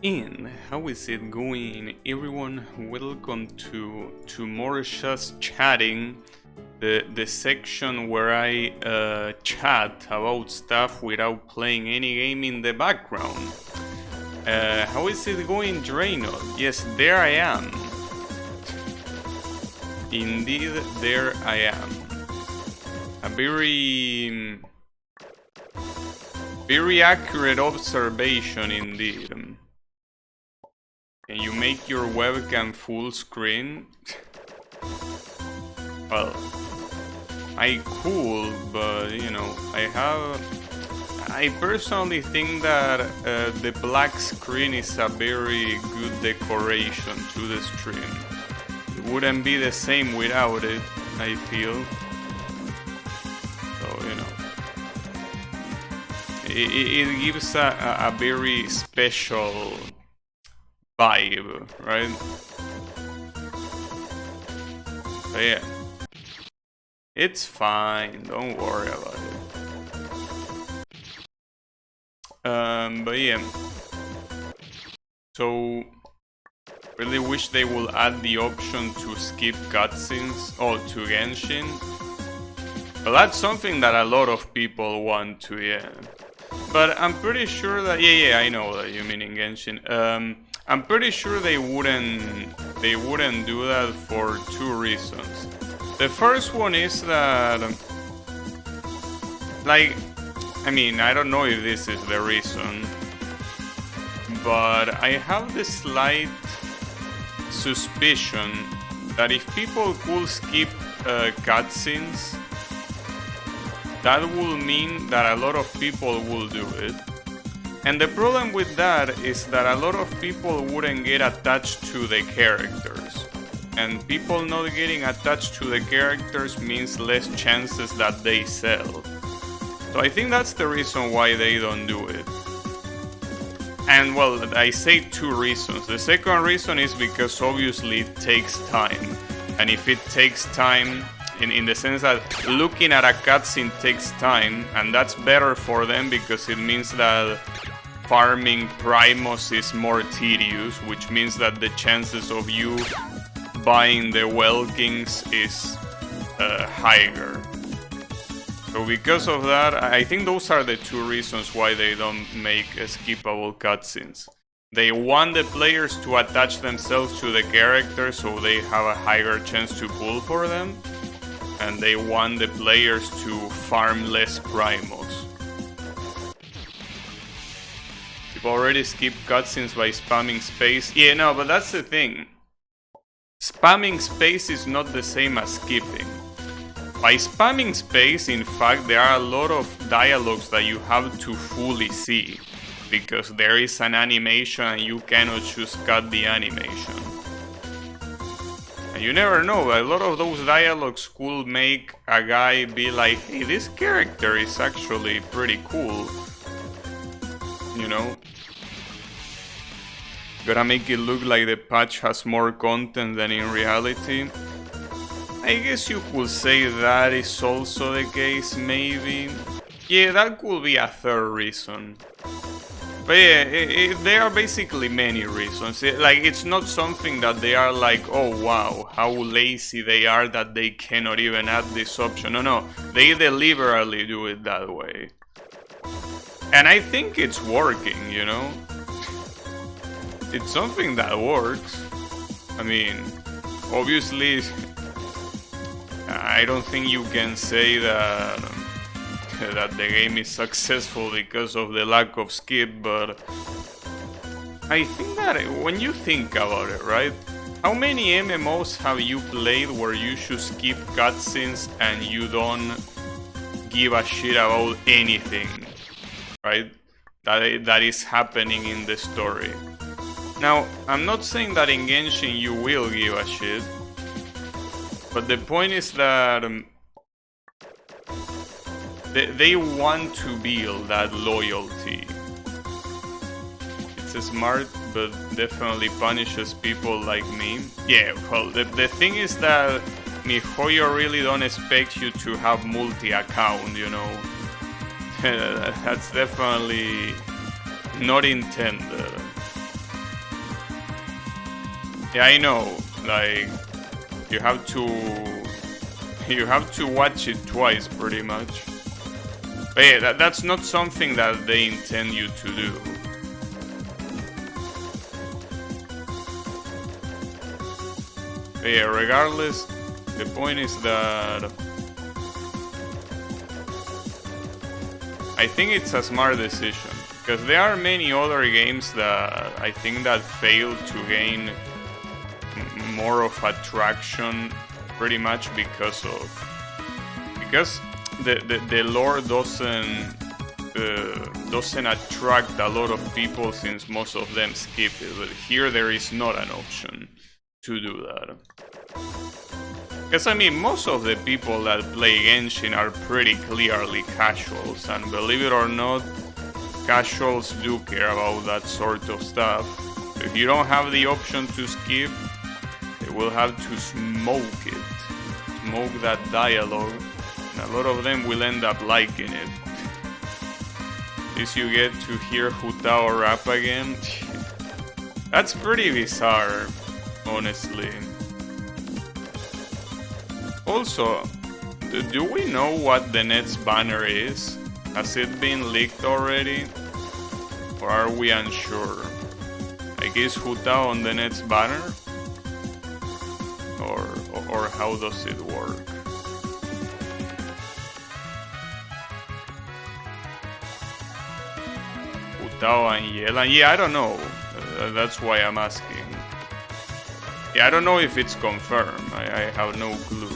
And how is it going, everyone? Welcome to more just chatting, the section where I chat about stuff without playing any game in the background. How is it going, Drano? Yes, there I am. Indeed, there I am. A very accurate observation indeed. Can you make your webcam full screen? Well, I could, but you know, I personally think that the black screen is a very good decoration to the stream. It wouldn't be the same without it, I feel. So, you know, it gives a very special vibe, right? But yeah, it's fine, don't worry about it. But yeah, so really wish they will add the option to skip cutscenes to Genshin. Well, that's something that a lot of people want to, yeah. But I'm pretty sure that yeah, I know that you mean in Genshin. I'm pretty sure they wouldn't do that for two reasons. The first one is that, like, I mean, I don't know if this is the reason, but I have the slight suspicion that if people could skip cutscenes, that will mean that a lot of people will do it. And the problem with that is that a lot of people wouldn't get attached to the characters. And people not getting attached to the characters means less chances that they sell. So I think that's the reason why they don't do it. And well, I say two reasons. The second reason is because obviously it takes time. And if it takes time, in the sense that looking at a cutscene takes time, and that's better for them because it means that farming Primos is more tedious, which means that the chances of you buying the Welkings is higher. So because of that, I think those are the two reasons why they don't make skippable cutscenes. They want the players to attach themselves to the characters so they have a higher chance to pull for them, and they want the players to farm less Primos. People already skip cutscenes by spamming space. Yeah, no, but that's the thing. Spamming space is not the same as skipping. By spamming space, in fact, there are a lot of dialogues that you have to fully see, because there is an animation and you cannot just cut the animation. And you never know, a lot of those dialogues could make a guy be like, hey, this character is actually pretty cool. You know? Gotta make it look like the patch has more content than in reality. I guess you could say that is also the case, maybe. Yeah, that could be a third reason. But yeah, there are basically many reasons. It's not something that they are like, oh wow, how lazy they are that they cannot even add this option. No, they deliberately do it that way. And I think it's working, you know? It's something that works. I mean, obviously, I don't think you can say that the game is successful because of the lack of skip, but I think that when you think about it, right? How many MMOs have you played where you should skip cutscenes and you don't give a shit about anything, right? That is happening in the story. Now, I'm not saying that in Genshin you will give a shit, but the point is that they want to build that loyalty. It's smart, but definitely punishes people like me. Yeah, well, the thing is that MiHoYo really don't expect you to have multi-account, you know. That's definitely not intended. Yeah, I know. Like, you have to watch it twice, pretty much. But yeah, that's not something that they intend you to do. But yeah, regardless, the point is that I think it's a smart decision, because there are many other games that I think that fail to gain more of attraction, pretty much because the lore doesn't attract a lot of people, since most of them skip it. But here there is not an option to do that. Because I mean, most of the people that play Genshin are pretty clearly casuals, and believe it or not, casuals do care about that sort of stuff. If you don't have the option to skip, they will have to smoke it. Smoke that dialogue, and a lot of them will end up liking it. At least you get to hear Hu Tao rap again. That's pretty bizarre, honestly. Also, do we know what the next banner is? Has it been leaked already? Or are we unsure? Like, is Hu Tao on the next banner? Or how does it work? Hu Tao and Yelan? Yeah, I don't know. That's why I'm asking. Yeah, I don't know if it's confirmed. I have no clue.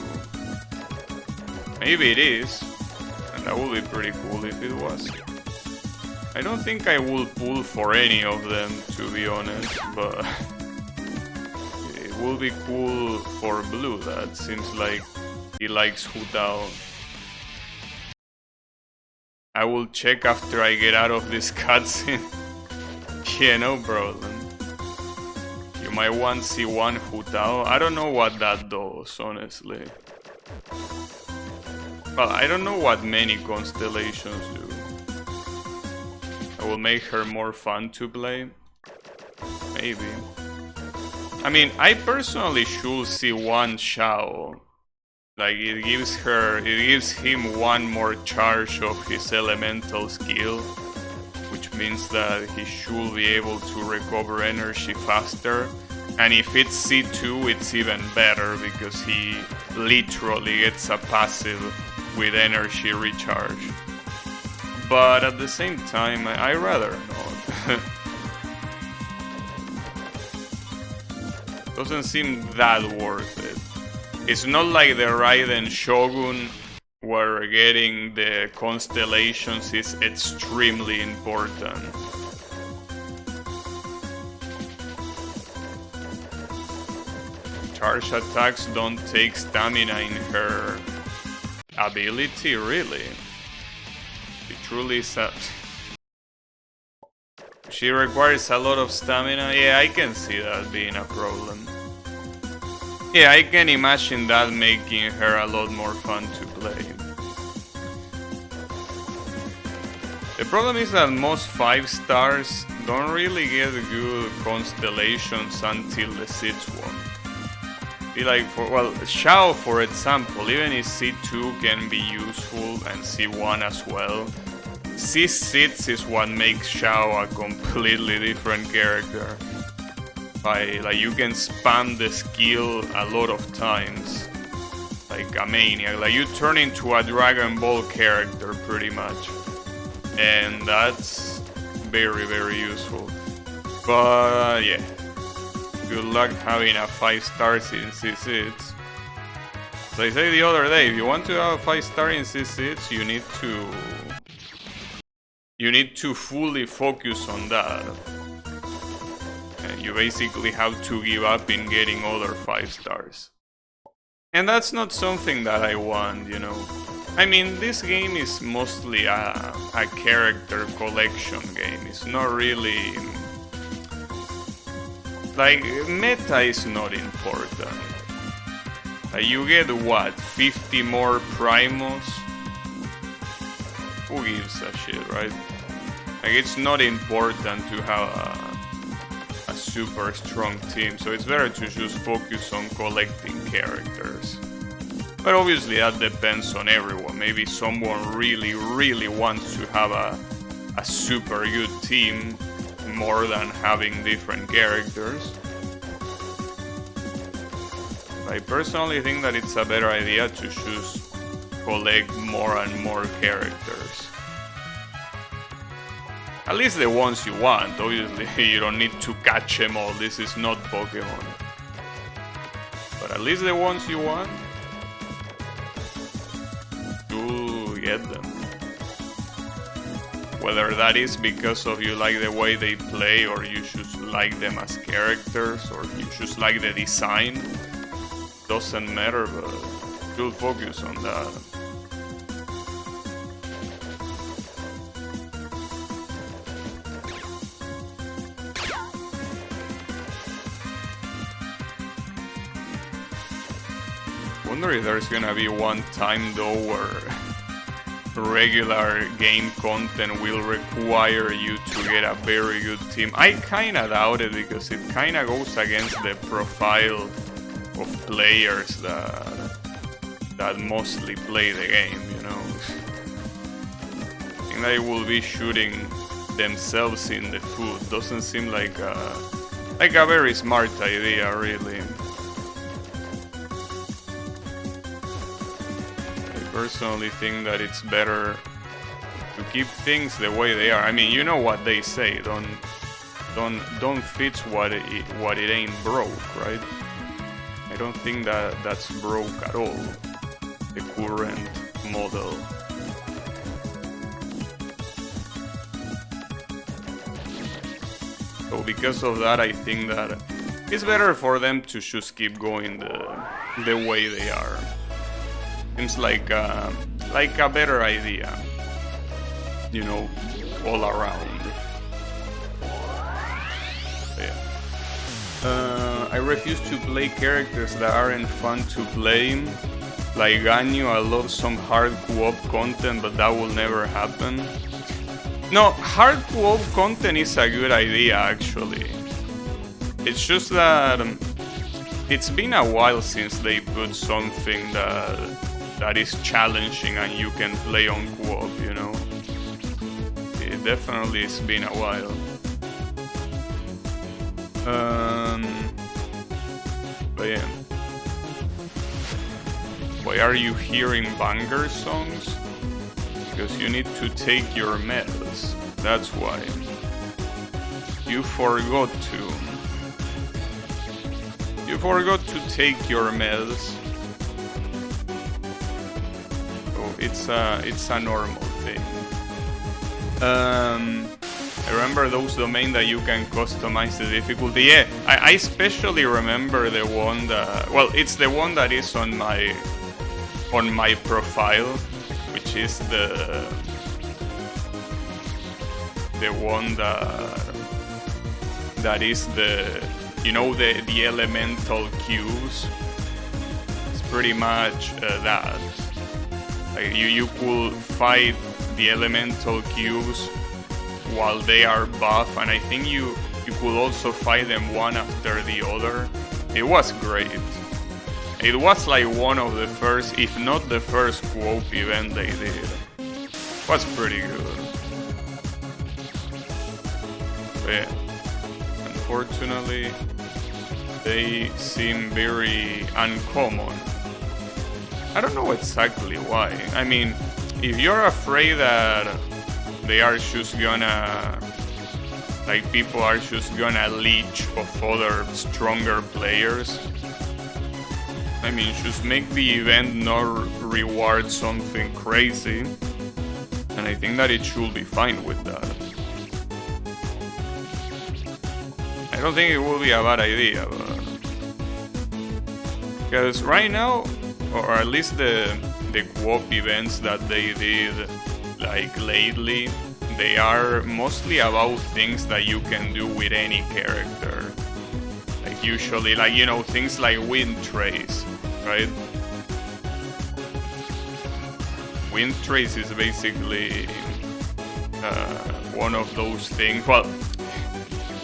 Maybe it is, and that would be pretty cool if it was. I don't think I will pull for any of them, to be honest, but it will be cool for Blue. That seems like he likes Hu Tao. I will check after I get out of this cutscene. Yeah, no problem. You might want C1 Hu Tao. I don't know what that does, honestly. Well, I don't know what many constellations do. I will make her more fun to play. Maybe. I mean, I personally should see one Xiao. Like, it gives him one more charge of his elemental skill, which means that he should be able to recover energy faster. And if it's C2, it's even better, because he literally gets a passive with energy recharge. But at the same time, I rather not. Doesn't seem that worth it. It's not like the Raiden Shogun, where getting the constellations is extremely important. Charge attacks don't take stamina in her ability, really? It truly is a... She requires a lot of stamina? Yeah, I can see that being a problem. Yeah, I can imagine that making her a lot more fun to play. The problem is that most 5 stars don't really get good constellations until the 6th one. Like, Xiao, for example, even if C2 can be useful and C1 as well, C6 is what makes Xiao a completely different character. Like, you can spam the skill a lot of times, like a maniac. Like, you turn into a Dragon Ball character, pretty much. And that's very, very useful. But, yeah. Good luck having a 5 stars in C6. As I said the other day, if you want to have a 5 star in C6, you need to fully focus on that. And you basically have to give up in getting other 5 stars. And that's not something that I want, you know. I mean, this game is mostly a character collection game. It's not really... Like, meta is not important. You get what, 50 more Primos? Who gives a shit, right? Like, it's not important to have a super strong team, so it's better to just focus on collecting characters. But obviously that depends on everyone. Maybe someone really, really wants to have a super good team more than having different characters. I personally think that it's a better idea to just collect more and more characters. At least the ones you want. Obviously, you don't need to catch them all. This is not Pokemon. But at least the ones you want, you get them. Whether that is because of you like the way they play, or you just like them as characters, or you just like the design, doesn't matter, but you'll focus on that. Wonder if there's gonna be one time though where regular game content will require you to get a very good team. I kinda doubt it, because it kinda goes against the profile of players that mostly play the game, you know. I think they will be shooting themselves in the foot. Doesn't seem like a very smart idea, really. Personally think that it's better to keep things the way they are. I mean, you know what they say, don't fix what it ain't broke, right? I don't think that that's broke at all, the current model. So because of that, I think that it's better for them to just keep going the way they are. Seems like a better idea, you know, all around. Yeah. I refuse to play characters that aren't fun to play. Like Ganyu, I love some hard co-op content, but that will never happen. No, hard co-op content is a good idea, actually. It's just that it's been a while since they put something that is challenging and you can play on co-op, you know. It definitely has been a while. But yeah. Why are you hearing banger songs? Because you need to take your meds. That's why. You forgot to. You forgot to take your meds. It's a normal thing. I remember those domains that you can customize the difficulty. Yeah, I especially remember the one that, well, it's the one that is on my profile, which is the one that is the, you know, the elemental cubes. It's pretty much that. Like you could fight the elemental cubes while they are buff, and I think you could also fight them one after the other. It was great. It was like one of the first, if not the first co-op event they did. It was pretty good. But yeah, unfortunately, they seem very uncommon. I don't know exactly why. I mean, if you're afraid that they are just gonna, like, people are just gonna leech of other stronger players, I mean, just make the event not reward something crazy, and I think that it should be fine with that. I don't think it will be a bad idea, but because right now, or at least the co-op events that they did like lately, they are mostly about things that you can do with any character. Like usually, like, you know, things like wind trace, right? Wind trace is basically one of those things. Well,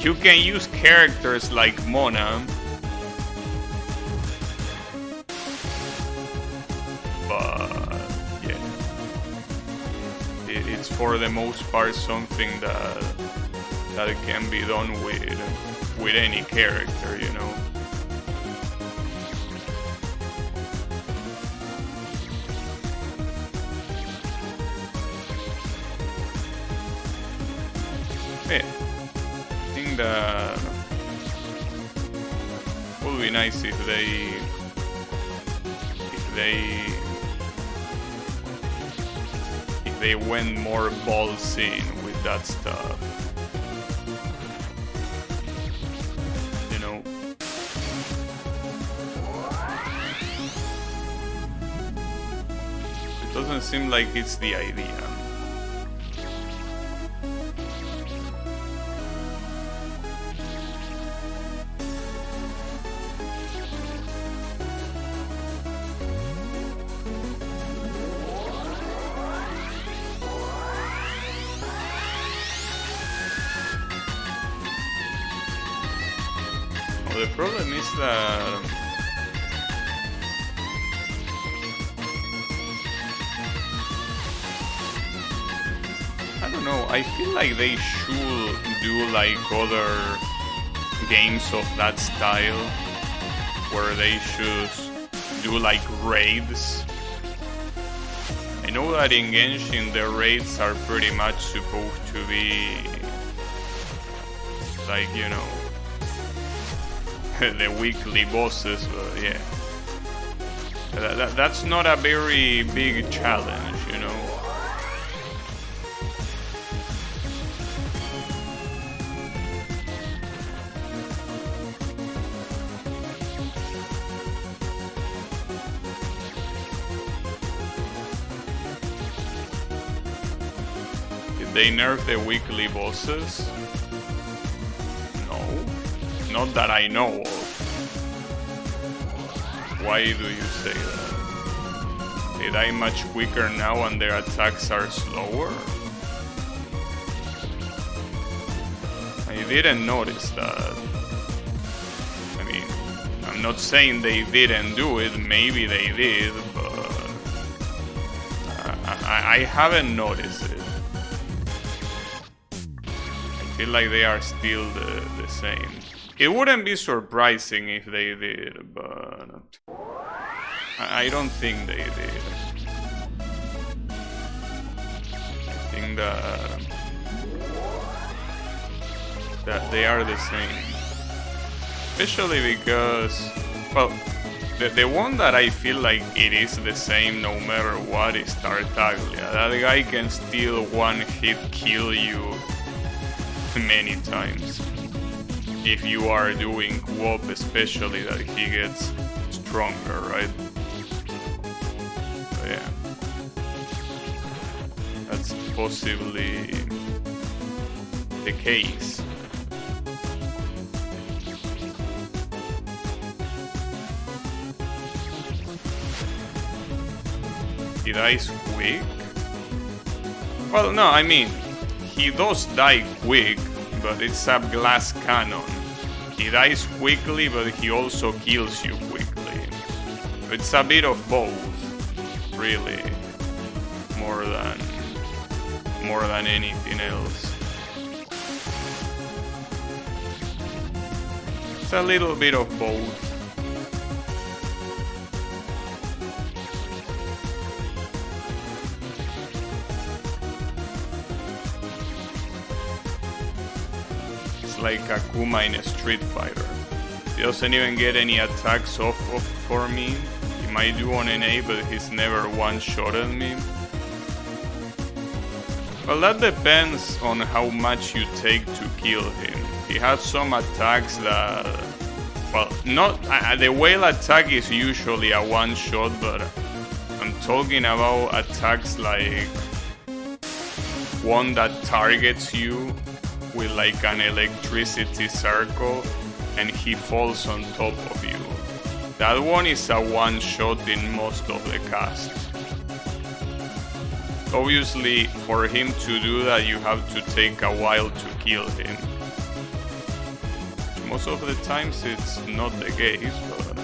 You can use characters like Mona, but yeah, it's for the most part something that can be done with any character, you know. Yeah, I think that would be nice if they went more balls in with that stuff. You know. It doesn't seem like it's the idea. The problem is that I don't know, I feel like they should do like other games of that style where they should do like raids. I know that in Genshin the raids are pretty much supposed to be like, you know, the weekly bosses, but yeah, that's not a very big challenge, you know. Did they nerf the weekly bosses? Not that I know of. Why do you say that? They die much quicker now and their attacks are slower? I didn't notice that. I mean, I'm not saying they didn't do it, maybe they did, but I haven't noticed it. I feel like they are still the same. It wouldn't be surprising if they did, but I don't think they did. I think that they are the same. Especially because, well, the one that I feel like it is the same no matter what is Tartaglia. That guy can still one hit kill you many times. If you are doing co-op, especially, that he gets stronger, right? So yeah, that's possibly the case. He dies quick? Well, no, I mean, he does die quick, but it's a glass cannon. He dies quickly, but he also kills you quickly. It's a bit of both, really, more than anything else. It's a little bit of both. Like Akuma in a Street Fighter. He doesn't even get any attacks off for me. He might do on NA, but he's never one-shotted me. Well, that depends on how much you take to kill him. He has some attacks that... Well, not... the whale attack is usually a one-shot, but I'm talking about attacks like one that targets you with like an electricity circle and he falls on top of you. That one is a one shot in most of the cast. Obviously, for him to do that, you have to take a while to kill him. Most of the times it's not the case, but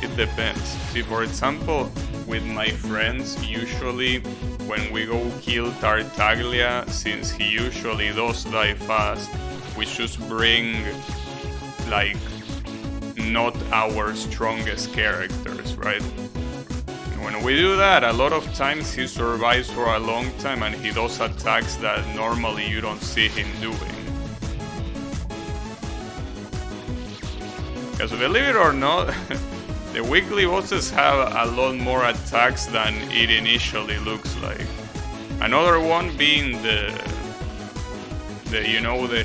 it depends. See, for example, with my friends, usually when we go kill Tartaglia, since he usually does die fast, we just bring like not our strongest characters, right? When we do that, a lot of times he survives for a long time and he does attacks that normally you don't see him doing. Because believe it or not, the weekly bosses have a lot more attacks than it initially looks like. Another one being the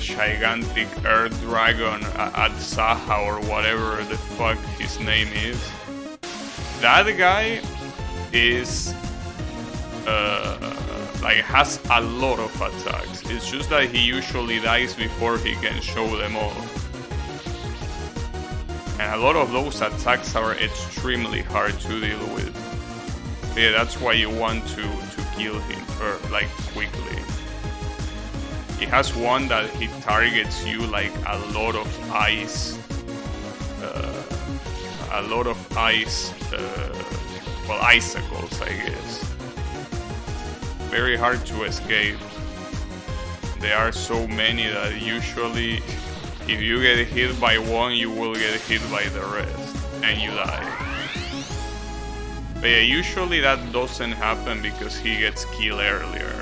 gigantic earth dragon at Saha or whatever the fuck his name is. That guy is has a lot of attacks. It's just that he usually dies before he can show them off. And a lot of those attacks are extremely hard to deal with. Yeah, that's why you want to kill him quickly. He has one that he targets you like a lot of ice. Icicles, I guess. Very hard to escape. There are so many that usually, if you get hit by one, you will get hit by the rest, and you die. But yeah, usually that doesn't happen because he gets killed earlier.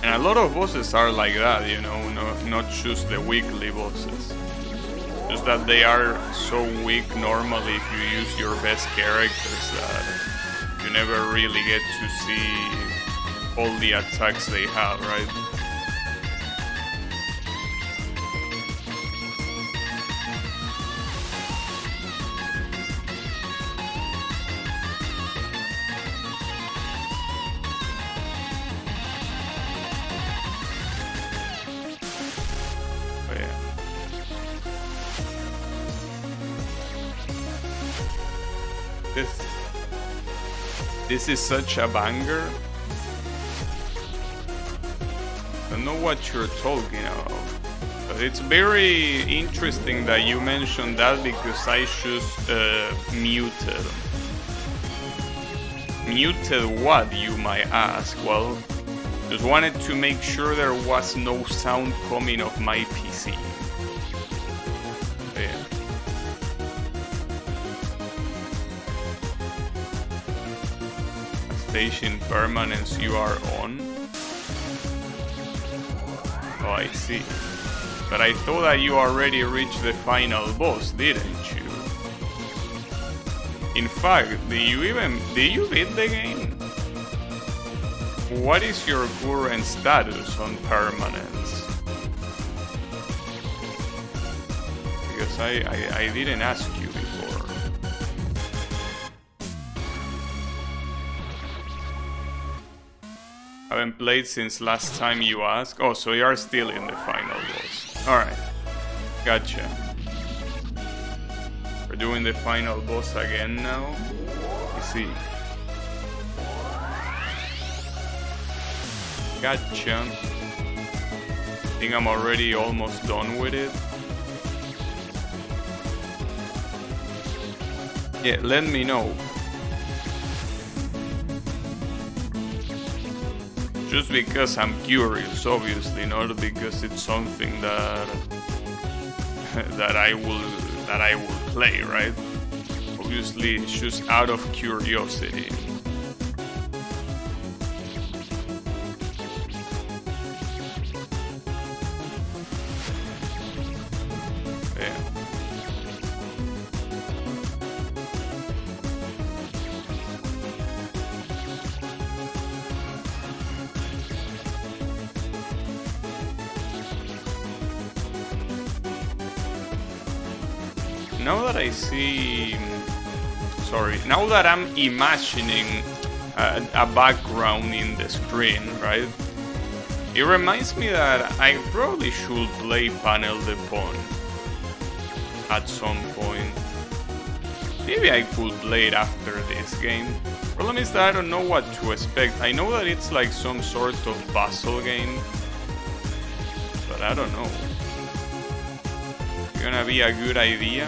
And a lot of bosses are like that, you know, not just the weekly bosses. Just that they are so weak normally if you use your best characters that you never really get to see all the attacks they have, right? This is such a banger. I don't know what you're talking about. But it's very interesting that you mentioned that because I just muted. Muted what, you might ask? Well, just wanted to make sure there was no sound coming off my PC. Yeah. Station Permanence you are on. Oh, I see. But I thought that you already reached the final boss, didn't you? In fact, did you beat the game? What is your current status on Permanence? Because I didn't ask you before. Haven't played since last time you asked. Oh, so you are still in the final boss. Alright. Gotcha. We're doing the final boss again now. You see. Gotcha. I think I'm already almost done with it. Yeah, let me know. Just because I'm curious, obviously, not because it's something that I will play, right? Obviously, it's just out of curiosity. Now that I see... now that I'm imagining a background in the screen, right? It reminds me that I probably should play Panel de Pon at some point. Maybe I could play it after this game. Problem is that I don't know what to expect. I know that it's like some sort of puzzle game, but I don't know. It's gonna be a good idea.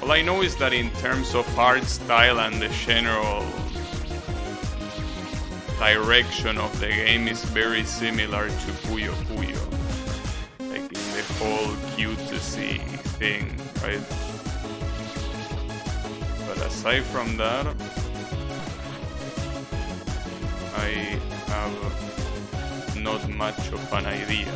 All I know is that in terms of art style and the general direction of the game is very similar to Puyo Puyo. Like in the whole cutesy thing, right? But aside from that, I have not much of an idea.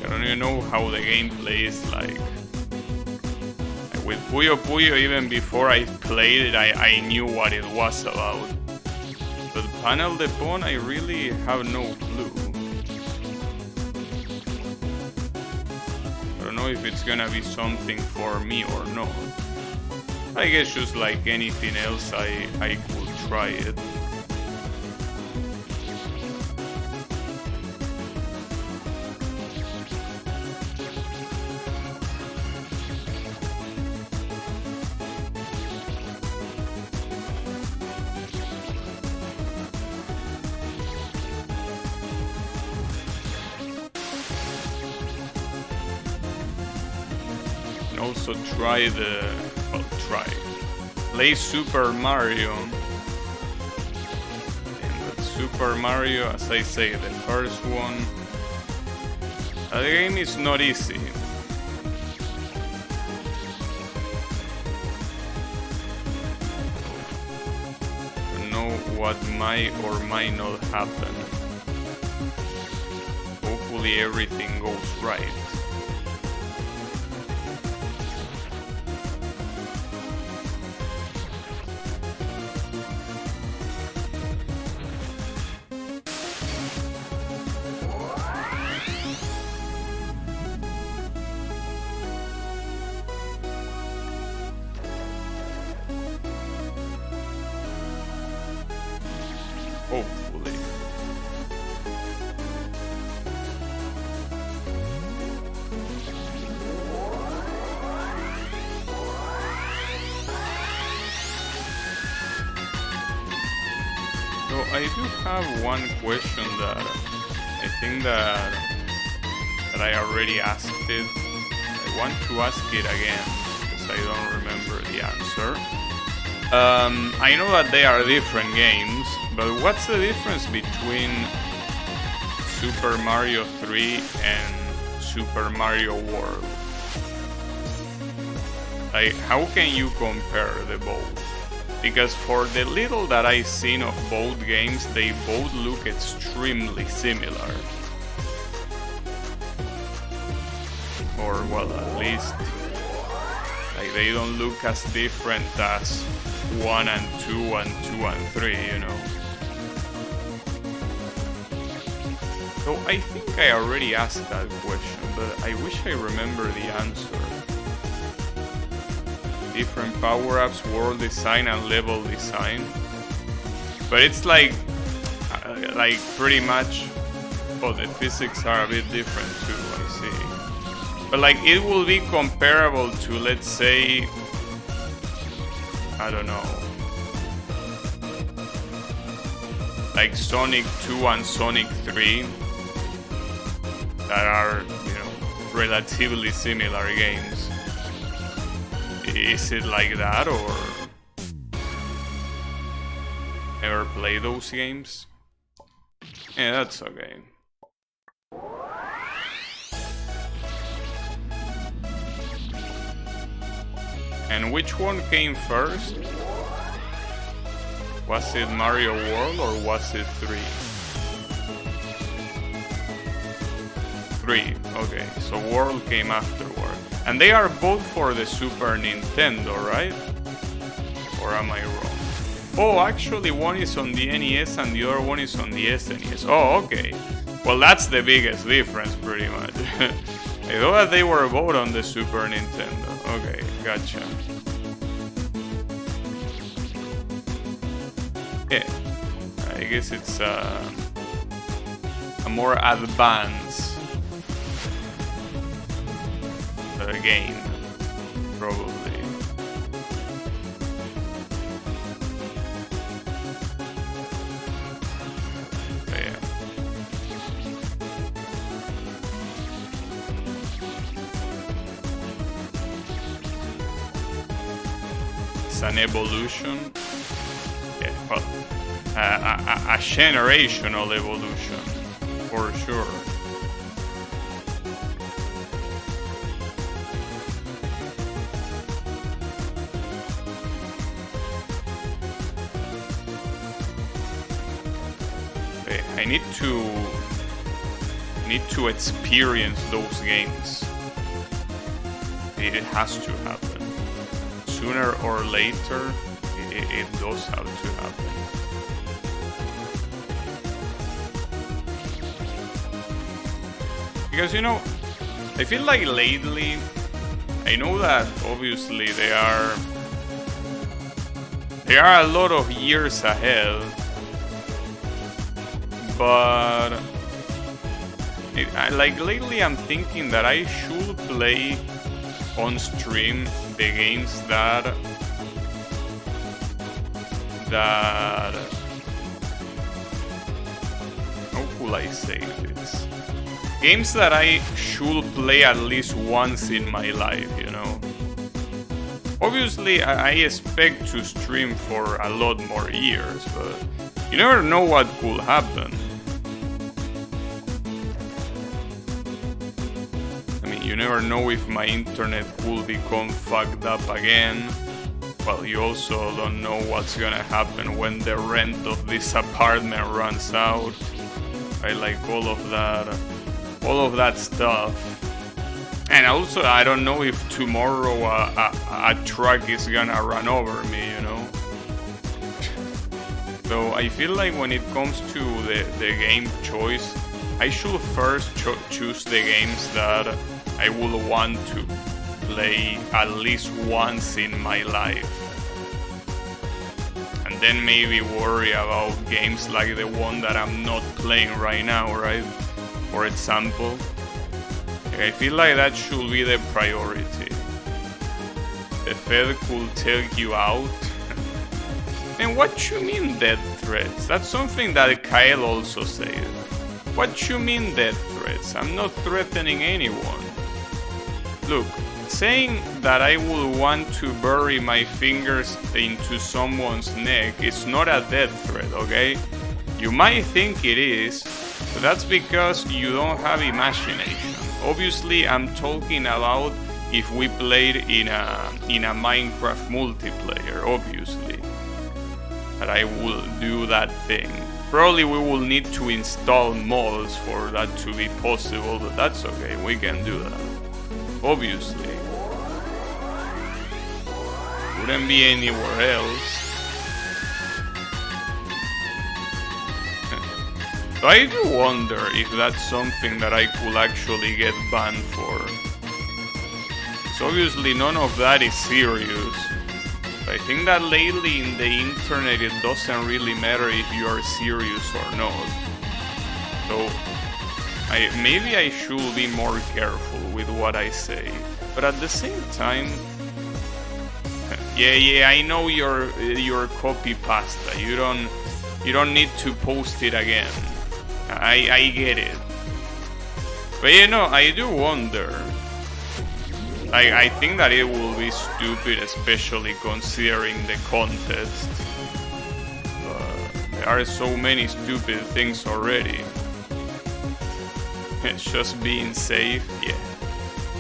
I don't even know how the gameplay is like. With Puyo Puyo, even before I played it, I knew what it was about. But Panel de Pon, I really have no clue. I don't know if it's gonna be something for me or not. I guess just like anything else, I could try it. Also play Super Mario. And with Super Mario, as I say, the first one, the game is not easy. To know what might or might not happen. Hopefully everything goes right. Hopefully. So I do have one question that I think that I already asked it. I want to ask it again because I don't remember the answer. I know that they are different games, but what's the difference between Super Mario 3 and Super Mario World? Like, how can you compare the both? Because for the little that I've seen of both games, they both look extremely similar. Or, well, at least, like, they don't look as different as 1 and 2 and 2 and 3, you know. So I think I already asked that question, but I wish I remember the answer. Different power-ups, world design and level design. But it's like pretty much, well, the physics are a bit different too, I see. But like it will be comparable to, let's say, I don't know, like Sonic 2 and Sonic 3 that are, you know, relatively similar games. Is it like that, or ever play those games? Yeah, that's okay. And which one came first? Was it Mario World or was it 3? 3, okay, so World came afterward. And they are both for the Super Nintendo, right? Or am I wrong? Oh, actually one is on the NES and the other one is on the SNES. Oh, okay. Well, that's the biggest difference, pretty much. I thought that they were both on the Super Nintendo. Okay, gotcha. Yeah, I guess it's a more advanced game, probably. But yeah. It's an evolution. Yeah, well, a generational evolution, for sure. I need to experience those games. It has to happen. Sooner or later, it does have to happen. Because, you know, I feel like lately, I know that obviously they are a lot of years ahead, but like lately I'm thinking that I should play on stream the games that how could I say this? Games that I should play at least once in my life, you know. Obviously, I expect to stream for a lot more years, but you never know what could happen. I mean, you never know if my internet will become fucked up again. Well, you also don't know what's gonna happen when the rent of this apartment runs out. I like all of that stuff. And also, I don't know if tomorrow a truck is gonna run over me, you know. So I feel like when it comes to the game choice, I should first choose the games that I will want to play at least once in my life. And then maybe worry about games like the one that I'm not playing right now, right? For example, I feel like that should be the priority. The Fed could take you out. And what you mean death threats? That's something that Kyle also said. What you mean death threats? I'm not threatening anyone. Look, saying that I would want to bury my fingers into someone's neck is not a death threat, okay? You might think it is, but that's because you don't have imagination. Obviously, I'm talking about if we played in a Minecraft multiplayer, obviously. That I will do that thing. Probably we will need to install mods for that to be possible, but that's okay, we can do that. Obviously. Wouldn't be anywhere else. So I do wonder if that's something that I could actually get banned for. So obviously none of that is serious. I think that lately in the internet it doesn't really matter if you are serious or not. So maybe I should be more careful with what I say. But at the same time, yeah, I know your copy pasta. You don't need to post it again. I get it. But you know, I do wonder. I think that it will be stupid, especially considering the context. There are so many stupid things already. Just being safe, yeah.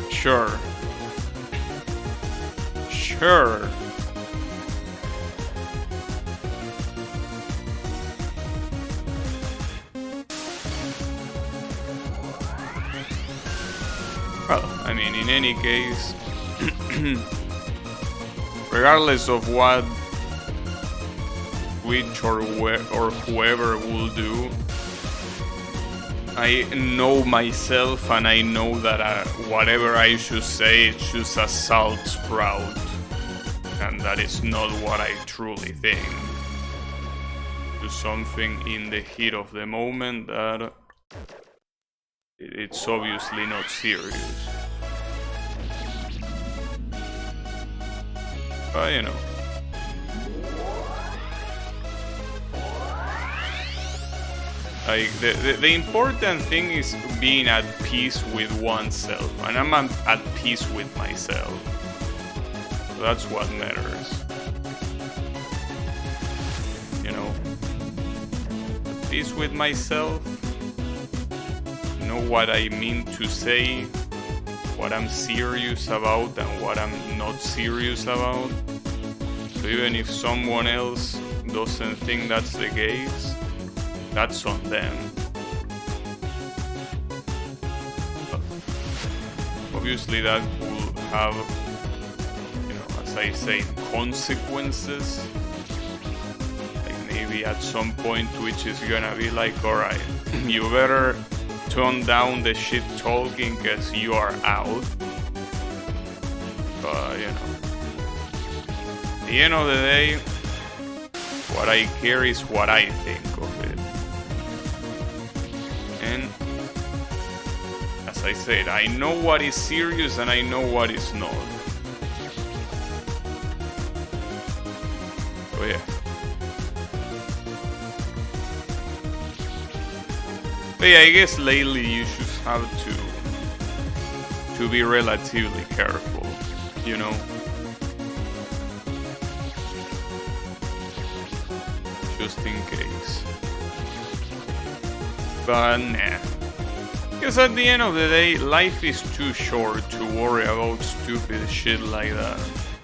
Sure. Well, I mean, in any case, regardless of what Twitch or whoever will do, I know myself and I know that whatever I should say, it's just a salt sprout. And that is not what I truly think. to something in the heat of the moment that it's obviously not serious. But you know. Like the important thing is being at peace with oneself, and I'm at peace with myself. So that's what matters. You know, at peace with myself, know what I mean to say, what I'm serious about and what I'm not serious about. So even if someone else doesn't think that's the case, that's on them. But obviously that will have, you know, as I say, consequences. Like maybe at some point Twitch is gonna be like, alright, you better tone down the shit talking cause you are out. But you know, at the end of the day, what I care is what I think of it. And as I said, I know what is serious and I know what is not. So yeah. But yeah, I guess lately you should have to be relatively careful, you know. Just in case. But nah. Because at the end of the day, life is too short to worry about stupid shit like that.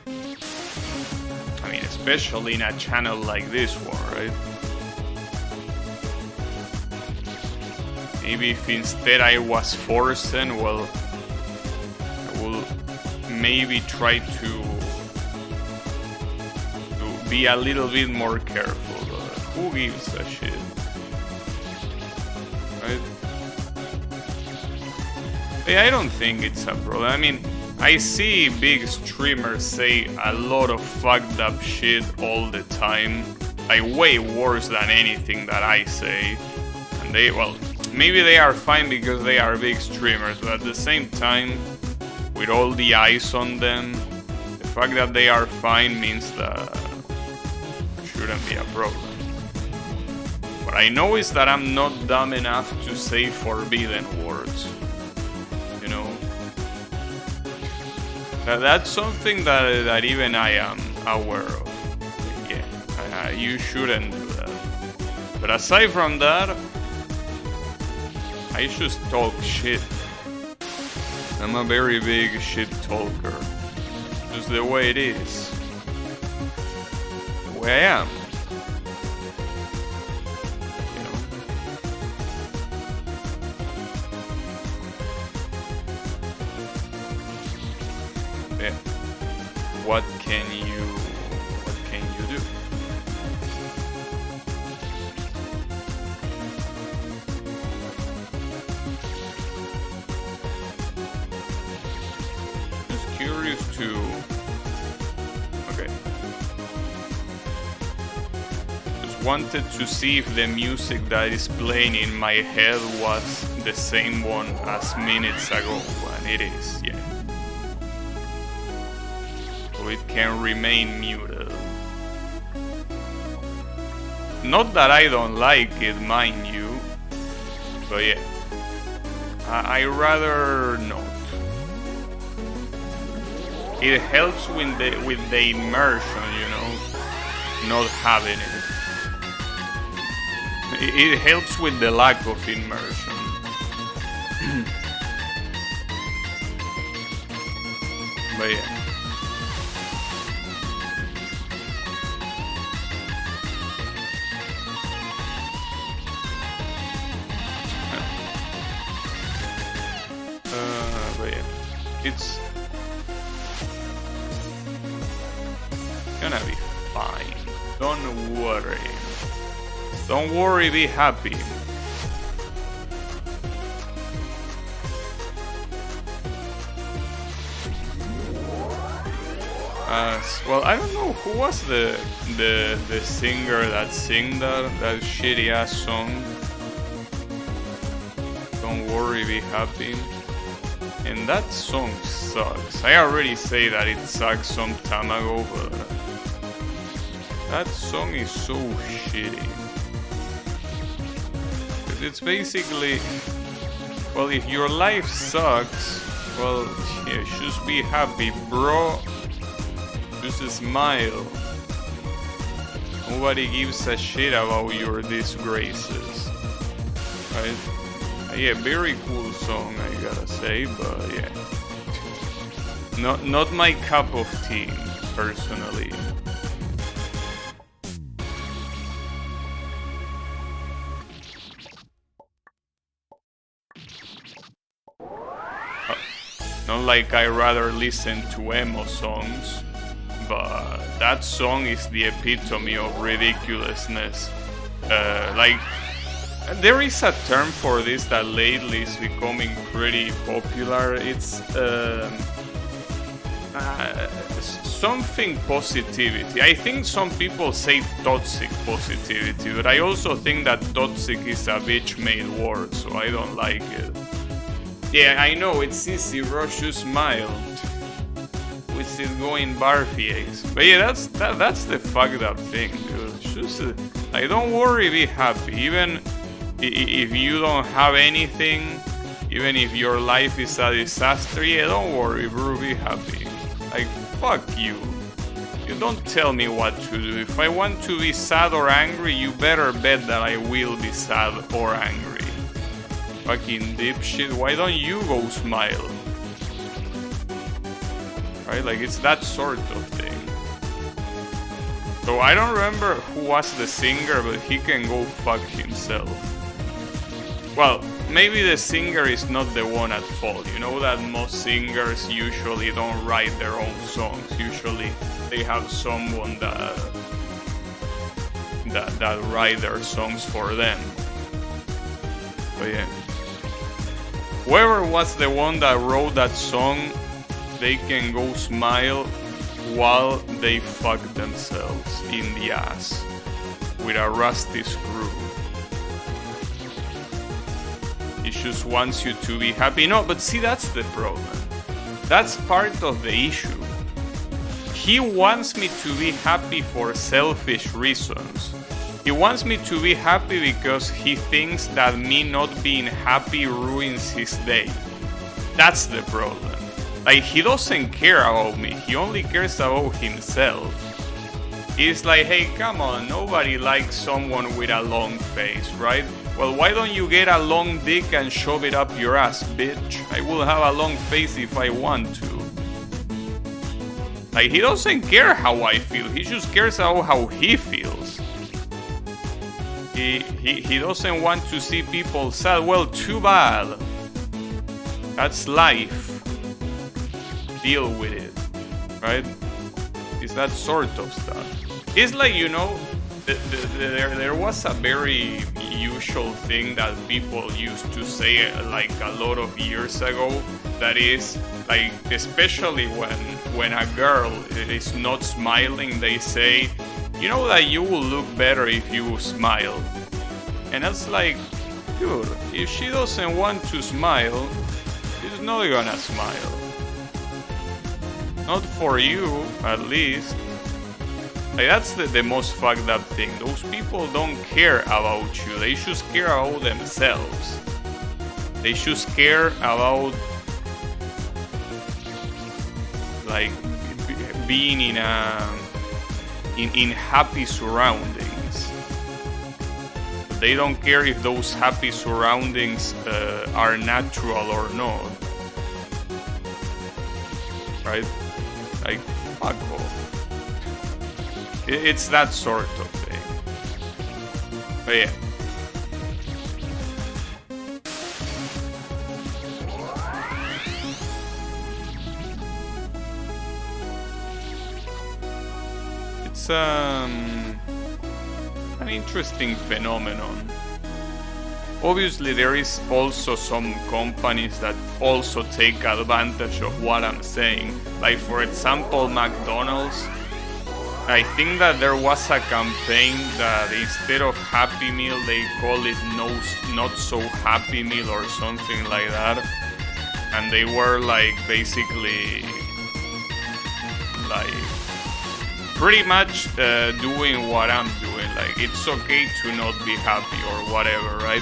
I mean, especially in a channel like this one, right? Maybe if instead I was forcing, well, I will maybe try to be a little bit more careful. Who gives a shit? Right? Yeah, I don't think it's a problem. I mean, I see big streamers say a lot of fucked up shit all the time. Like way worse than anything that I say. And they, well, maybe they are fine because they are big streamers, but at the same time, with all the eyes on them, the fact that they are fine means that it shouldn't be a problem. What I know is that I'm not dumb enough to say forbidden words. You know? That's something that even I am aware of. Yeah, you shouldn't do that. But aside from that, I just talk shit. I'm a very big shit talker. Just the way it is. The way I am. You know. Yeah. What can you do? Curious to... Okay. Just wanted to see if the music that is playing in my head was the same one as minutes ago, and it is, yeah. So it can remain muted. Not that I don't like it, mind you, but yeah. I rather not. It helps with the immersion, you know, not having it. It helps with the lack of immersion. But yeah. But yeah, it's gonna be fine. Don't worry. Don't worry, be happy. Well, I don't know who was the singer that sang that shitty ass song. Don't worry, be happy. And that song sucks. I already say that it sucks some time ago, but that song is so shitty. Because it's basically, well, if your life sucks, well, yeah, just be happy, bro. Just smile. Nobody gives a shit about your disgraces, right? Yeah, very cool song, I gotta say, but yeah, not my cup of tea, personally. Not like I rather listen to emo songs, but that song is the epitome of ridiculousness. Like, there is a term for this that lately is becoming pretty popular. It's something positivity. I think some people say toxic positivity, but I also think that toxic is a bitch-made word, so I don't like it. Yeah, I know, it's easy, Rush, you smile. Which is going barfies. But yeah, that's the fucked up thing, dude. It's just, like, don't worry, be happy. Even if you don't have anything, even if your life is a disaster, yeah, don't worry, bro, be happy. Like, fuck you. You don't tell me what to do. If I want to be sad or angry, you better bet that I will be sad or angry. Fucking dipshit, why don't you go smile? Right, like, it's that sort of thing. So I don't remember who was the singer, but he can go fuck himself. Well, maybe the singer is not the one at fault. You know that most singers usually don't write their own songs. Usually they have someone that write their songs for them. But yeah, whoever was the one that wrote that song, they can go smile while they fuck themselves in the ass with a rusty screw. He just wants you to be happy. No, but see, that's the problem. That's part of the issue. He wants me to be happy for selfish reasons. He wants me to be happy because he thinks that me not being happy ruins his day. That's the problem. Like, he doesn't care about me, he only cares about himself. He's like, hey, come on, nobody likes someone with a long face, right? Well, why don't you get a long dick and shove it up your ass, bitch? I will have a long face if I want to. Like, he doesn't care how I feel, he just cares about how he feels. He doesn't want to see people sad. Well, too bad. That's life. Deal with it, right? It's that sort of stuff. It's like, you know, there was a very usual thing that people used to say like a lot of years ago, that is, like, especially when a girl is not smiling, they say, you know that you will look better if you smile. And that's like, dude, if she doesn't want to smile, she's not gonna smile. Not for you, at least. Like, that's the most fucked up thing. Those people don't care about you. They just care about themselves. They just care about, like, being in happy surroundings. They don't care if those happy surroundings are natural or not. Right? Like, fuck off. It's that sort of thing. But yeah. It's an interesting phenomenon. Obviously, there is also some companies that also take advantage of what I'm saying. Like, for example, McDonald's. I think that there was a campaign that instead of Happy Meal, they call it Not So Happy Meal or something like that. And they were like basically like pretty much doing what I'm doing. Like, it's okay to not be happy or whatever, right?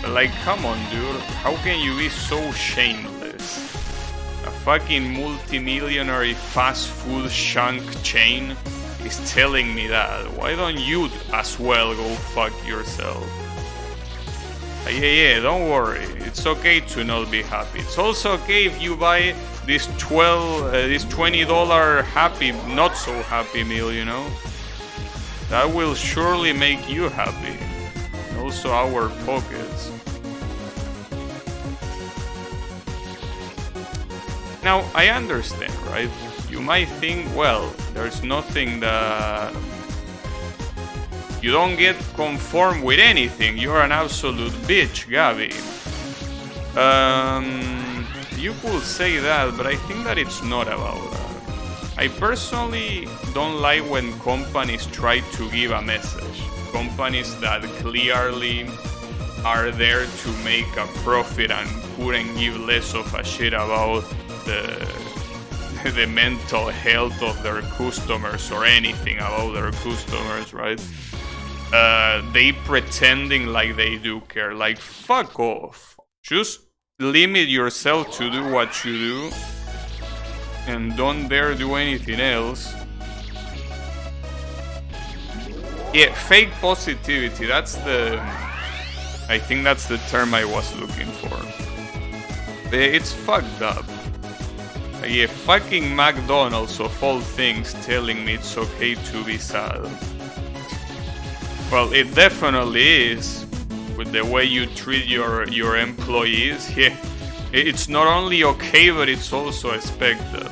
But like, come on, dude. How can you be so shameless? A fucking multi-millionaire fast food chunk chain is telling me that. Why don't you as well go fuck yourself? Yeah, don't worry. It's okay to not be happy. It's also okay if you buy this $20 happy, not so happy meal, you know? That will surely make you happy. And also our pockets. Now, I understand, right? You might think, well, there's nothing that... You don't get conformed with anything. You're an absolute bitch, Gabby. You could say that, but I think that it's not about that. I personally don't like when companies try to give a message. Companies that clearly are there to make a profit and couldn't give less of a shit about the mental health of their customers or anything about their customers, right? They pretending like they do care. Like, fuck off. Just limit yourself to do what you do and don't dare do anything else. Yeah, fake positivity. I think that's the term I was looking for. It's fucked up. Yeah, fucking McDonald's of all things telling me it's okay to be sad. Well, it definitely is. With the way you treat your employees, yeah, it's not only okay, but it's also expected.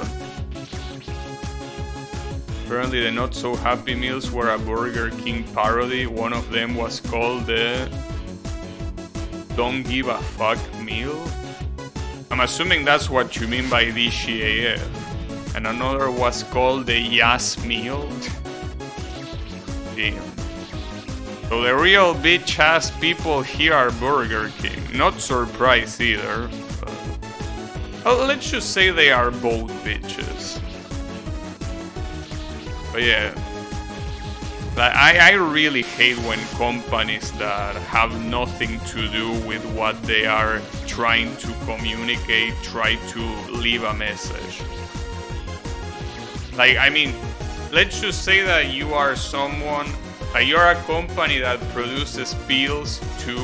Apparently the Not So Happy Meals were a Burger King parody. One of them was called the Don't Give a Fuck meal. I'm assuming that's what you mean by DCAF. And another was called the Yas meal. Damn. So the real bitch-ass people here are Burger King. Not surprised either. Well, let's just say they are both bitches. But yeah. I really hate when companies that have nothing to do with what they are trying to communicate try to leave a message. Like, I mean, let's just say that you are someone... you're a company that produces pills to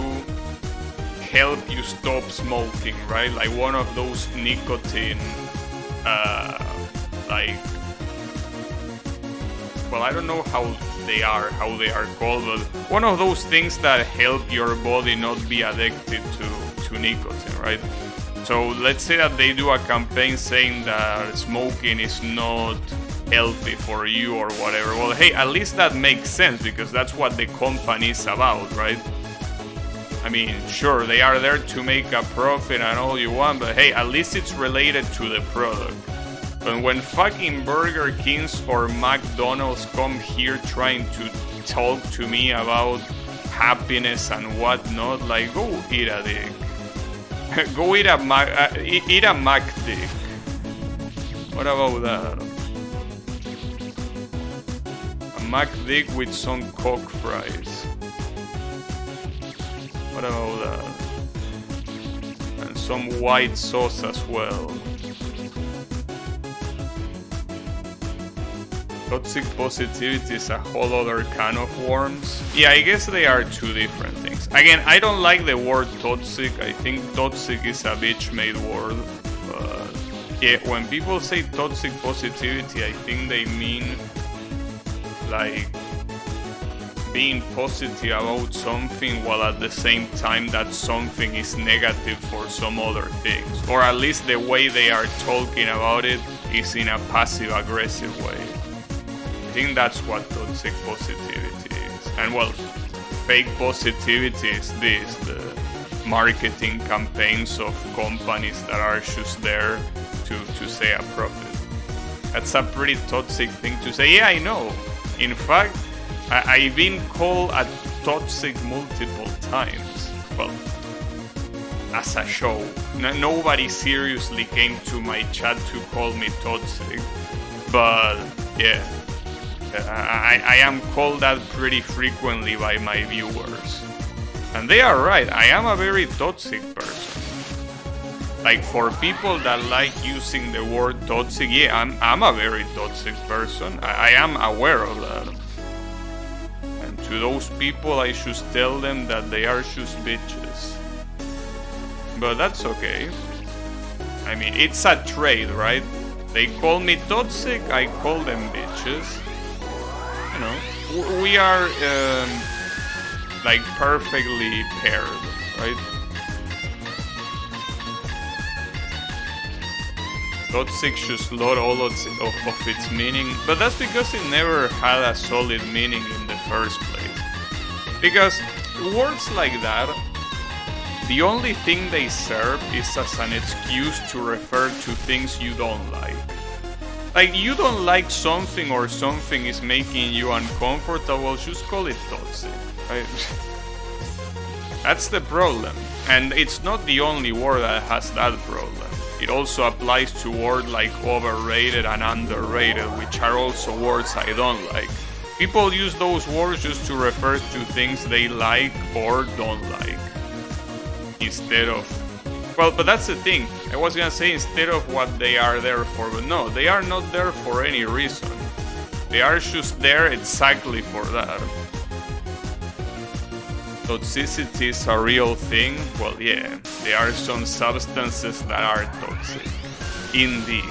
help you stop smoking, right? Like one of those nicotine, like, well, I don't know how they are called, but one of those things that help your body not be addicted to nicotine, right? So let's say that they do a campaign saying that smoking is not healthy for you or whatever. Well, hey, at least that makes sense because that's what the company is about, right? I mean, sure, they are there to make a profit and all you want, but hey, at least it's related to the product. But when fucking Burger Kings or McDonald's come here trying to talk to me about happiness and whatnot, like, go eat a dick. Go eat a Mac dick. What about that? Mac dick with some Coke fries. What about that? And some white sauce as well. Toxic positivity is a whole other can of worms. Yeah, I guess they are two different things. Again, I don't like the word toxic. I think toxic is a bitch-made word. But yeah, when people say toxic positivity, I think they mean like being positive about something while at the same time that something is negative for some other things, or at least the way they are talking about it is in a passive-aggressive way. I think that's what toxic positivity is. And well, fake positivity is this, the marketing campaigns of companies that are just there to say a profit. That's a pretty toxic thing to say. Yeah, I know. In fact, I've been called a toxic multiple times. Well, as a show. Nobody seriously came to my chat to call me toxic. But yeah, I am called that pretty frequently by my viewers. And they are right, I am a very toxic person. Like, for people that like using the word toxic, yeah, I'm a very toxic person. I am aware of that. And to those people, I should tell them that they are just bitches. But that's okay. I mean, it's a trade, right? They call me toxic, I call them bitches. You know, we are like perfectly paired, right? Toxic just lost all of its meaning, but that's because it never had a solid meaning in the first place. Because words like that, the only thing they serve is as an excuse to refer to things you don't like. Like, you don't like something or something is making you uncomfortable, just call it toxic, right? That's the problem. And it's not the only word that has that problem. It also applies to words like overrated and underrated, which are also words I don't like. People use those words just to refer to things they like or don't like. Instead of, well, but that's the thing. I was gonna say instead of what they are there for, but no, they are not there for any reason. They are just there exactly for that. Toxicity is a real thing. Well, yeah, there are some substances that are toxic. Indeed.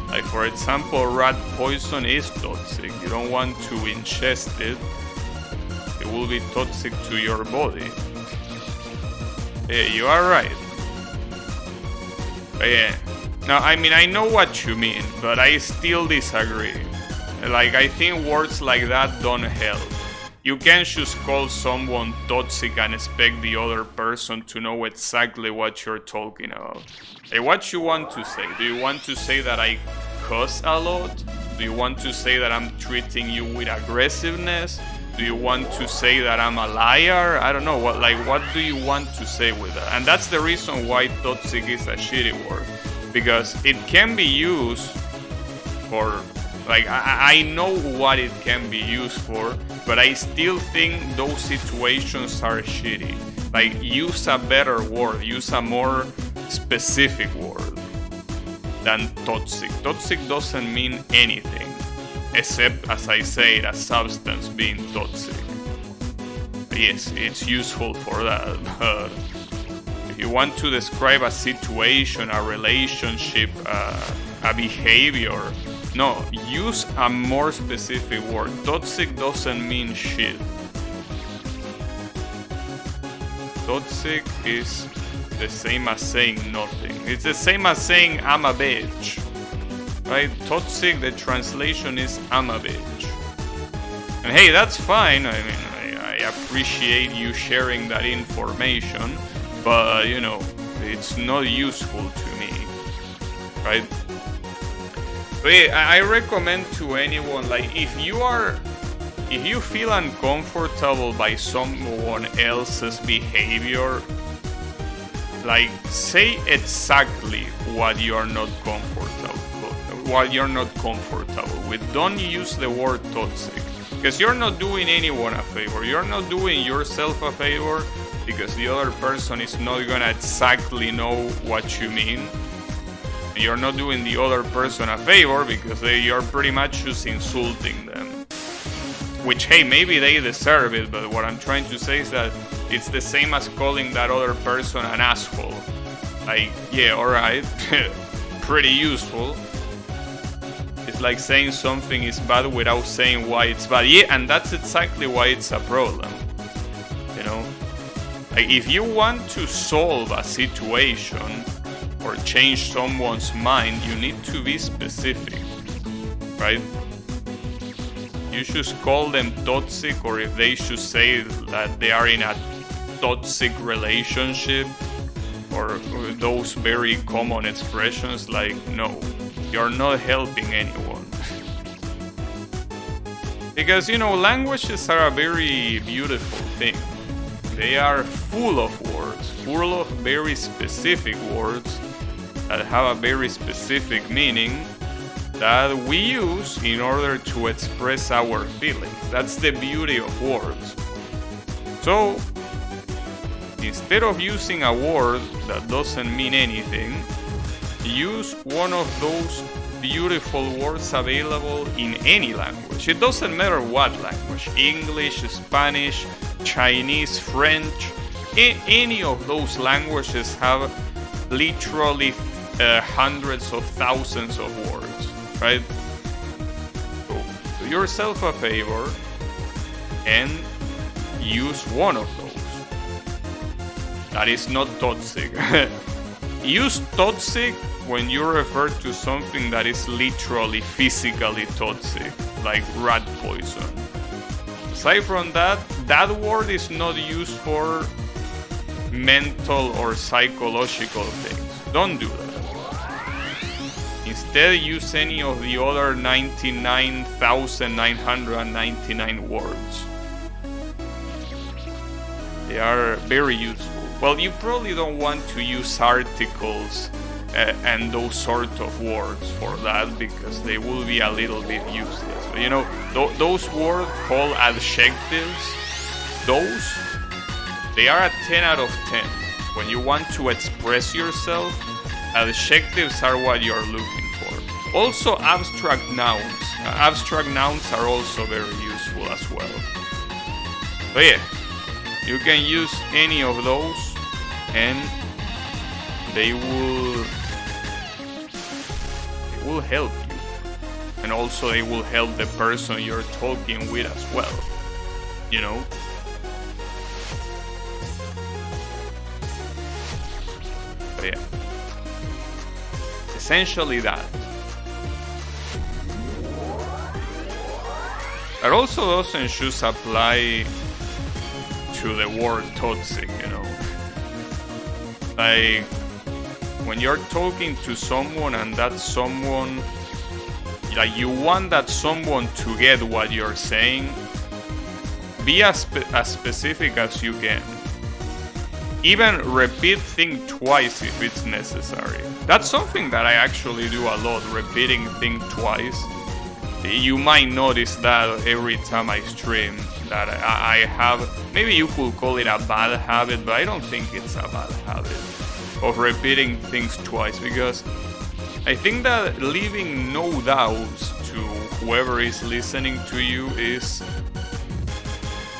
Like, for example, rat poison is toxic. You don't want to ingest it. It will be toxic to your body. Yeah, you are right. But yeah. Now, I mean, I know what you mean, but I still disagree. Like, I think words like that don't help. You can't just call someone toxic and expect the other person to know exactly what you're talking about. Hey, what you want to say? Do you want to say that I cuss a lot? Do you want to say that I'm treating you with aggressiveness? Do you want to say that I'm a liar? I don't know. What do you want to say with that? And that's the reason why toxic is a shitty word. Because it can be used for, like, I know what it can be used for, but I still think those situations are shitty. Like, use a better word, use a more specific word than toxic. Toxic doesn't mean anything, except, as I said, a substance being toxic. Yes, it's useful for that, but if you want to describe a situation, a relationship, a behavior, no, use a more specific word. Toxic doesn't mean shit. Toxic is the same as saying nothing. It's the same as saying I'm a bitch. Right? Toxic, the translation is I'm a bitch. And hey, that's fine. I mean, I appreciate you sharing that information, but, you know, it's not useful to me. Right? But yeah, I recommend to anyone, like, if you feel uncomfortable by someone else's behavior, like, say exactly what you're not comfortable with. Don't use the word toxic, because you're not doing anyone a favor. You're not doing yourself a favor, because the other person is not gonna exactly know what you mean. You're not doing the other person a favor, because you're pretty much just insulting them. Which, hey, maybe they deserve it, but what I'm trying to say is that it's the same as calling that other person an asshole. Like, yeah, alright, pretty useful. It's like saying something is bad without saying why it's bad. Yeah, and that's exactly why it's a problem. You know? Like, if you want to solve a situation or change someone's mind, you need to be specific, right? you should call them toxic, or if they should say that they are in a toxic relationship, or those very common expressions like, no, you're not helping anyone. Because, you know, languages are a very beautiful thing. They are full of words, full of very specific words that have a very specific meaning that we use in order to express our feelings. That's the beauty of words. So, instead of using a word that doesn't mean anything, use one of those beautiful words available in any language. It doesn't matter what language, English, Spanish, Chinese, French, any of those languages have literally hundreds of thousands of words, right? So do yourself a favor and use one of those. That is not toxic. Use toxic when you refer to something that is literally physically toxic, like rat poison. Aside from that, that word is not used for mental or psychological things. Don't do that. Instead, use any of the other 99,999 words. They are very useful. Well, you probably don't want to use articles and those sort of words for that, because they will be a little bit useless. But you know, those words called adjectives, they are a 10 out of 10. When you want to express yourself, adjectives are what you're looking for. Also, abstract nouns. Abstract nouns are also very useful as well. But yeah, you can use any of those and they will help you, and also they will help the person you're talking with as well, you know. But yeah, essentially that. That also doesn't just apply to the word toxic, you know. Like, when you're talking to someone and that someone, like, you want that someone to get what you're saying, be as specific as you can. Even repeat things twice if it's necessary. That's something that I actually do a lot, repeating things twice. You might notice that every time I stream, that I have, maybe you could call it a bad habit, but I don't think it's a bad habit of repeating things twice, because I think that leaving no doubts to whoever is listening to you is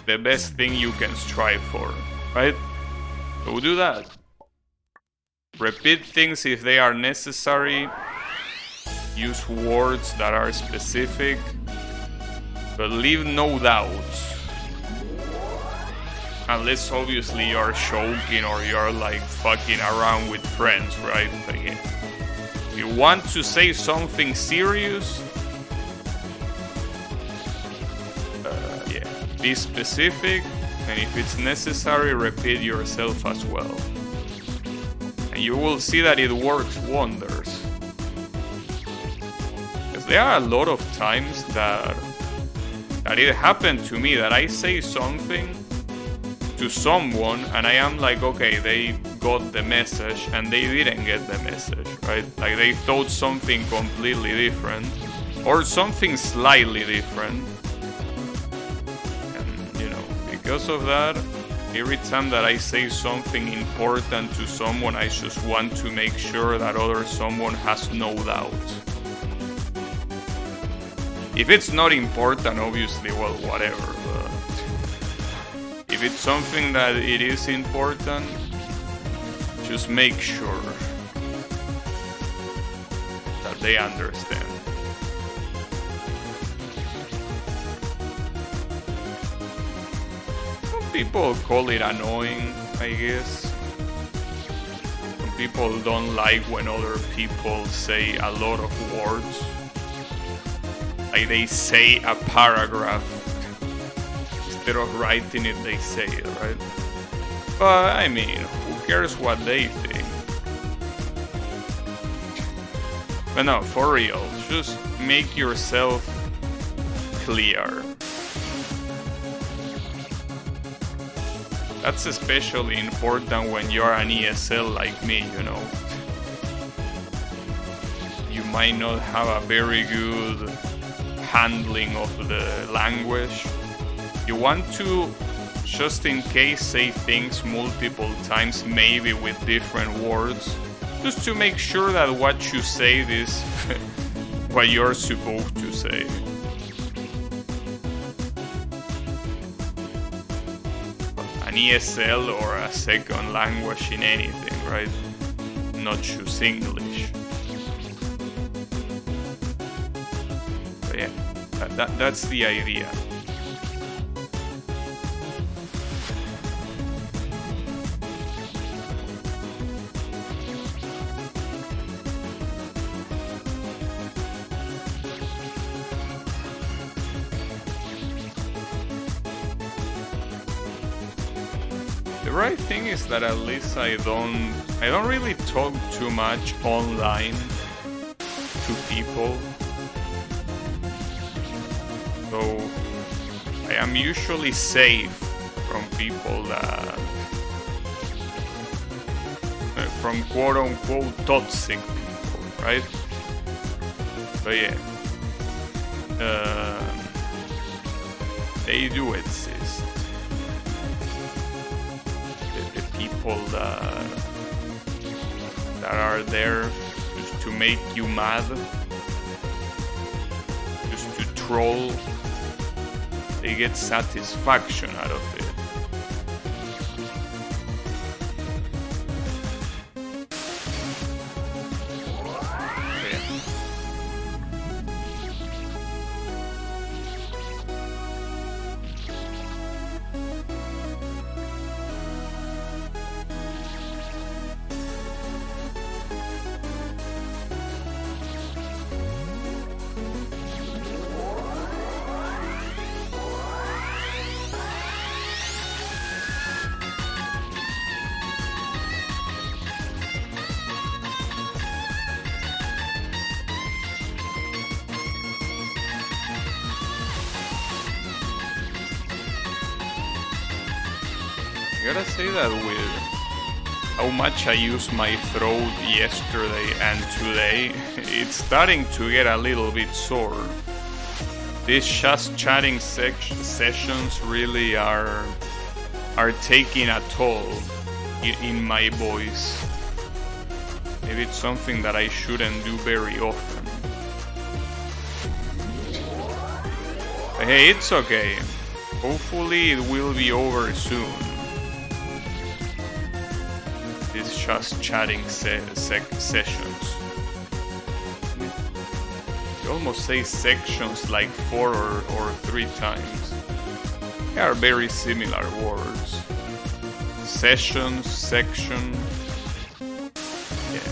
the best thing you can strive for, right? So do that. Repeat things if they are necessary. Use words that are specific, but leave no doubts. Unless obviously you're joking or you're like fucking around with friends, right? But yeah, if you want to say something serious, yeah, be specific, and if it's necessary, repeat yourself as well. And you will see that it works wonders. Because there are a lot of times that it happened to me that I say something to someone and I am like, okay, they got the message, and they didn't get the message, right? Like, they thought something completely different or something slightly different. And, you know, because of that, every time that I say something important to someone, I just want to make sure that other someone has no doubt. If it's not important, obviously, well, whatever, but if it's something that it is important, just make sure that they understand. Some people call it annoying, I guess. Some people don't like when other people say a lot of words. Like they say a paragraph. Instead of writing it, they say it, right? But I mean, who cares what they think? But no, for real, just make yourself clear. That's especially important when you're an ESL like me, you know. You might not have a very good handling of the language. You want to, just in case, say things multiple times, maybe with different words, just to make sure that what you say is what you're supposed to say. An ESL or a second language in anything, right? Not just English. But yeah, that's the idea. The right thing is that at least I don't really talk too much online to people. So I am usually safe from people that from quote unquote toxic people, right? But yeah, they do exist. The people that are there just to make you mad, just to troll. They get satisfaction out of it. I gotta say that with how much I used my throat yesterday and today, it's starting to get a little bit sore. These just chatting sessions really are taking a toll in my voice. Maybe it's something that I shouldn't do very often. But hey, it's okay. Hopefully it will be over soon. These just chatting sessions. You almost say sections like 4 or 3 times. They are very similar words. Sessions, section. Yeah.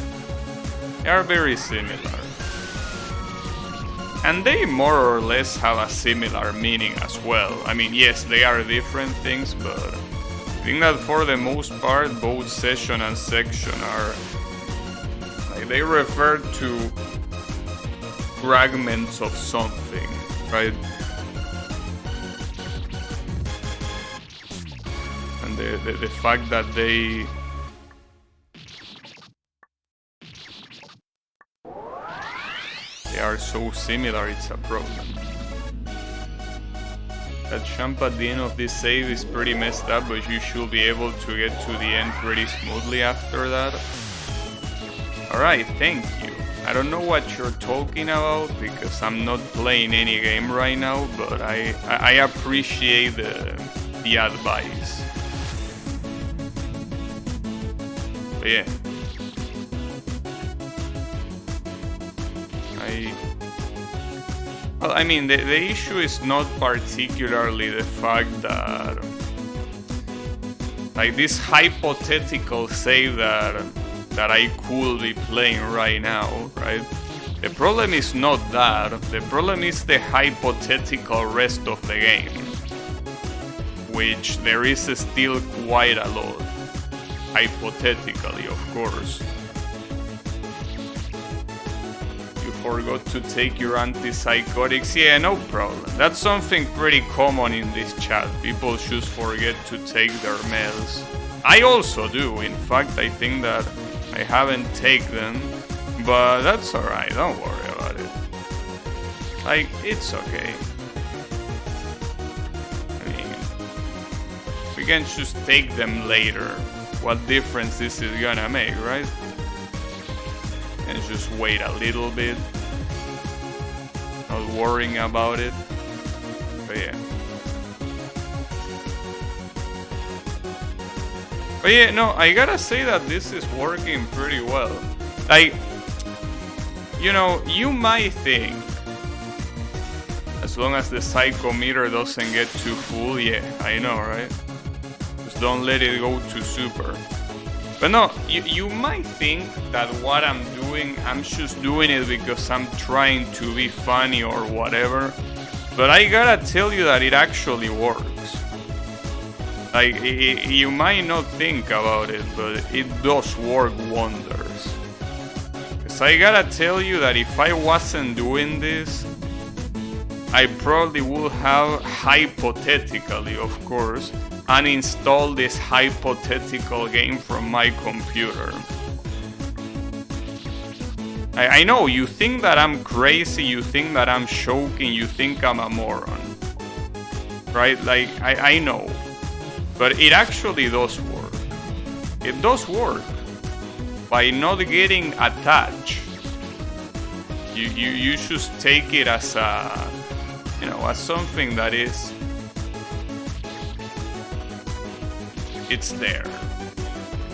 They are very similar. And they more or less have a similar meaning as well. I mean, yes, they are different things, but I think that for the most part, both session and section are like they refer to fragments of something, right? And the fact that they are so similar, it's a problem. That jump at the end of this save is pretty messed up, but you should be able to get to the end pretty smoothly after that. Alright, thank you. I don't know what you're talking about because I'm not playing any game right now, but I appreciate the advice. But yeah. Well, I mean, the issue is not particularly the fact that, like, this hypothetical save that I could be playing right now, right? The problem is not that, the problem is the hypothetical rest of the game, which there is still quite a lot, hypothetically of course. You forgot to take your antipsychotics, yeah, no problem. That's something pretty common in this chat, people just forget to take their meds. I also do, in fact I think that I haven't taken them. But that's alright, don't worry about it. Like, it's okay. I mean, we can just take them later. What difference this is gonna make, right? And just wait a little bit. Not worrying about it. But yeah. But yeah, no, I gotta say that this is working pretty well. Like, you know, you might think, as long as the psychometer doesn't get too full, yeah, I know, right? Just don't let it go too super. But no, you might think that what I'm doing, I'm just doing it because I'm trying to be funny or whatever. But I gotta tell you that it actually works. Like, you might not think about it, but it does work wonders. So I gotta tell you that if I wasn't doing this, I probably would have, hypothetically of course, uninstalled this hypothetical game from my computer. I know, you think that I'm crazy, you think that I'm joking, you think I'm a moron. Right? Like, I know. But it actually does work. It does work. By not getting attached, you just take it as a, you know, as something that is, it's there,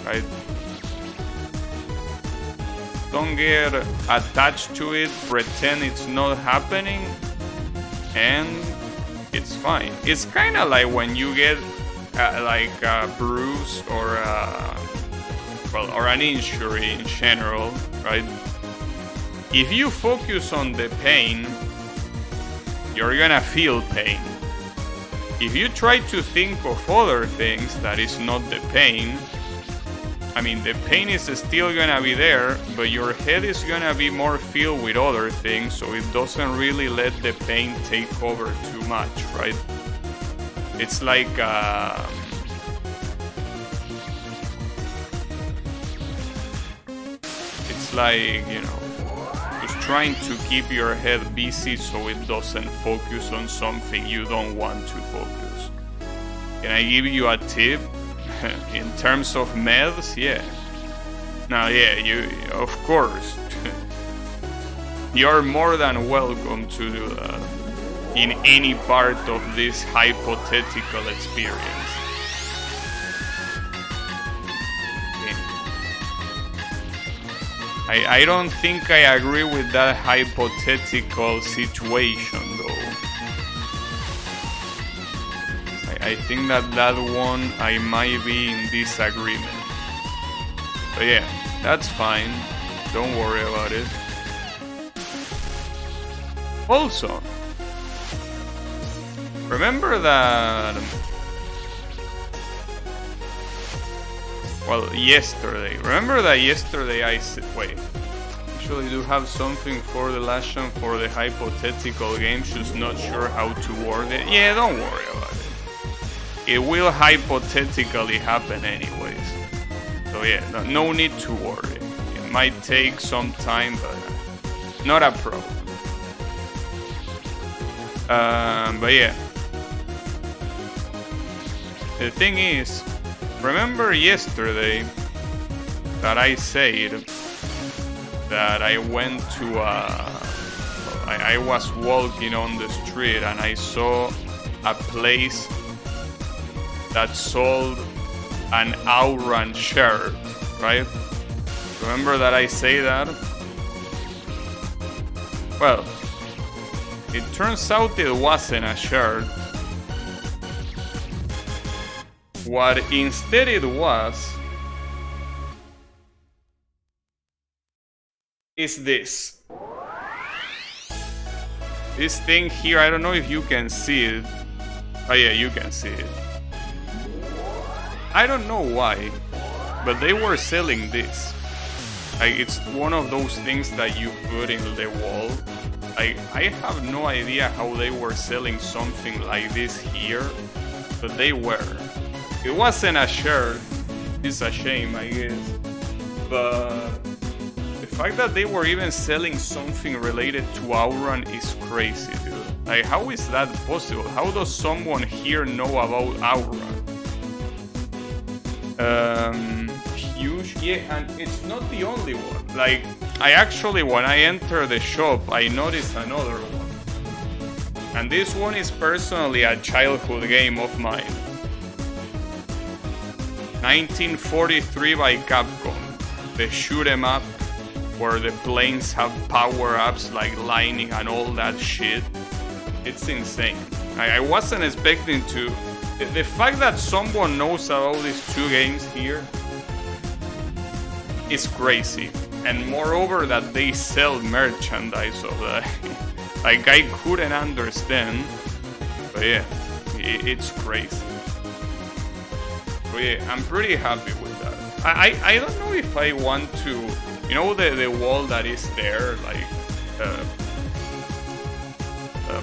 right? Don't get attached to it, pretend it's not happening, and it's fine. It's kind of like when you get like a bruise or or an injury in general, right? If you focus on the pain, you're gonna feel pain. If you try to think of other things that is not the pain, I mean, the pain is still gonna be there, but your head is gonna be more filled with other things, so it doesn't really let the pain take over too much, right? It's like you know, just trying to keep your head busy so it doesn't focus on something you don't want to focus. Can I give you a tip? In terms of meds, yeah. Now, yeah, you, of course, you're more than welcome to do that in any part of this hypothetical experience. I don't think I agree with that hypothetical situation, though. I think that one I might be in disagreement. But yeah, that's fine. Don't worry about it. Also, remember that... Well, yesterday. Remember that yesterday I said... Wait. Actually, I do have something for the last one for the hypothetical game. Just not sure how to word it. Yeah, don't worry about it. It will hypothetically happen anyways. So yeah, no need to worry. It might take some time, but not a problem. But yeah. The thing is, remember yesterday that I said that I went to I was walking on the street and I saw a place that sold an Ouran shirt, right? Remember that I say that? Well, it turns out it wasn't a shirt. What instead it was is this. This thing here, I don't know if you can see it. Oh yeah, you can see it. I don't know why, but they were selling this. Like, it's one of those things that you put in the wall. I have no idea how they were selling something like this here, but they were. It wasn't a shirt. It's a shame, I guess. But the fact that they were even selling something related to Outrun is crazy, dude. Like, how is that possible? How does someone here know about Outrun? Huge, yeah, and it's not the only one. Like, I actually, when I enter the shop, I noticed another one. And this one is personally a childhood game of mine. 1943 by Capcom. The shoot 'em up, where the planes have power-ups like lightning and all that shit. It's insane. I wasn't expecting to... The fact that someone knows about these two games here is crazy. And moreover that they sell merchandise of that. Like, I couldn't understand. But yeah, it's crazy. But yeah, I'm pretty happy with that. I don't know if I want to... You know the wall that is there, like...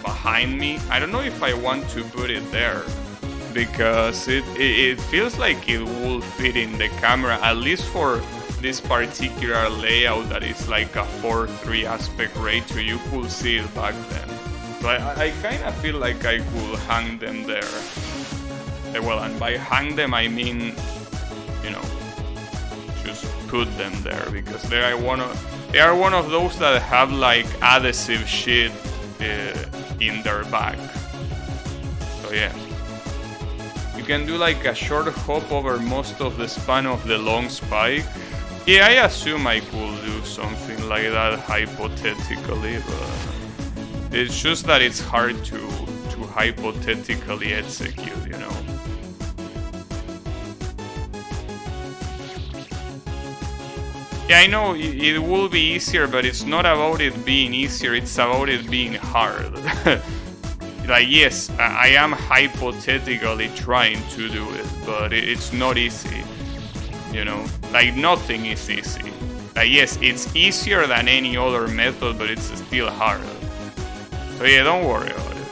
behind me? I don't know if I want to put it there. Because it feels like it will fit in the camera, at least for this particular layout that is like a 4:3 aspect ratio. You could see it back then. So I kind of feel like I could hang them there. Well, and by hang them I mean, you know, just put them there, because they are one of those that have like adhesive shit in their back. So yeah. You can do like a short hop over most of the span of the long spike. Yeah, I assume I could do something like that hypothetically, but it's just that it's hard to hypothetically execute, you know. Yeah, I know it will be easier, but it's not about it being easier, it's about it being hard. Like, yes, I am hypothetically trying to do it, but it's not easy, you know? Like, nothing is easy. Like, yes, it's easier than any other method, but it's still hard. So yeah, don't worry about it.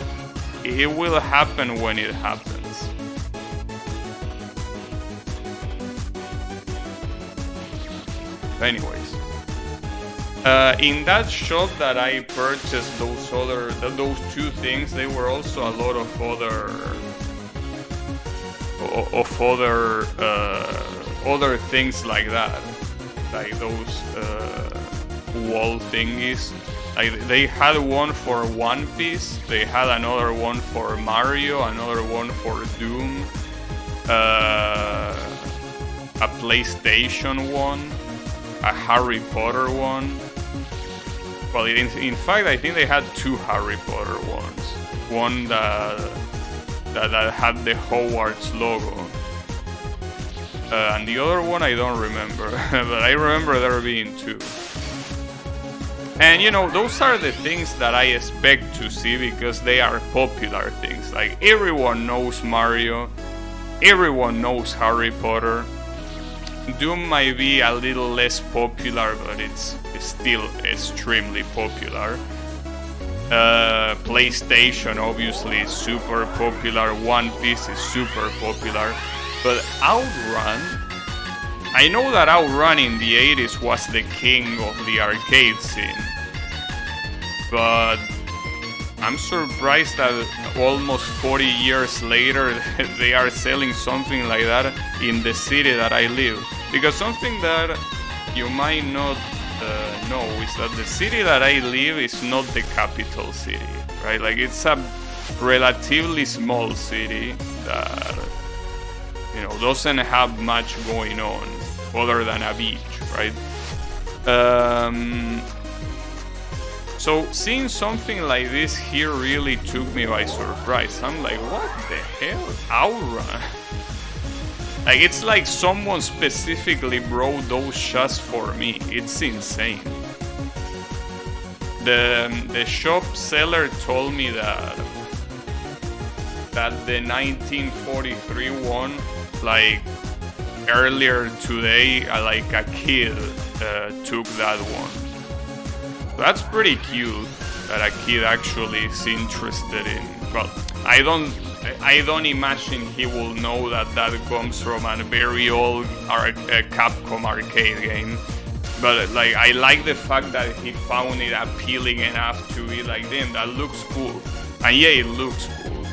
It will happen when it happens. Anyways. In that shop that I purchased those two things, there were also a lot of other things like that, like those wall thingies. Like, they had one for One Piece, they had another one for Mario, another one for Doom, a PlayStation one, a Harry Potter one. Well, in fact, I think they had two Harry Potter ones. One that had the Hogwarts logo. And the other one I don't remember. But I remember there being two. And, you know, those are the things that I expect to see because they are popular things. Like, everyone knows Mario. Everyone knows Harry Potter. Doom might be a little less popular, but it's still extremely popular. PlayStation obviously is super popular, One Piece is super popular, but Outrun, I know that Outrun in the 80s was the king of the arcade scene, but I'm surprised that almost 40 years later they are selling something like that in the city that I live. Because something that you might not know is that the city that I live is not the capital city, right? Like, it's a relatively small city that, you know, doesn't have much going on other than a beach, right? So seeing something like this here really took me by surprise. I'm like, what the hell? Outrun? Like, it's like someone specifically brought those shots for me. It's insane. the shop seller told me that the 1943 one, like earlier today, like a kid took that one. That's pretty cute that a kid actually is interested in. Well, I don't imagine he will know that comes from a very old Capcom arcade game. But like, I like the fact that he found it appealing enough to be like, damn, that looks cool. And yeah, it looks cool.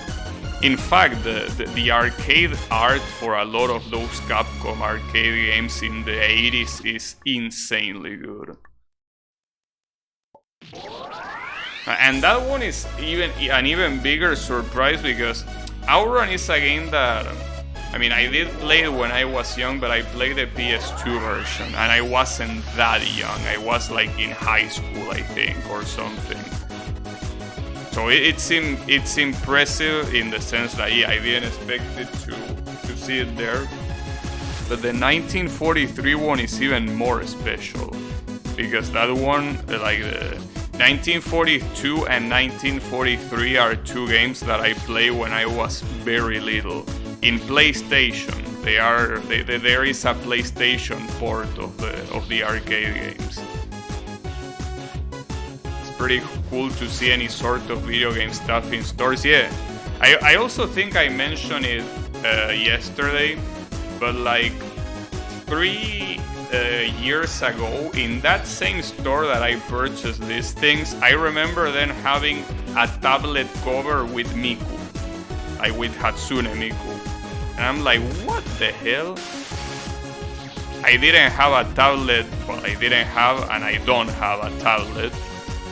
In fact, the arcade art for a lot of those Capcom arcade games in the 80s is insanely good. And that one is an even bigger surprise because Outrun is a game that, I mean, I did play it when I was young, but I played the PS2 version, and I wasn't that young. I was like in high school, I think, or something. So it's impressive in the sense that, yeah, I didn't expect it to see it there. But the 1943 one is even more special because that one, like the 1942 and 1943 are two games that I played when I was very little. In PlayStation, there is a PlayStation port of the arcade games. It's pretty cool to see any sort of video game stuff in stores. Yeah, I also think I mentioned it yesterday, but like 3 years ago, in that same store that I purchased these things, I remember then having a tablet cover with Miku, like with Hatsune Miku. And I'm like, what the hell? I didn't have a tablet, well, I didn't have, and I don't have a tablet.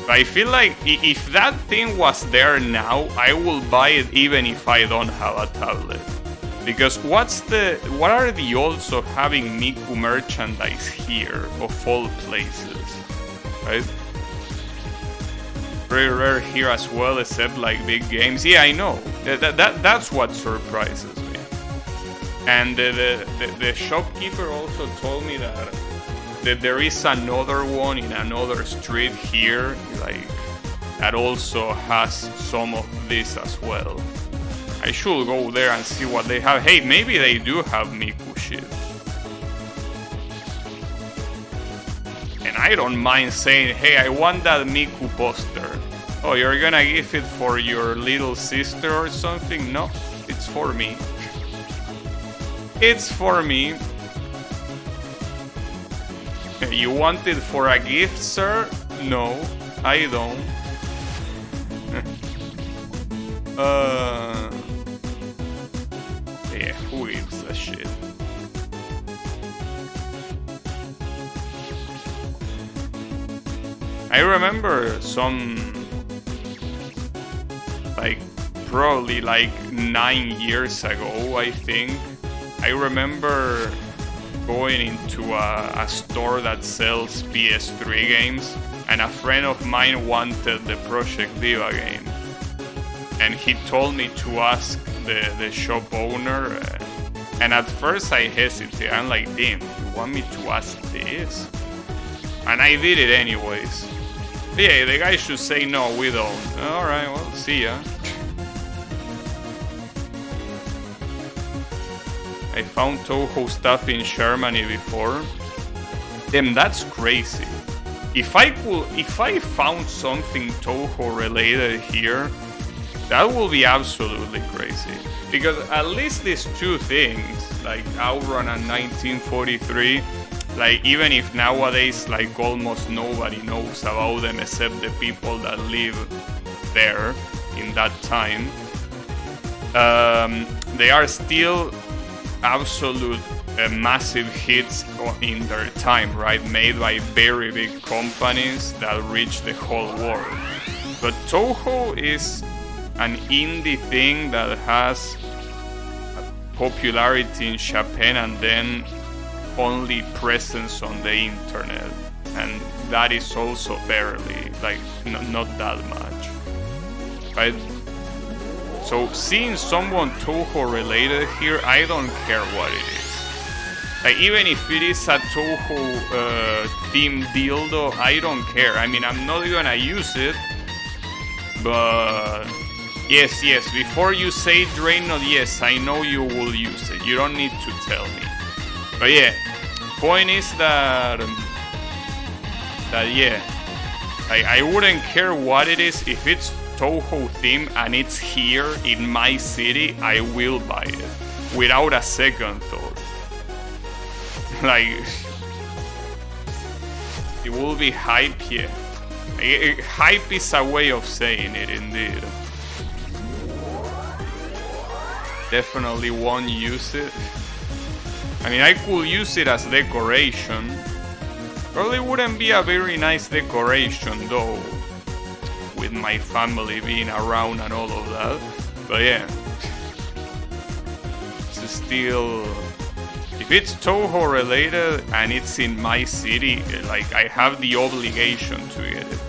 But I feel like if that thing was there now, I will buy it even if I don't have a tablet. Because what are the odds of having Miku merchandise here, of all places, right? Very rare here as well, except like big games. Yeah, I know. That's what surprises me. And the shopkeeper also told me that there is another one in another street here, like that also has some of this as well. I should go there and see what they have. Hey, maybe they do have Miku shit. And I don't mind saying, hey, I want that Miku poster. Oh, you're gonna give it for your little sister or something? No, it's for me. It's for me. You want it for a gift, sir? No, I don't. Yeah, who gives a shit? I remember some, like, probably like 9 years ago, I think. I remember going into a store that sells PS3 games, and a friend of mine wanted the Project Diva game. And he told me to ask the shop owner, and at first I hesitated. I'm like, damn, you want me to ask this? And I did it anyways. Yeah, the guy should say, no, we don't. Alright, well, see ya. I found Toho stuff in Germany before. Damn, that's crazy. If I found something Toho related here, that will be absolutely crazy. Because at least these two things, like Outrun and 1943, like even if nowadays like almost nobody knows about them except the people that live there in that time, they are still absolute massive hits in their time, right? Made by very big companies that reach the whole world. But Toho is an indie thing that has popularity in Japan and then only presence on the internet, and that is also barely, like, not that much, right? So seeing someone Toho related here, I don't care what it is. Like, even if it is a Toho themed dildo, I don't care. I mean, I'm not gonna use it, but yes, before you say Draenor, yes, I know you will use it. You don't need to tell me. But yeah, point is that yeah, I wouldn't care what it is. If it's Toho theme and it's here in my city, I will buy it without a second thought. Like, it will be hype, yeah. Hype is a way of saying it, indeed. Definitely won't use it. I mean, I could use it as decoration. Probably wouldn't be a very nice decoration, though, with my family being around and all of that. But yeah, it's still... If it's Toho related and it's in my city, like, I have the obligation to get it.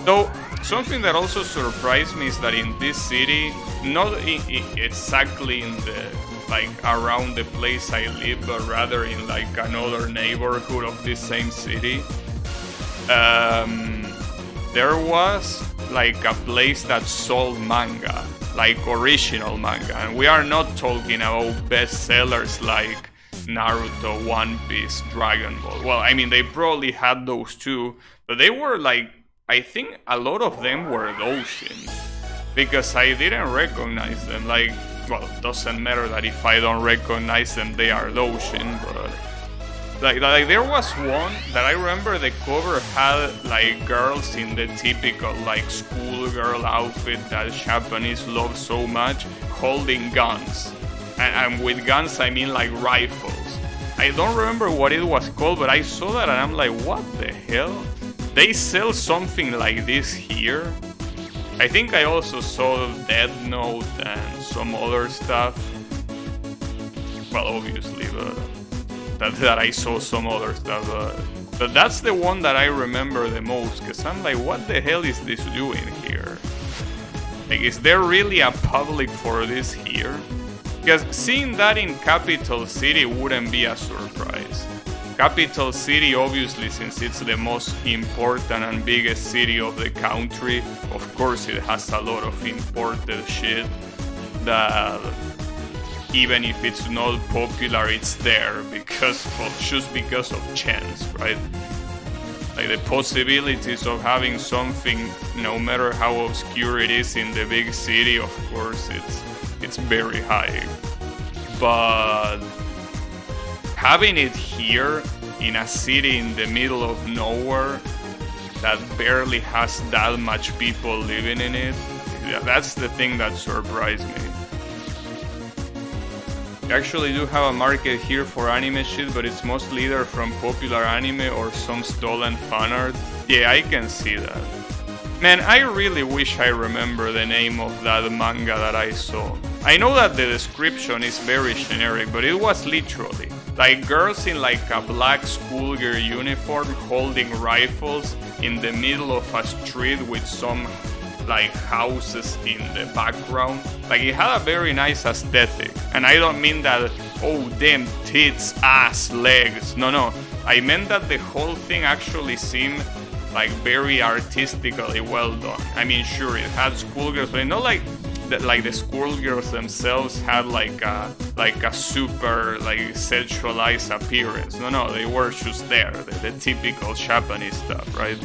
Though, something that also surprised me is that in this city, not exactly in the, like, around the place I live, but rather in, like, another neighborhood of this same city, there was, like, a place that sold manga, like original manga. And we are not talking about bestsellers like Naruto, One Piece, Dragon Ball. Well, I mean, they probably had those too, but they were like, I think a lot of them were Doshin, because I didn't recognize them. Like, well, it doesn't matter that if I don't recognize them, they are Doshin, but like there was one that I remember the cover had like girls in the typical like schoolgirl outfit that Japanese love so much, holding guns. And with guns, I mean like rifles. I don't remember what it was called, but I saw that and I'm like, what the hell? They sell something like this here? I think I also saw Death Note and some other stuff. Well, obviously, but that I saw some other stuff. But that's the one that I remember the most, because I'm like, what the hell is this doing here? Like, is there really a public for this here? Because seeing that in Capital City wouldn't be a surprise. Capital City, obviously, since it's the most important and biggest city of the country, of course it has a lot of imported shit that even if it's not popular, it's there because, well, just because of chance, right? Like, the possibilities of having something, no matter how obscure it is in the big city, of course, it's very high. But having it here in a city in the middle of nowhere that barely has that much people living in it, that's the thing that surprised me. We actually do have a market here for anime shit, but it's mostly either from popular anime or some stolen fan art. Yeah, I can see that. Man, I really wish I remember the name of that manga that I saw. I know that the description is very generic, but it was literally like girls in like a black schoolgirl uniform holding rifles in the middle of a street with some like houses in the background. Like, it had a very nice aesthetic. And I don't mean that, oh damn, tits, ass, legs. No. I meant that the whole thing actually seemed like very artistically well done. I mean, sure, it had schoolgirls, but not like the schoolgirls themselves had like a super like sexualized appearance. No, they were just there, the typical Japanese stuff, right?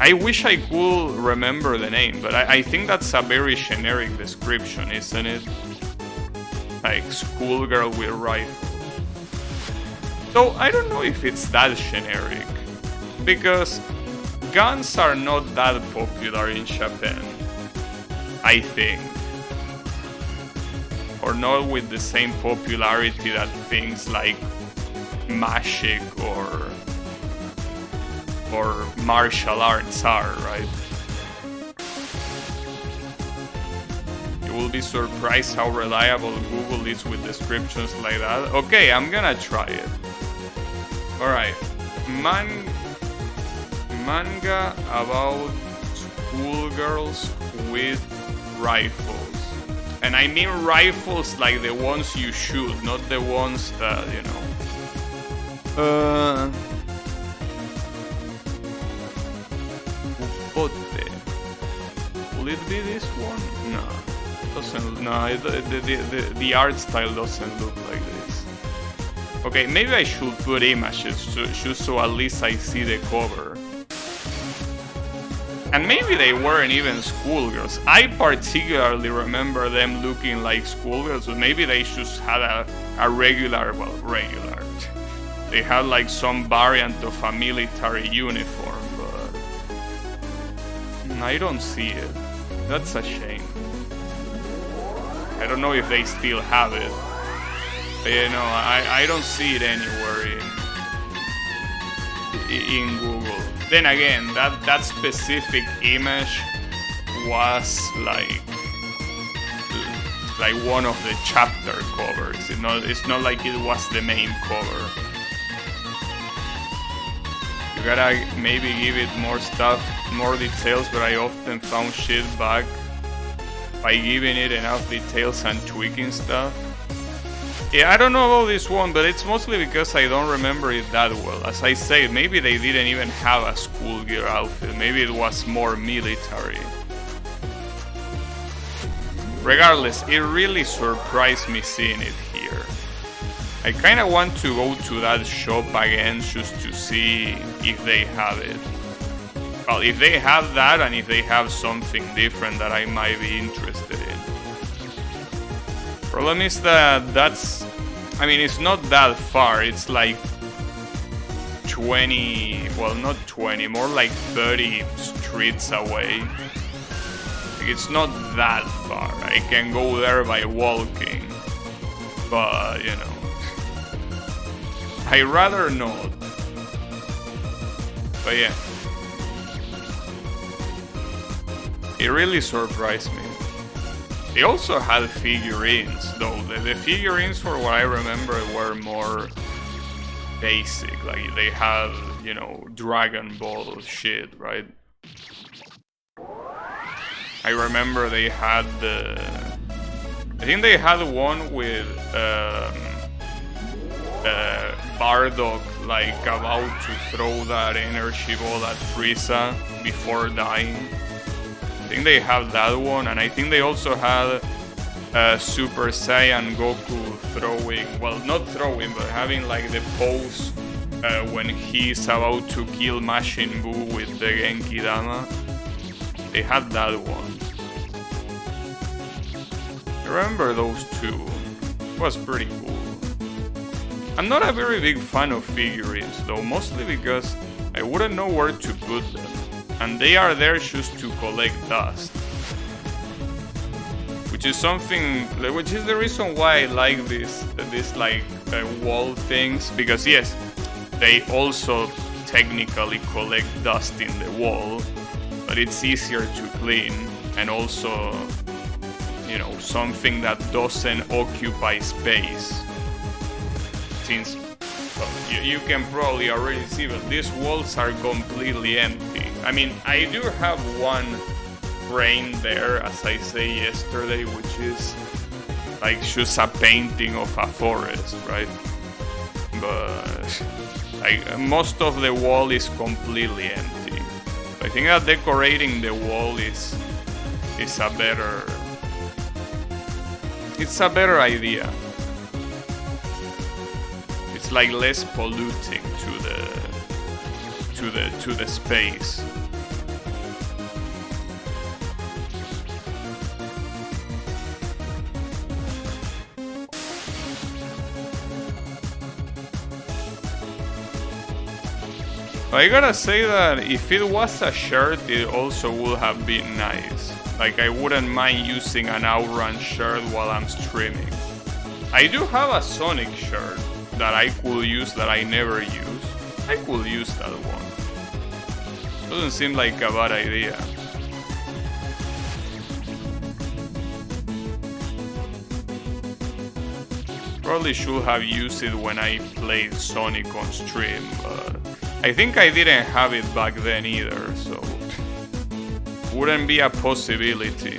I wish I could remember the name, but I think that's a very generic description, isn't it? Like, schoolgirl with rifle. So I don't know if it's that generic, because guns are not that popular in Japan, I think. Or not with the same popularity that things like magic or martial arts are, right? You will be surprised how reliable Google is with descriptions like that. Okay, I'm gonna try it. Alright. Manga about schoolgirls with rifles. And I mean rifles like the ones you shoot, not the ones that, you know, Upote. Will it be this one? No. Doesn't. No, the art style doesn't look like this. Okay, maybe I should put images just so at least I see the cover. And maybe they weren't even schoolgirls. I particularly remember them looking like schoolgirls, but maybe they just had a regular. They had like some variant of a military uniform, but I don't see it. That's a shame. I don't know if they still have it. But, you know, I don't see it anywhere in Google. Then again, that specific image was like one of the chapter covers. It's not like it was the main cover. You gotta maybe give it more stuff, more details, but I often found shit back by giving it enough details and tweaking stuff. Yeah, I don't know about this one, but it's mostly because I don't remember it that well. As I said, maybe they didn't even have a schoolgirl outfit. Maybe it was more military. Regardless, it really surprised me seeing it here. I kinda want to go to that shop again just to see if they have it. Well, if they have that and if they have something different that I might be interested in. Problem is that it's not that far. It's like 20, well, not 20, more like 30 streets away. Like, it's not that far. I can go there by walking, but you know, I'd rather not. But yeah, it really surprised me. They also had figurines, though. The figurines, for what I remember, were more basic. Like, they had, you know, Dragon Ball shit, right? I remember they had I think they had one with Bardock, like, about to throw that energy ball at Frieza before dying. I think they have that one, and I think they also had Super Saiyan Goku throwing, well, not throwing, but having like the pose when he's about to kill Majin Buu with the Genki Dama. They had that one. I remember those two. It was pretty cool. I'm not a very big fan of figurines, though, mostly because I wouldn't know where to put them. And they are there just to collect dust, which is the reason why I like this like wall things, because yes, they also technically collect dust in the wall, but it's easier to clean, and also, you know, something that doesn't occupy space. Since you can probably already see that these walls are completely empty. I mean, I do have one frame there, as I say yesterday, which is like just a painting of a forest, right? But like most of the wall is completely empty. I think that decorating the wall is a better idea. It's like less polluting to the space. I gotta say that if it was a shirt, it also would have been nice. Like, I wouldn't mind using an Outrun shirt while I'm streaming. I do have a Sonic shirt that I could use that I never use. I could use that one. Doesn't seem like a bad idea. Probably should have used it when I played Sonic on stream, but I think I didn't have it back then either, so wouldn't be a possibility.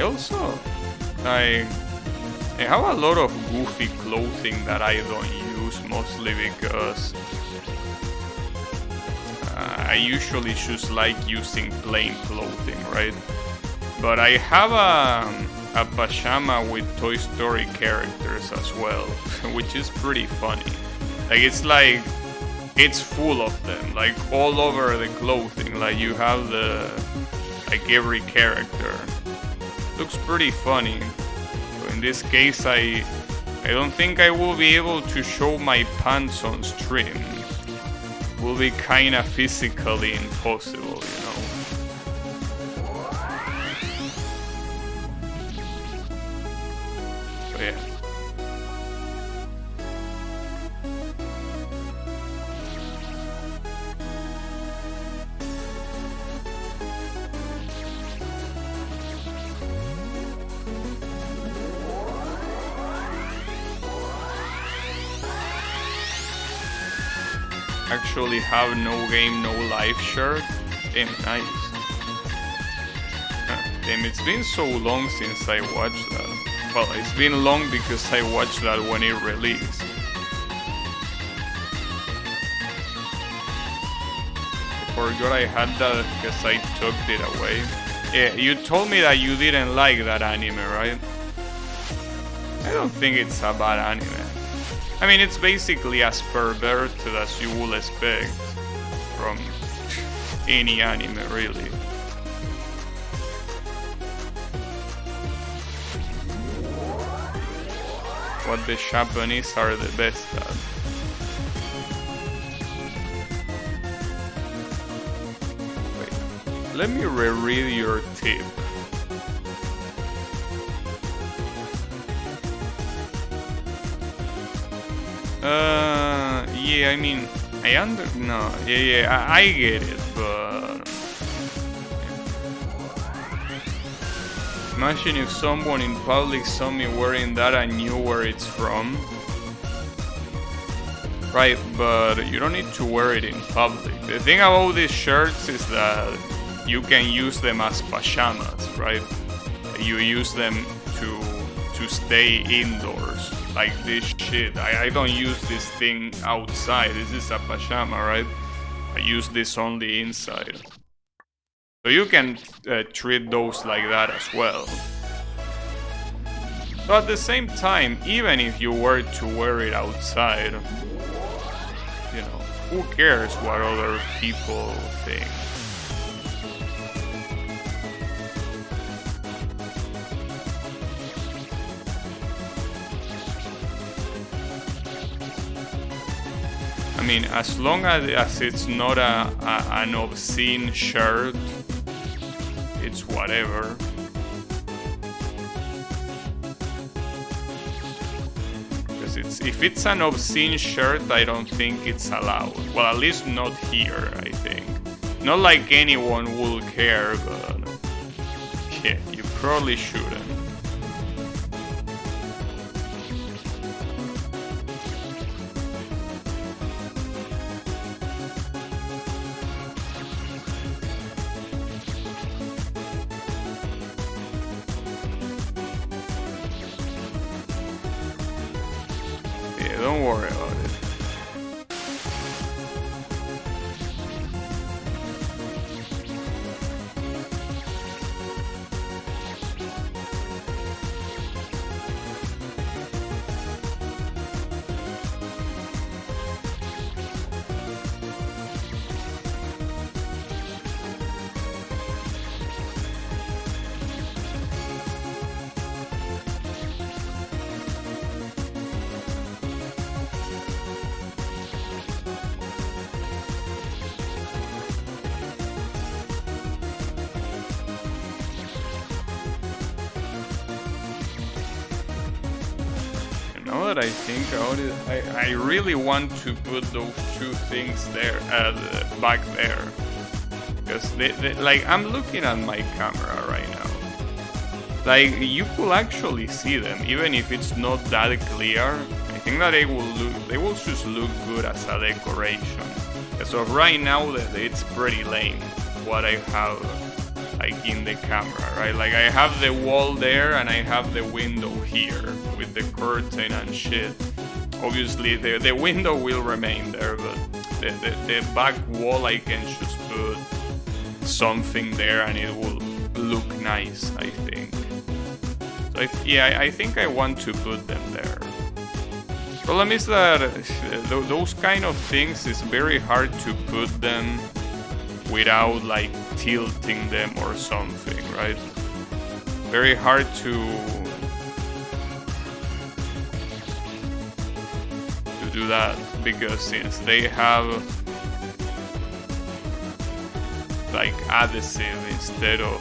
I also, I have a lot of goofy clothing that I don't use, mostly because I usually just like using plain clothing, right? But I have a pajama with Toy Story characters as well, which is pretty funny. Like it's full of them, like all over the clothing. Like you have like every character. Looks pretty funny. So in this case, I don't think I will be able to show my pants on stream. Will be kinda physically impossible, you know. But yeah. Actually have no game, no life shirt. Damn, nice. Damn, it's been so long since I watched that. Well, it's been long because I watched that when it released. I forgot I had that because I took it away. Yeah, you told me that you didn't like that anime, right? I don't think it's a bad anime. I mean, it's basically as perverted as you would expect from any anime, really. What the Japanese are the best at. Wait, let me reread your tip. Yeah, I mean, I get it, but imagine if someone in public saw me wearing that and knew where it's from. Right, but you don't need to wear it in public. The thing about these shirts is that you can use them as pajamas, right? You use them to stay indoors. Like this shit. I don't use this thing outside. This is a pajama, right? I use this only inside. So you can treat those like that as well. So at the same time, even if you were to wear it outside, you know, who cares what other people think? I mean, as long as it's not an obscene shirt, it's whatever. Because if it's an obscene shirt, I don't think it's allowed. Well, at least not here, I think. Not like anyone will care, but yeah, you probably shouldn't. Don't worry about it. Now that I think about it, I really want to put those two things there, back there, because like I'm looking at my camera right now. Like you could actually see them, even if it's not that clear. I think that they will just look good as a decoration. So right now, it's pretty lame what I have like in the camera, right? Like I have the wall there and I have the window here with the curtain and shit. Obviously the window will remain there, but the back wall I can just put something there and it will look nice, I think. So I think I want to put them there. Problem is that those kind of things is very hard to put them without like tilting them or something, right? Very hard to do that, because since they have like adhesive instead of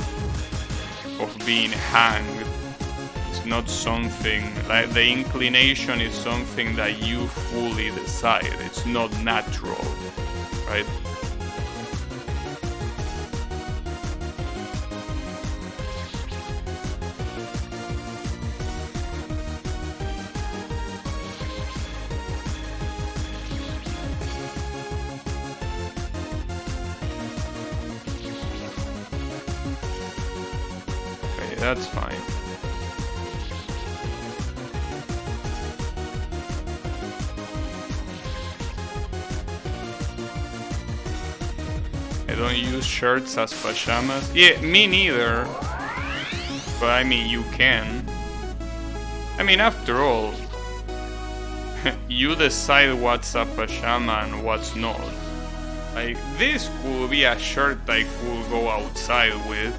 being hanged, it's not something like the inclination is something that you fully decide. It's not natural, right? That's fine. I don't use shirts as pajamas. Yeah, me neither. But I mean, you can. I mean, after all, you decide what's a pajama and what's not. Like, this could be a shirt I could go outside with.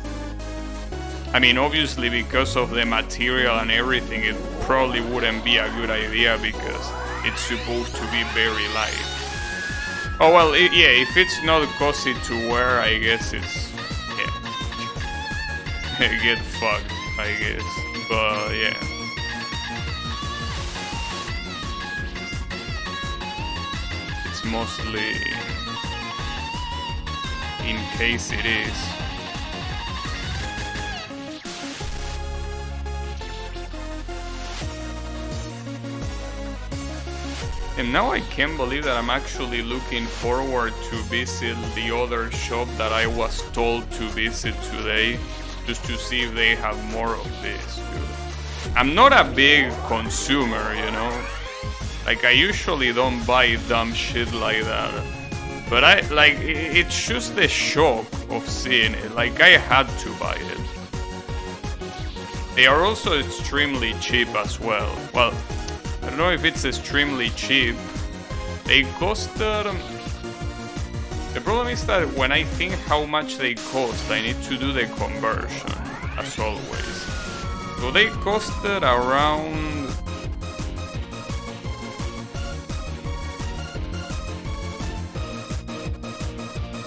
I mean, obviously, because of the material and everything, it probably wouldn't be a good idea because it's supposed to be very light. Oh, well, yeah, if it's not cozy to wear, I guess it's... yeah. Get fucked, I guess. But, yeah. It's mostly... in case it is. And now I can't believe that I'm actually looking forward to visit the other shop that I was told to visit today, just to see if they have more of this, dude. I'm not a big consumer, you know? Like, I usually don't buy dumb shit like that. But it's just the shock of seeing it. Like, I had to buy it. They are also extremely cheap as well. Well, I don't know if it's extremely cheap. They cost... the problem is that when I think how much they cost, I need to do the conversion, as always. So they costed around...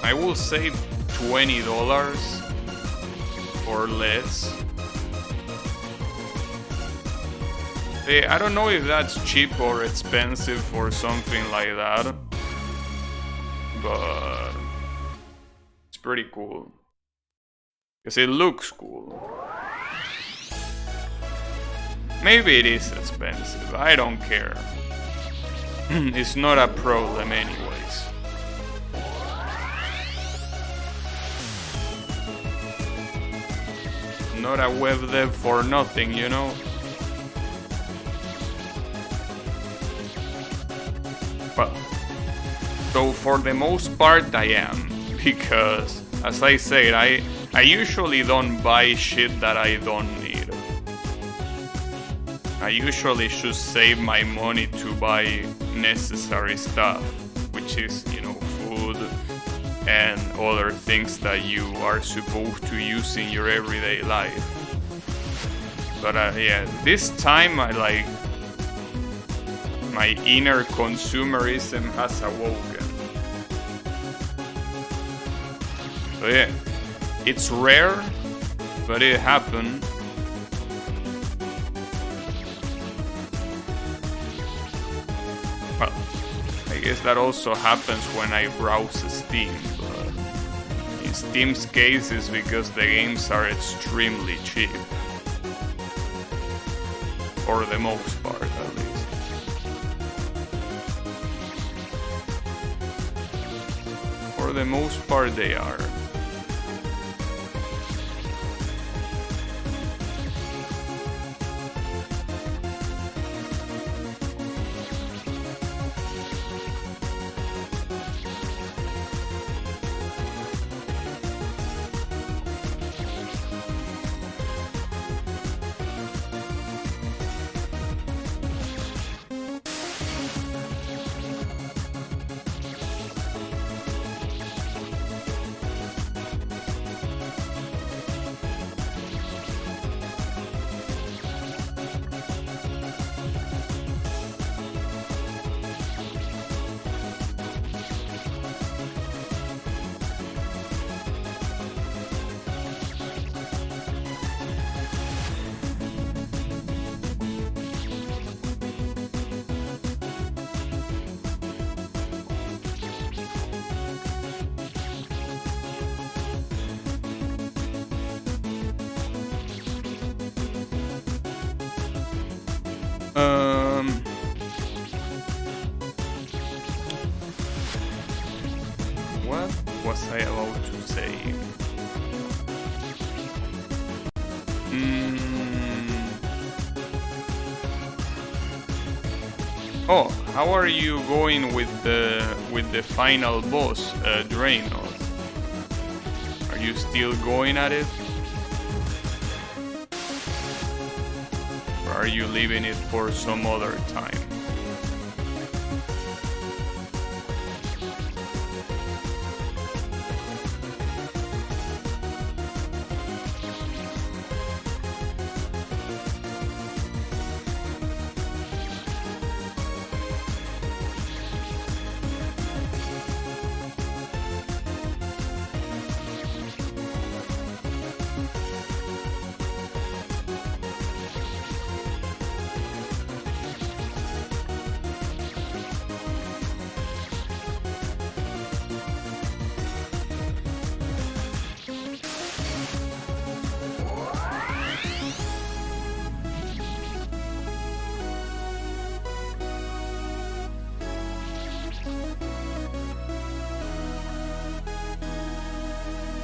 I will say $20 or less. I don't know if that's cheap or expensive or something like that, but it's pretty cool, because it looks cool. Maybe it is expensive, I don't care. It's not a problem anyways. Not a web dev for nothing, you know? Well, so for the most part I am, because as I said, I usually don't buy shit that I don't need. I usually just save my money to buy necessary stuff, which is, you know, food and other things that you are supposed to use in your everyday life. But yeah, this time my inner consumerism has awoken. So yeah, it's rare, but it happened. Well, I guess that also happens when I browse Steam, but in Steam's case it's because the games are extremely cheap. For the most part, at least. For the most part, they are. What was I about to say? Oh, how are you going with the final boss, Draenor? Are you still going at it? Or are you leaving it for some other time?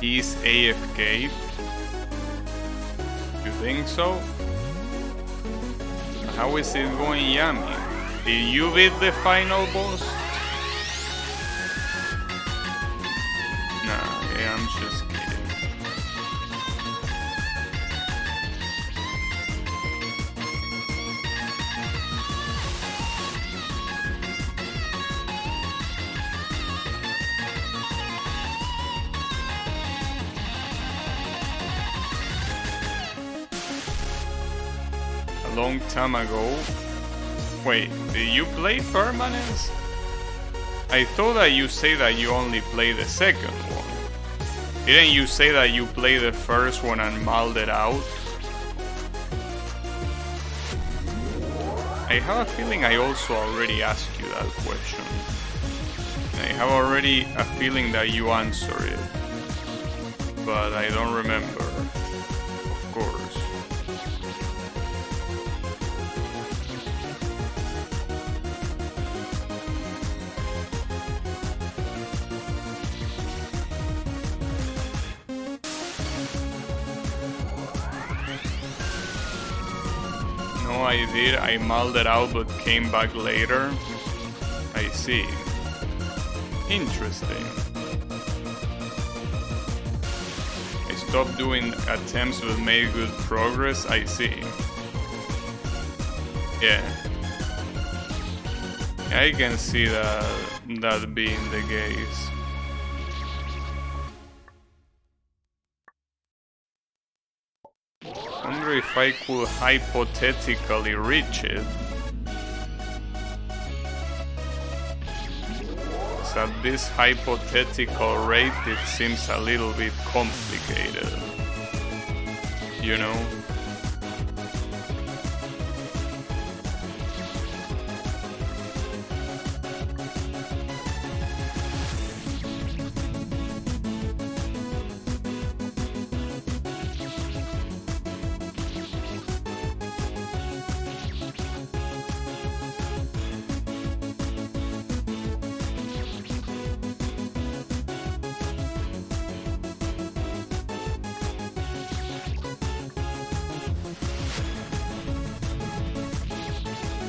He's AFK. You think so? How is it going, Yami? Did you beat the final boss? Nah, yeah, I'm just kidding. A long time ago. Wait, did you play Permanence? I thought that you say that you only play the second one. Didn't you say that you play the first one and mulled it out? I have a feeling I also already asked you that question. I have already a feeling that you answered it. But I don't remember. Of course. No, I did. I mulled it out but came back later. I see. Interesting. I stopped doing attempts but made good progress. I see. Yeah. I can see that being the case. Wonder if I could hypothetically reach it. So at this hypothetical rate, it seems a little bit complicated. You know?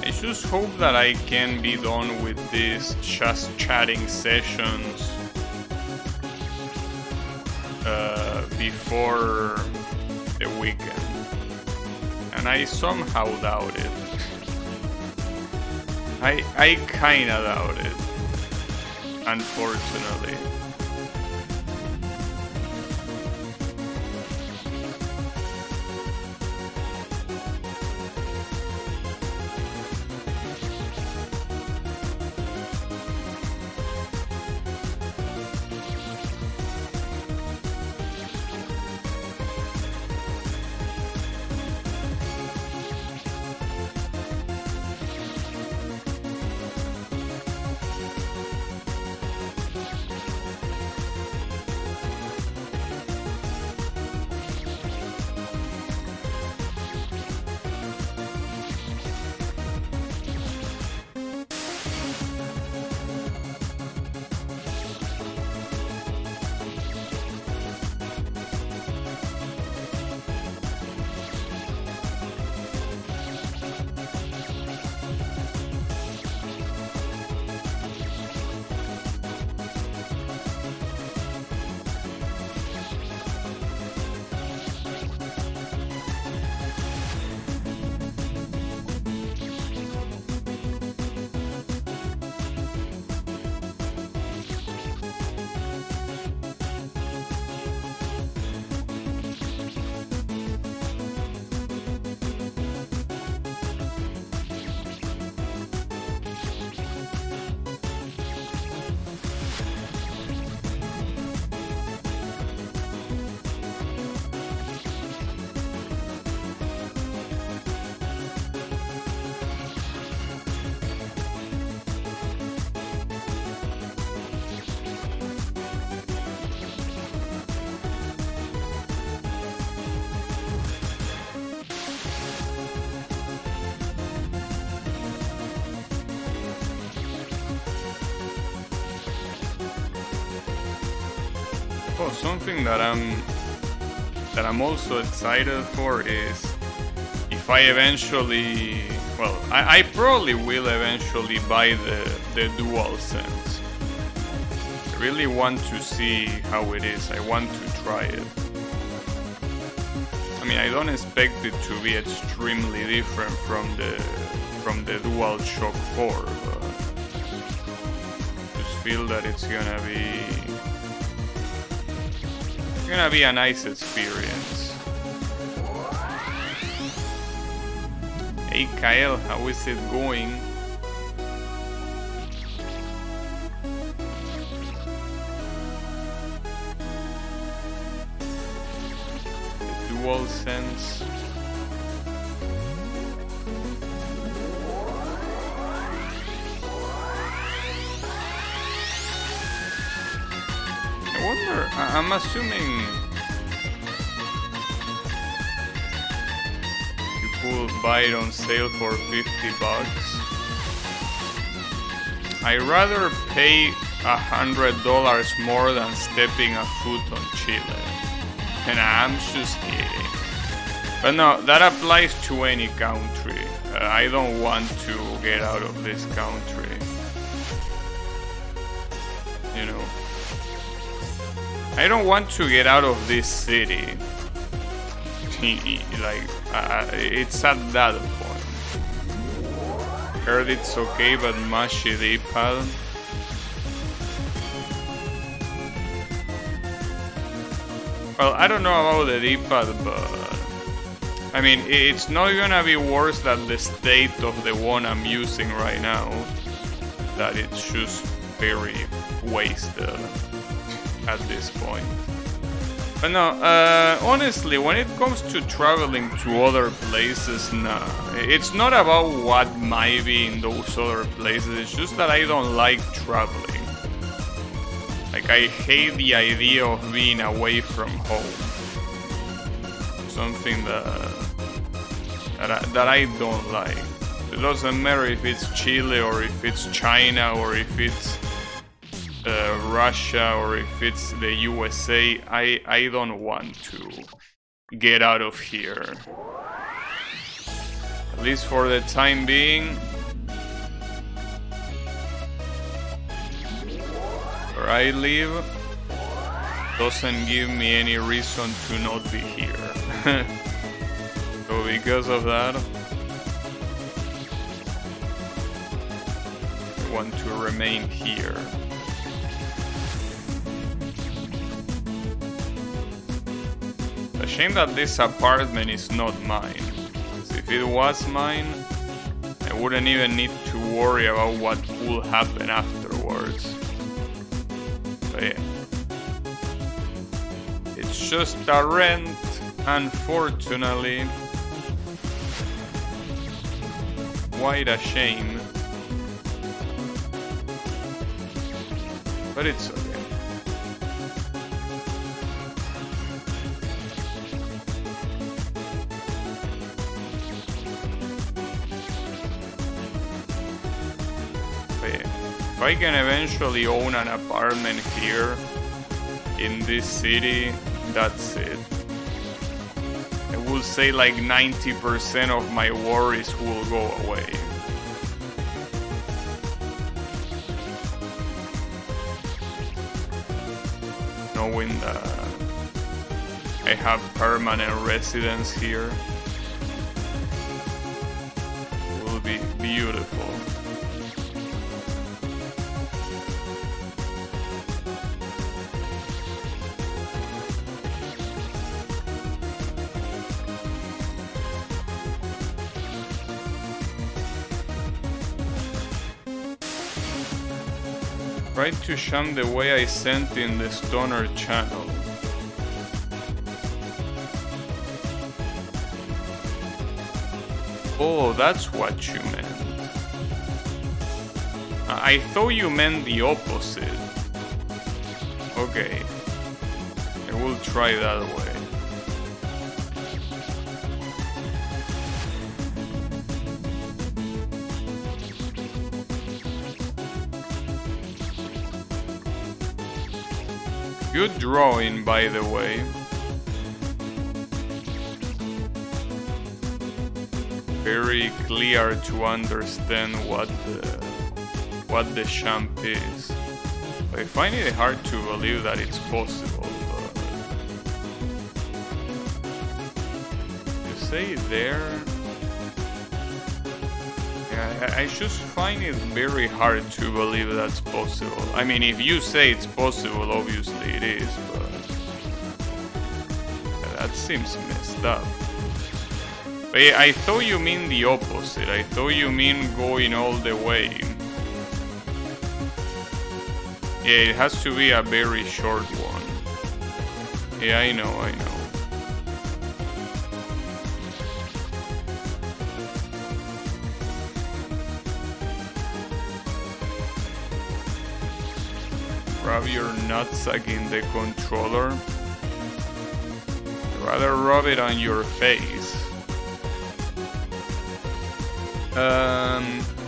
I just hope that I can be done with these just chatting sessions before the weekend, and I somehow doubt it. I kinda doubt it, unfortunately. Oh, something that I'm also excited for is if I eventually, well, I probably will eventually buy the DualSense. I really want to see how it is. I want to try it. I mean, I don't expect it to be extremely different from the DualShock 4, but I just feel that it's gonna be a nice experience. Hey Kyle, how is it going? The DualSense. I wonder, I'm assuming you could buy it on sale for $50. I'd rather pay $100 more than stepping a foot on Chile. And I'm just kidding. But no, that applies to any country. I don't want to get out of this country. You know. I don't want to get out of this city. Like, it's at that point. Heard it's okay, but mashy D-pad. Well, I don't know about the D-pad, but I mean, it's not gonna be worse than the state of the one I'm using right now. That it's just very wasted at this point. But no, honestly, when it comes to traveling to other places, nah. It's not about what might be in those other places, it's just that I don't like traveling. Like, I hate the idea of being away from home. Something that I don't like. It doesn't matter if it's Chile or if it's China or if it's Russia or if it's the USA. I don't want to get out of here. At least for the time being. Where I live doesn't give me any reason to not be here. So because of that, I want to remain here. A shame that this apartment is not mine. Because if it was mine, I wouldn't even need to worry about what will happen afterwards. But yeah. It's just a rent, unfortunately. Quite a shame. But it's okay. If I can eventually own an apartment here in this city, that's it. I will say like 90% of my worries will go away. Knowing that I have permanent residence here will be beautiful. Tried to shun the way I sent in the Stoner channel. Oh, that's what you meant. I thought you meant the opposite. Okay. I will try that way. Good drawing, by the way. Very clear to understand what the champ is. I find it hard to believe that it's possible. But you say there. Yeah, I just find it very hard to believe that's possible. I mean, if you say it's possible, obviously it is, but that seems messed up. But yeah, I thought you mean the opposite. I thought you mean going all the way. Yeah, it has to be a very short one. Yeah, I know. Rub your nutsack in the controller. I'd rather rub it on your face.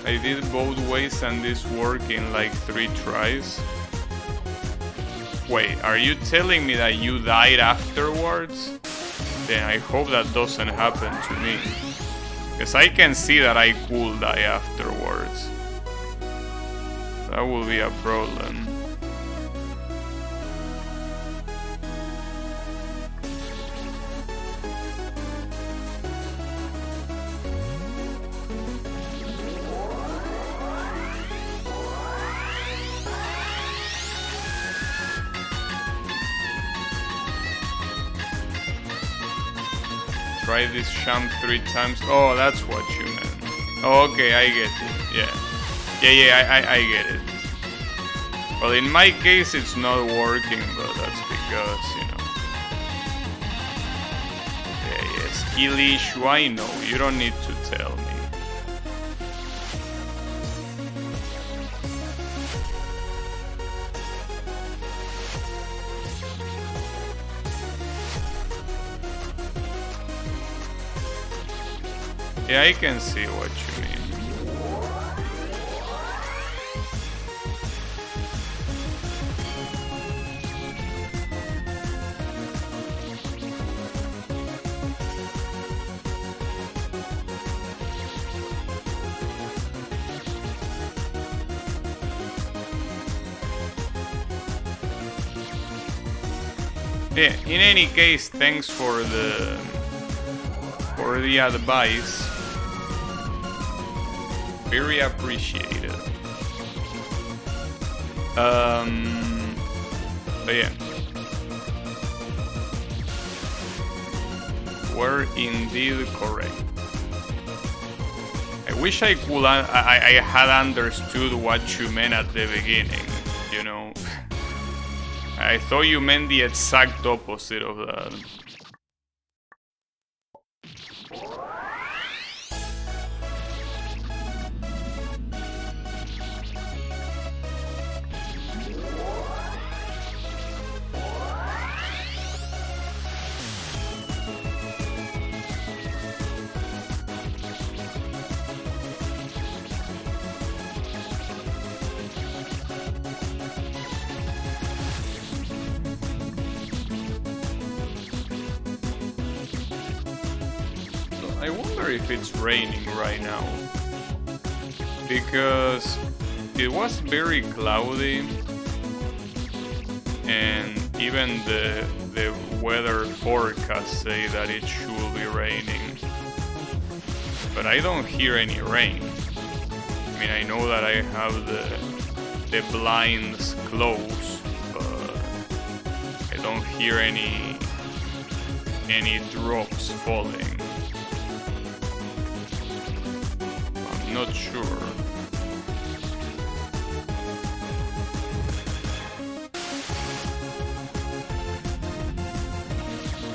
I did both ways and this worked in like 3 tries. Wait, are you telling me that you died afterwards? Then I hope that doesn't happen to me. Because I can see that I could die afterwards. That will be a problem. Try this champ 3 times. Oh, that's what you meant. Oh, okay, I get it. Yeah, I get it. Well, in my case, it's not working, but that's because, you know. Yeah, skill issue, I know. You don't need to tell me. Yeah, I can see what you mean. Yeah, in any case, thanks for the advice. Very appreciated. But yeah. Were indeed correct. I wish I could I had understood what you meant at the beginning, you know. I thought you meant the exact opposite of that. I wonder if it's raining right now, because it was very cloudy and even the weather forecast say that it should be raining, but I don't hear any rain. I mean, I know that I have the blinds closed, but I don't hear any drops falling. Not sure.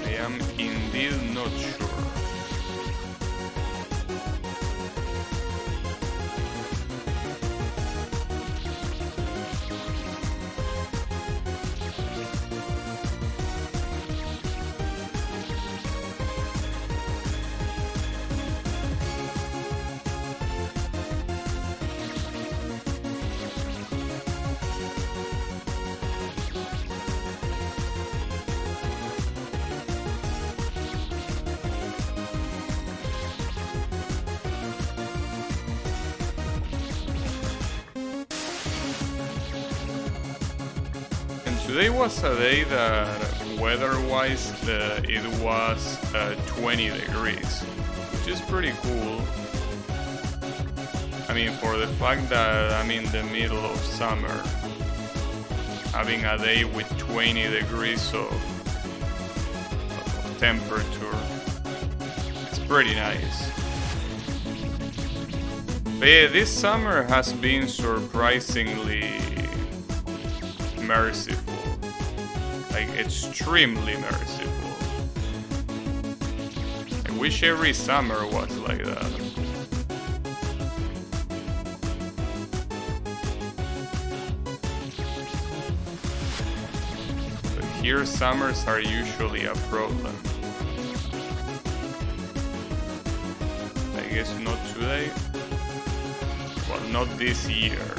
I am indeed not sure. And today was a day that weather-wise it was 20 degrees, which is pretty cool. I mean, for the fact that I'm in the middle of summer, having a day with 20 degrees of temperature, it's pretty nice. But yeah, this summer has been surprisingly merciful, like extremely merciful. I wish every summer was like that. But here summers are usually a problem. I guess not today. Well, not this year.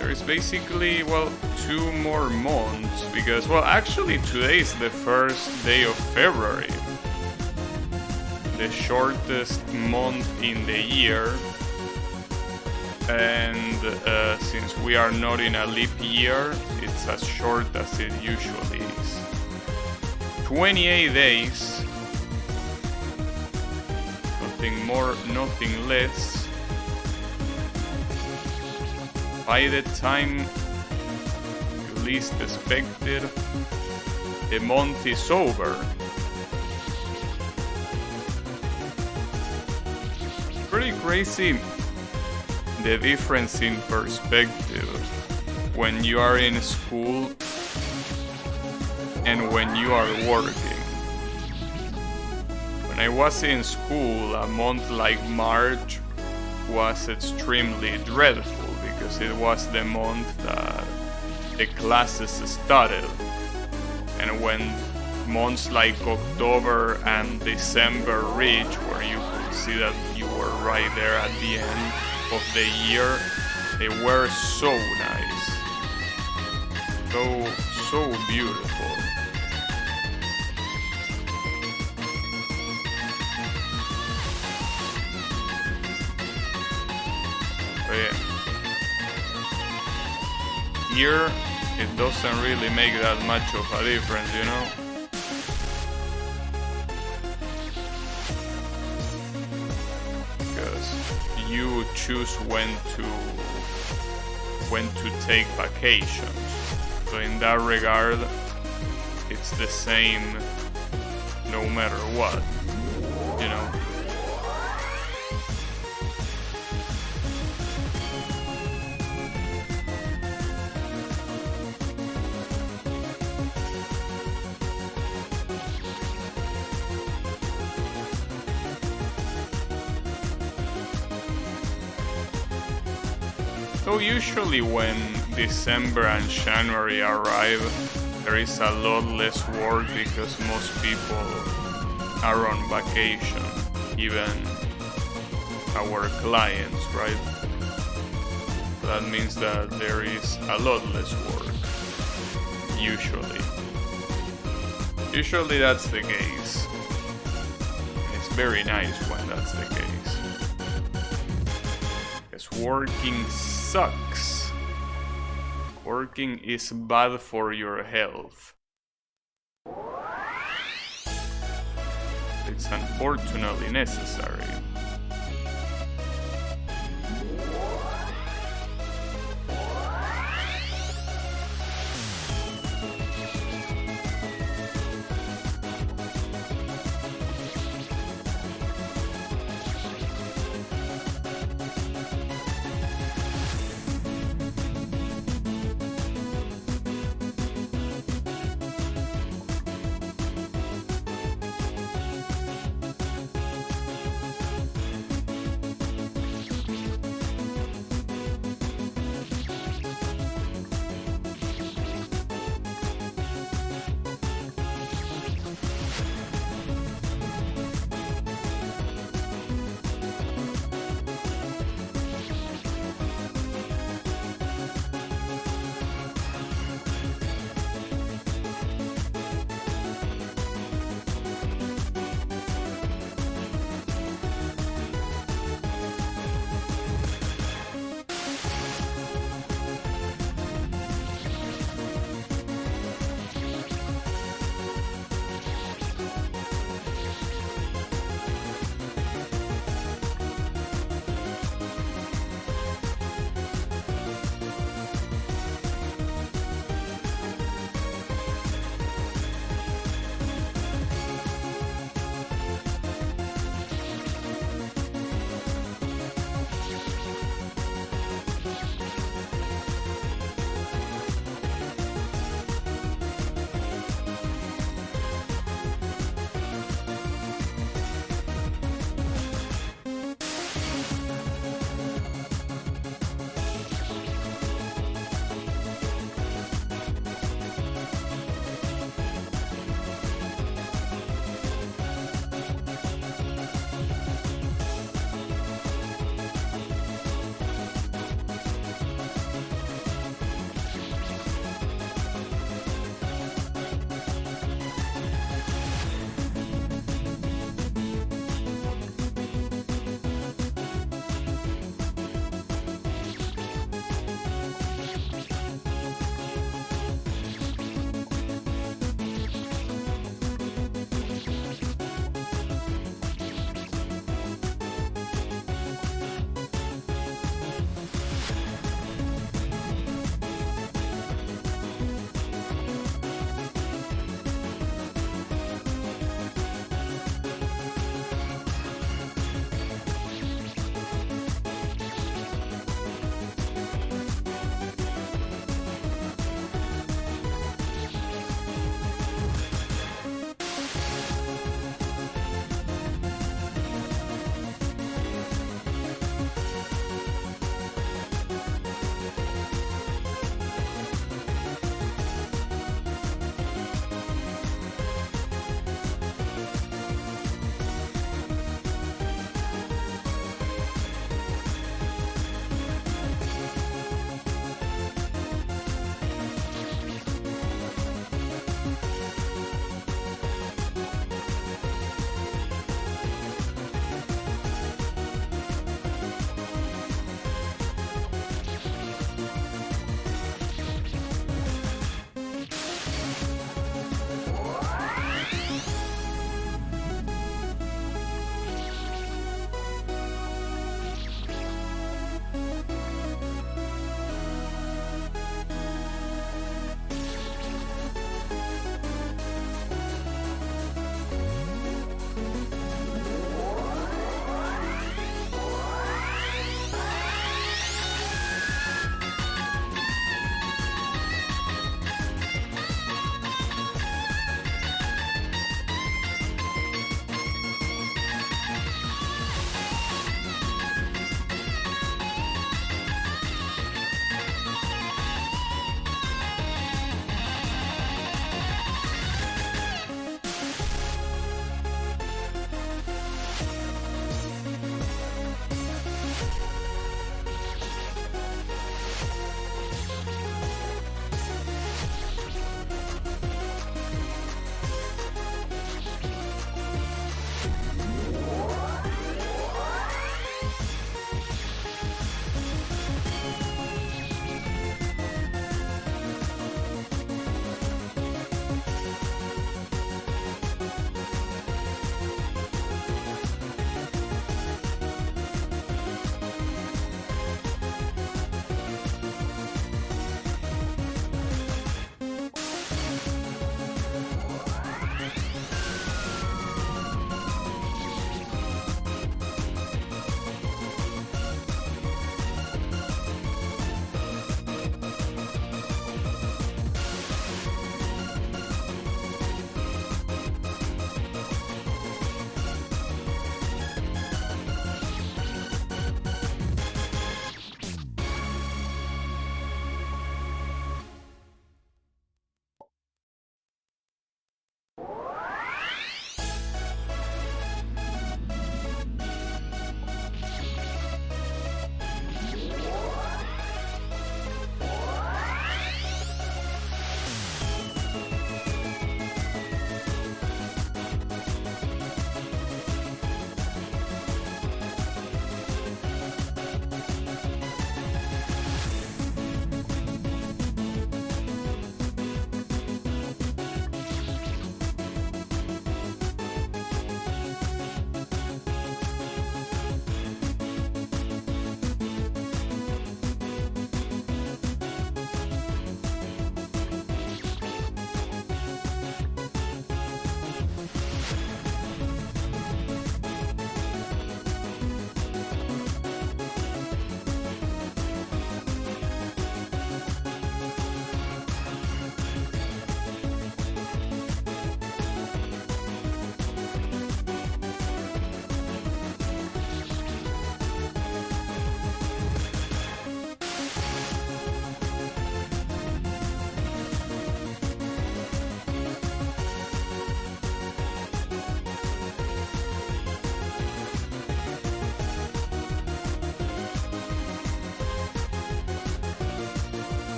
There's basically, well, 2 more months because, well, actually today is the first day of February. The shortest month in the year. And since we are not in a leap year, it's as short as it usually is. 28 days. Nothing more, nothing less. By the time you least expected, the month is over. Pretty crazy the difference in perspective when you are in school and when you are working. When I was in school, a month like March was extremely dreadful because it was the month that the classes started. And when months like October and December reach, where you could see that you were right there at the end of the year, they were so nice. So beautiful. But yeah. Here, it doesn't really make that much of a difference, you know? Because you choose when to take vacations. So in that regard, it's the same no matter what, you know? So usually when December and January arrive, there is a lot less work because most people are on vacation, even our clients, right? That means that there is a lot less work, usually. Usually that's the case. It's very nice when that's the case. Because working sucks. Working is bad for your health. It's unfortunately necessary.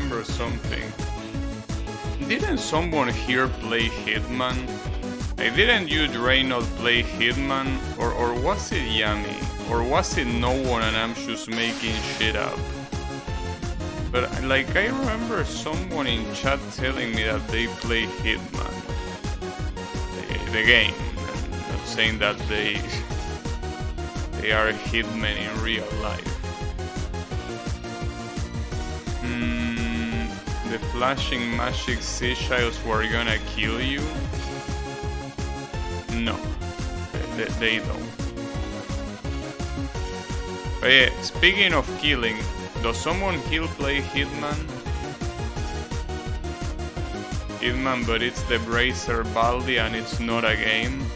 remember something. Didn't someone here play Hitman? Didn't you, Draynor, play Hitman? Or was it Yami? Or was it no one and I'm just making shit up? But like, I remember someone in chat telling me that they play Hitman. The game. Not saying that they are hitmen in real life. The flashing magic seashells were gonna kill you? No, they don't. But yeah, speaking of killing, does someone here play Hitman? Hitman, but it's the Bracer Baldi and it's not a game?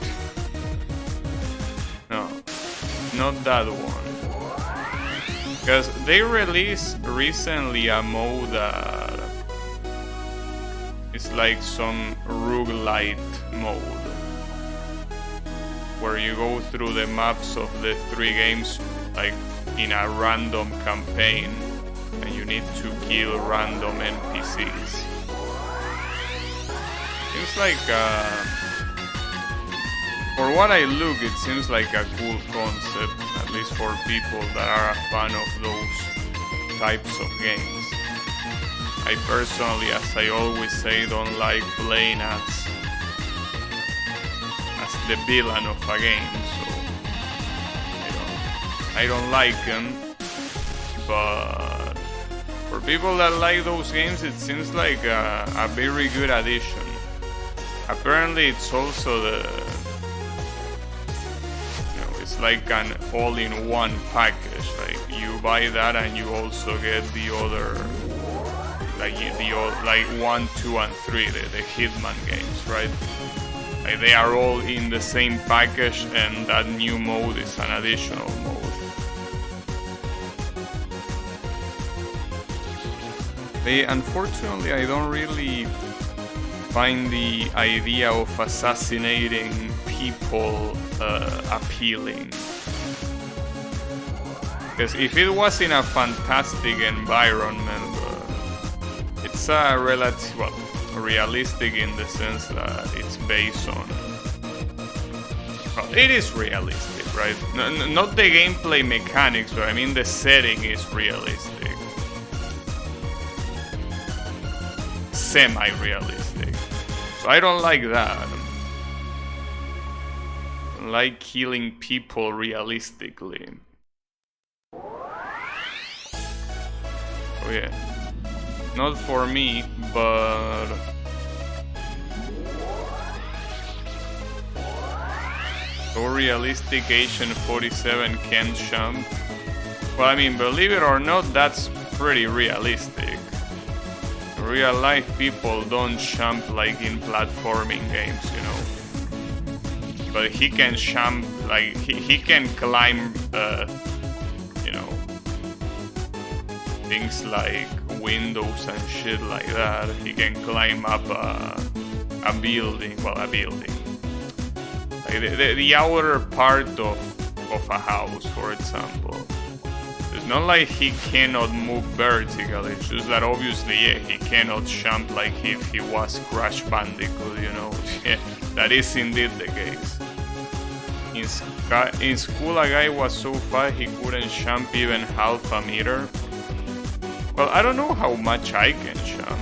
No, not that one. Because they released recently a mode that is like some roguelite mode, where you go through the maps of the 3 games like in a random campaign and you need to kill random NPCs. Seems like for what I look, it seems like a cool concept, at least for people that are a fan of those types of games. I personally, as I always say, don't like playing as the villain of a game, so I don't like them. But for people that like those games, it seems like a very good addition. Apparently, it's also it's like an all-in-one package. Like you buy that and you also get the other, like 1, 2, and 3, the Hitman games, right? Like they are all in the same package, and that new mode is an additional mode. Unfortunately, I don't really find the idea of assassinating people appealing. Because if it was in a fantastic environment, it's a relative, well, realistic in the sense that it's based on, well, it is realistic, right? Not the gameplay mechanics, but I mean the setting is realistic. Semi-realistic. So I don't like that. I like killing people realistically. Oh yeah. Not for me, but so realistic Agent 47 can't jump. Well, I mean, believe it or not, that's pretty realistic. Real life people don't jump like in platforming games, you know. But he can jump, like he can climb, you know, things like windows and shit like that. He can climb up a building, well, a building, like the outer part of a house, for example. It's not like he cannot move vertically, it's just that obviously, yeah, he cannot jump like if he was Crash Bandicoot, you know. Yeah, that is indeed the case. In school, a guy was so fat he couldn't jump even half a meter. Well, I don't know how much I can jump.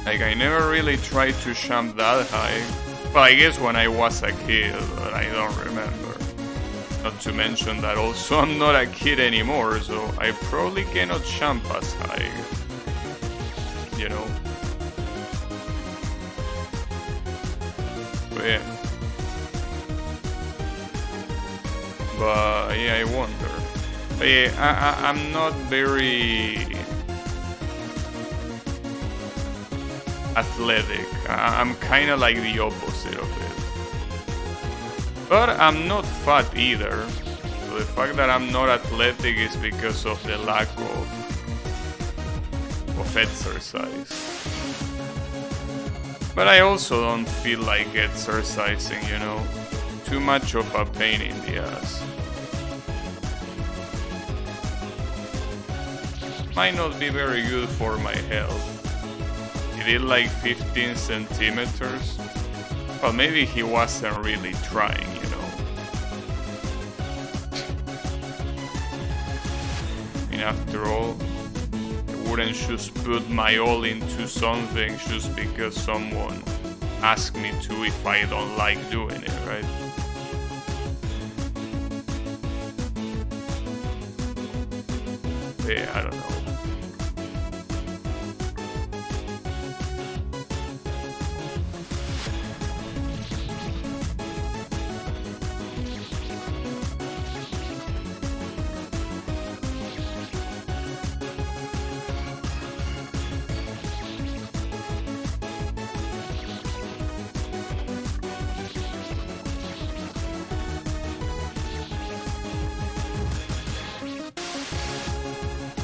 Like, I never really tried to jump that high. Well, I guess when I was a kid, but I don't remember. Not to mention that also I'm not a kid anymore, so I probably cannot jump as high, you know. But yeah. But yeah, I wonder. But yeah, I'm not very athletic. I'm kind of like the opposite of it. But I'm not fat either, so the fact that I'm not athletic is because of the lack of exercise. But I also don't feel like exercising, you know, too much of a pain in the ass. might not be very good for my health. He did like 15 centimeters. Well, maybe he wasn't really trying, you know. I mean, after all, I wouldn't just put my all into something just because someone asked me to if I don't like doing it, right? Yeah, I don't know.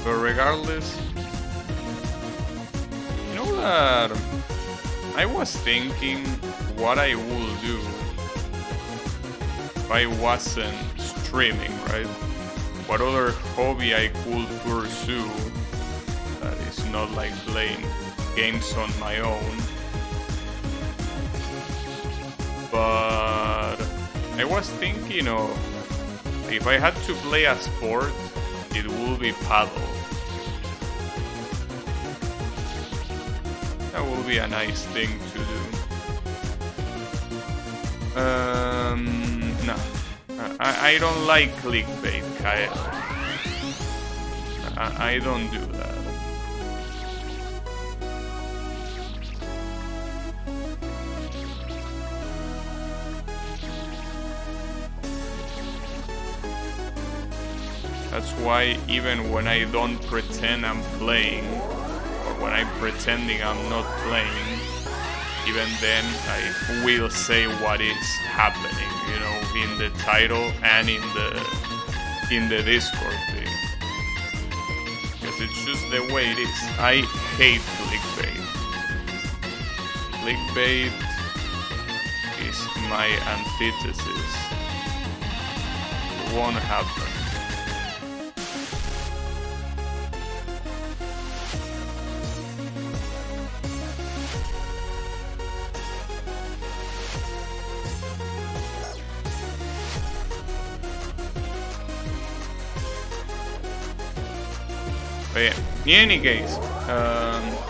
But regardless, you know that I was thinking what I would do if I wasn't streaming, right? What other hobby I could pursue that is not like playing games on my own. But I was thinking of if I had to play a sport, it would be paddle. That would be a nice thing to do. No. I don't like clickbait, Kyle. I don't do that. That's why even when I don't pretend I'm playing, or when I'm pretending I'm not playing, even then I will say what is happening, you know, in the title and in the Discord thing. Because it's just the way it is. I hate clickbait. Clickbait is my antithesis. It won't happen. But yeah, in any case,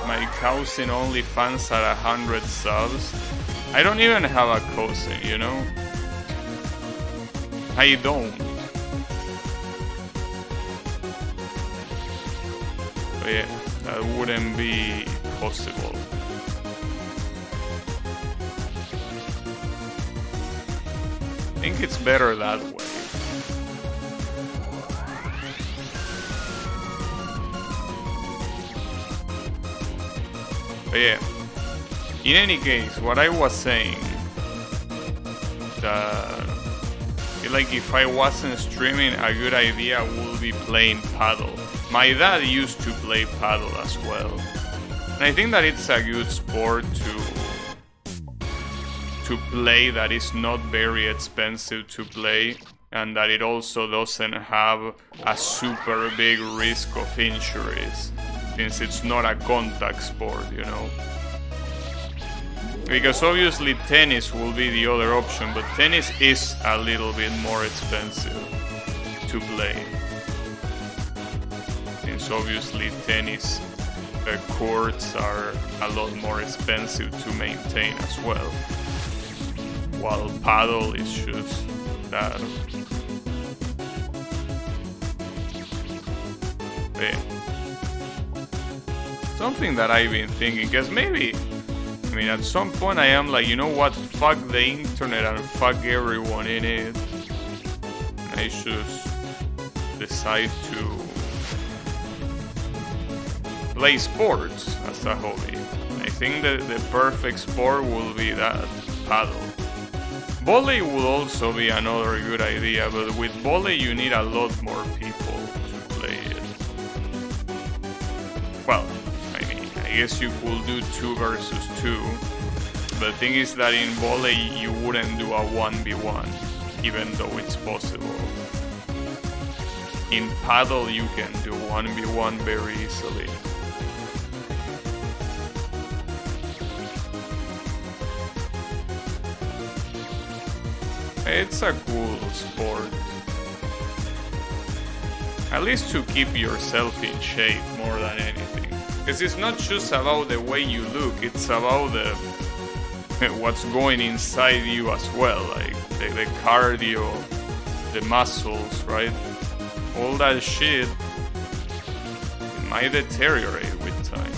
my cousin only fans at 100 subs. I don't even have a cousin, you know? I don't. But yeah, that wouldn't be possible. I think it's better that way. But yeah, in any case, what I was saying, that like if I wasn't streaming, a good idea would be playing paddle. My dad used to play paddle as well, and I think that it's a good sport to play, that is not very expensive to play, and that it also doesn't have a super big risk of injuries, since it's not a contact sport, you know. Because obviously tennis will be the other option, but tennis is a little bit more expensive to play. Since obviously tennis courts are a lot more expensive to maintain as well. While paddle is just that. Yeah. Something that I've been thinking, because maybe, I mean, at some point I am like, you know what, fuck the internet and fuck everyone in it. And I just decide to play sports as a hobby. I think that the perfect sport will be that, paddle. Volley would also be another good idea, but with volley you need a lot more people to play it. Well, I guess you could do 2 versus 2, but the thing is that in volley you wouldn't do a 1v1, even though it's possible. in paddle you can do 1v1 very easily. It's a cool sport. At least to keep yourself in shape more than anything. Because it's not just about the way you look, it's about what's going inside you as well. Like the cardio, the muscles, right? All that shit, it might deteriorate with time.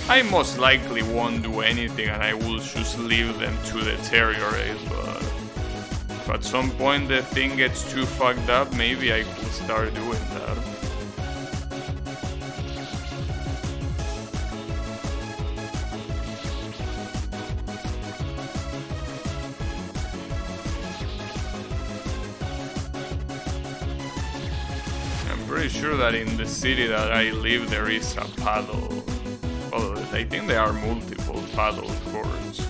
I most likely won't do anything and I will just leave them to deteriorate, but if at some point the thing gets too fucked up, maybe I could start doing that. I'm pretty sure that in the city that I live there is a paddle. Well, I think there are multiple paddle courts.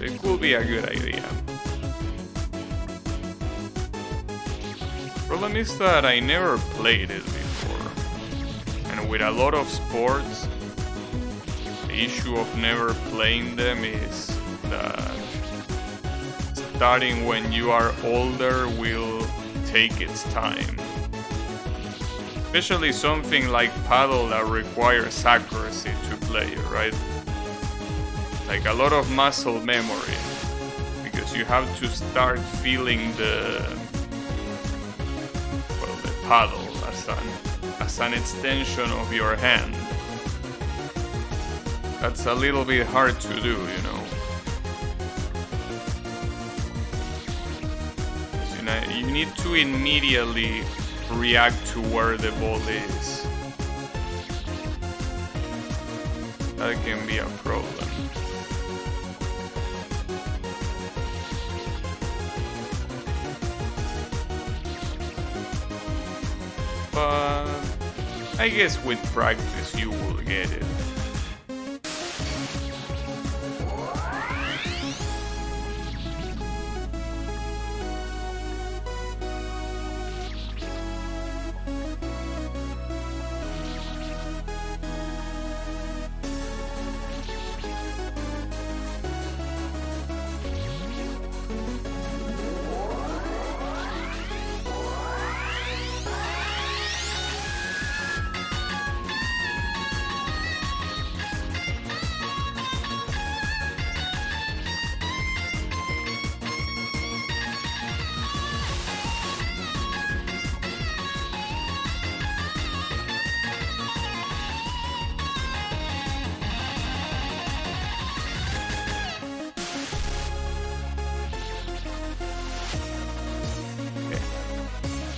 It could be a good idea. Problem is that I never played it before. And with a lot of sports, the issue of never playing them is that starting when you are older will take its time. Especially something like paddle that requires accuracy to play, right? Like a lot of muscle memory, because you have to start feeling the paddle as an extension of your hand. That's a little bit hard to do, you know. You need to immediately react to where the ball is. That can be a problem. But I guess with practice you will get it.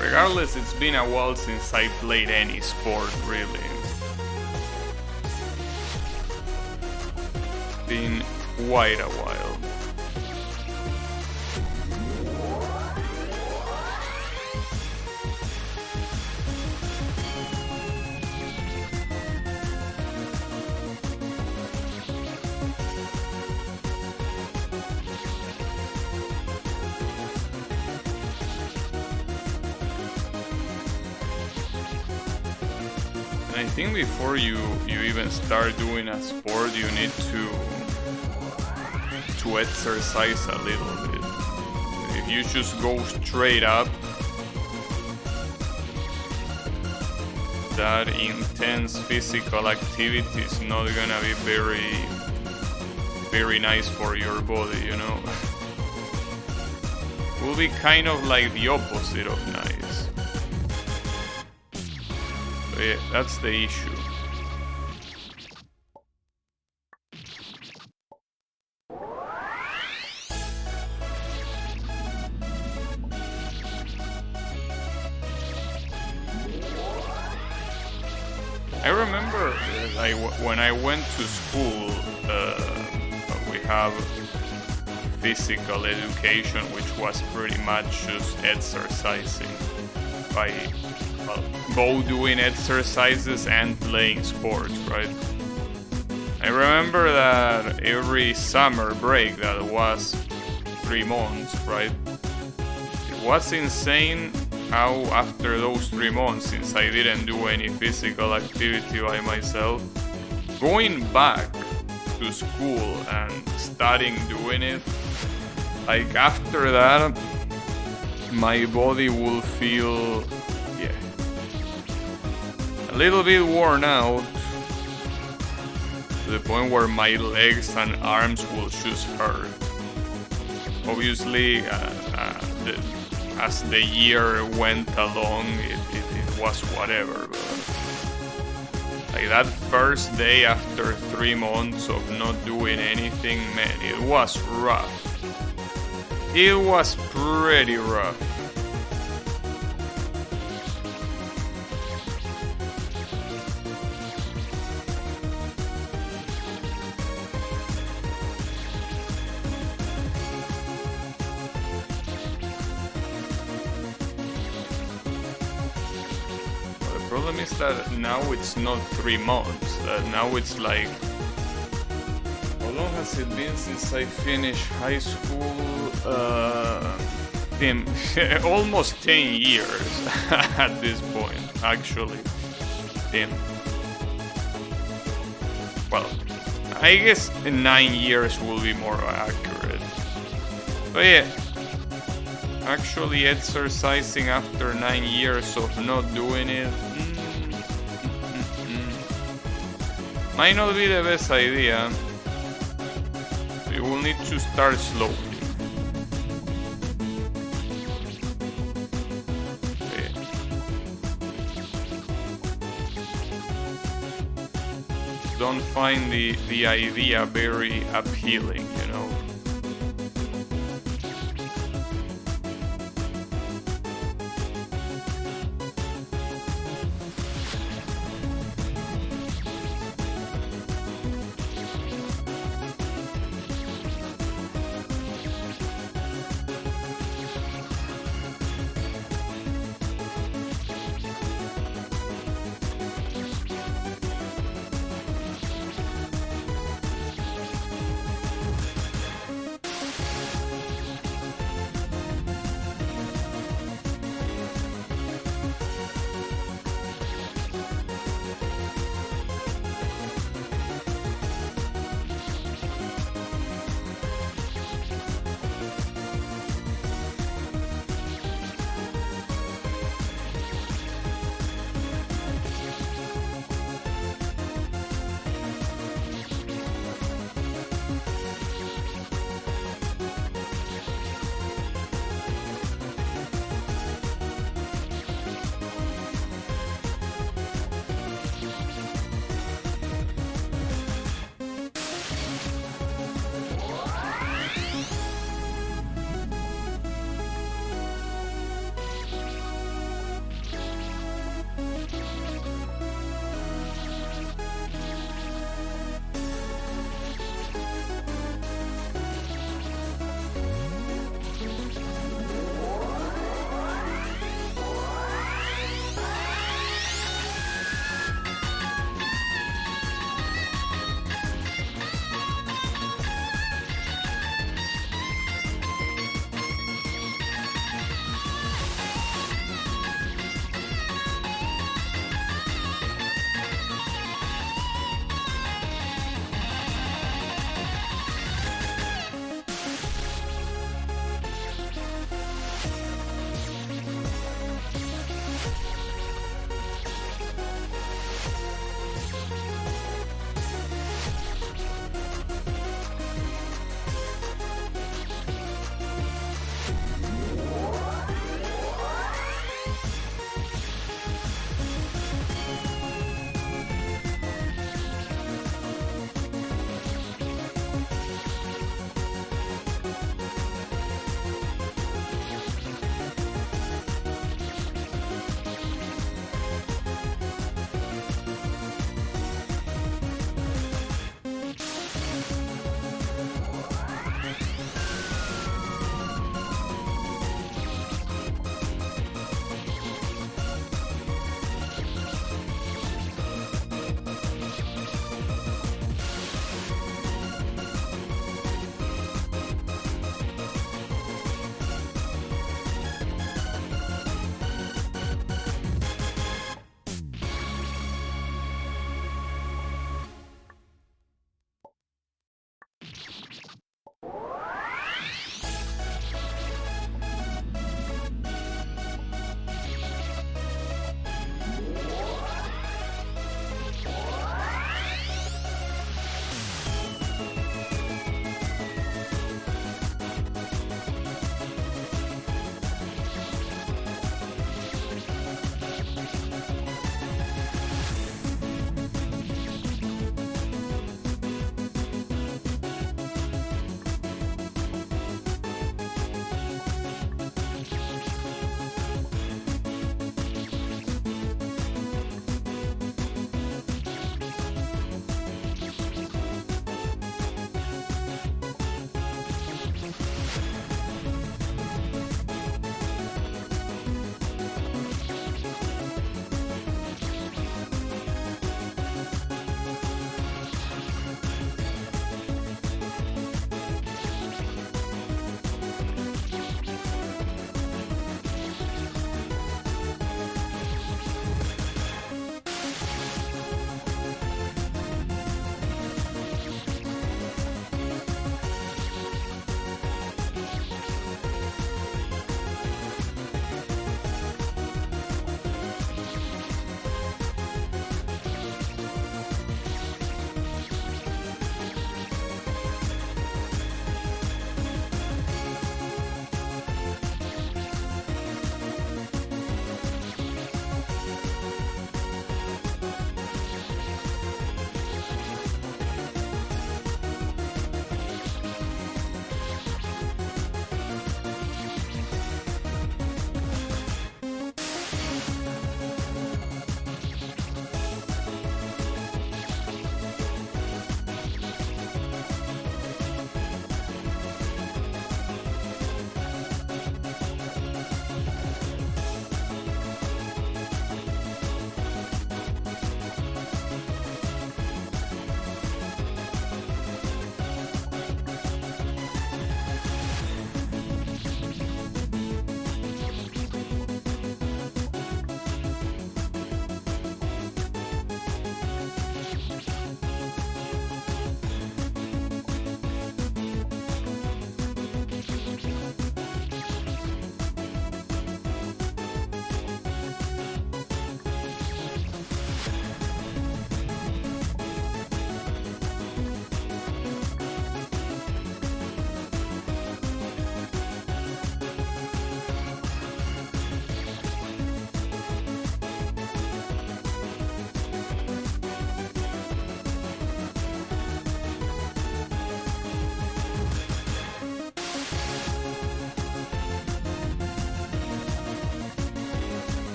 Regardless, it's been a while since I played any sport, really. It's been quite a while. I think before you even start doing a sport, you need to exercise a little bit. If you just go straight up, that intense physical activity is not gonna be very nice for your body, you know. It will be kind of like the opposite of nice. So yeah, that's the issue. I remember when I went to school, we have physical education, which was pretty much just exercising by both doing exercises and playing sports, right? I remember that every summer break, that was 3 months, right? It was insane how after those 3 months, since I didn't do any physical activity by myself, going back to school and starting doing it, like after that, my body will feel, yeah, a little bit worn out, to the point where my legs and arms will just hurt. Obviously, as the year went along, it was whatever. But like that first day after 3 months of not doing anything, man, it was rough. It was pretty rough. The problem is that now it's not 3 months. Now it's like, how long has it been since I finished high school? Almost 10 years at this point, actually. Damn. Well, I guess 9 years will be more accurate. But yeah, actually exercising after 9 years of not doing it might not be the best idea. You will need to start slowly. Okay. Don't find the idea very appealing, you know.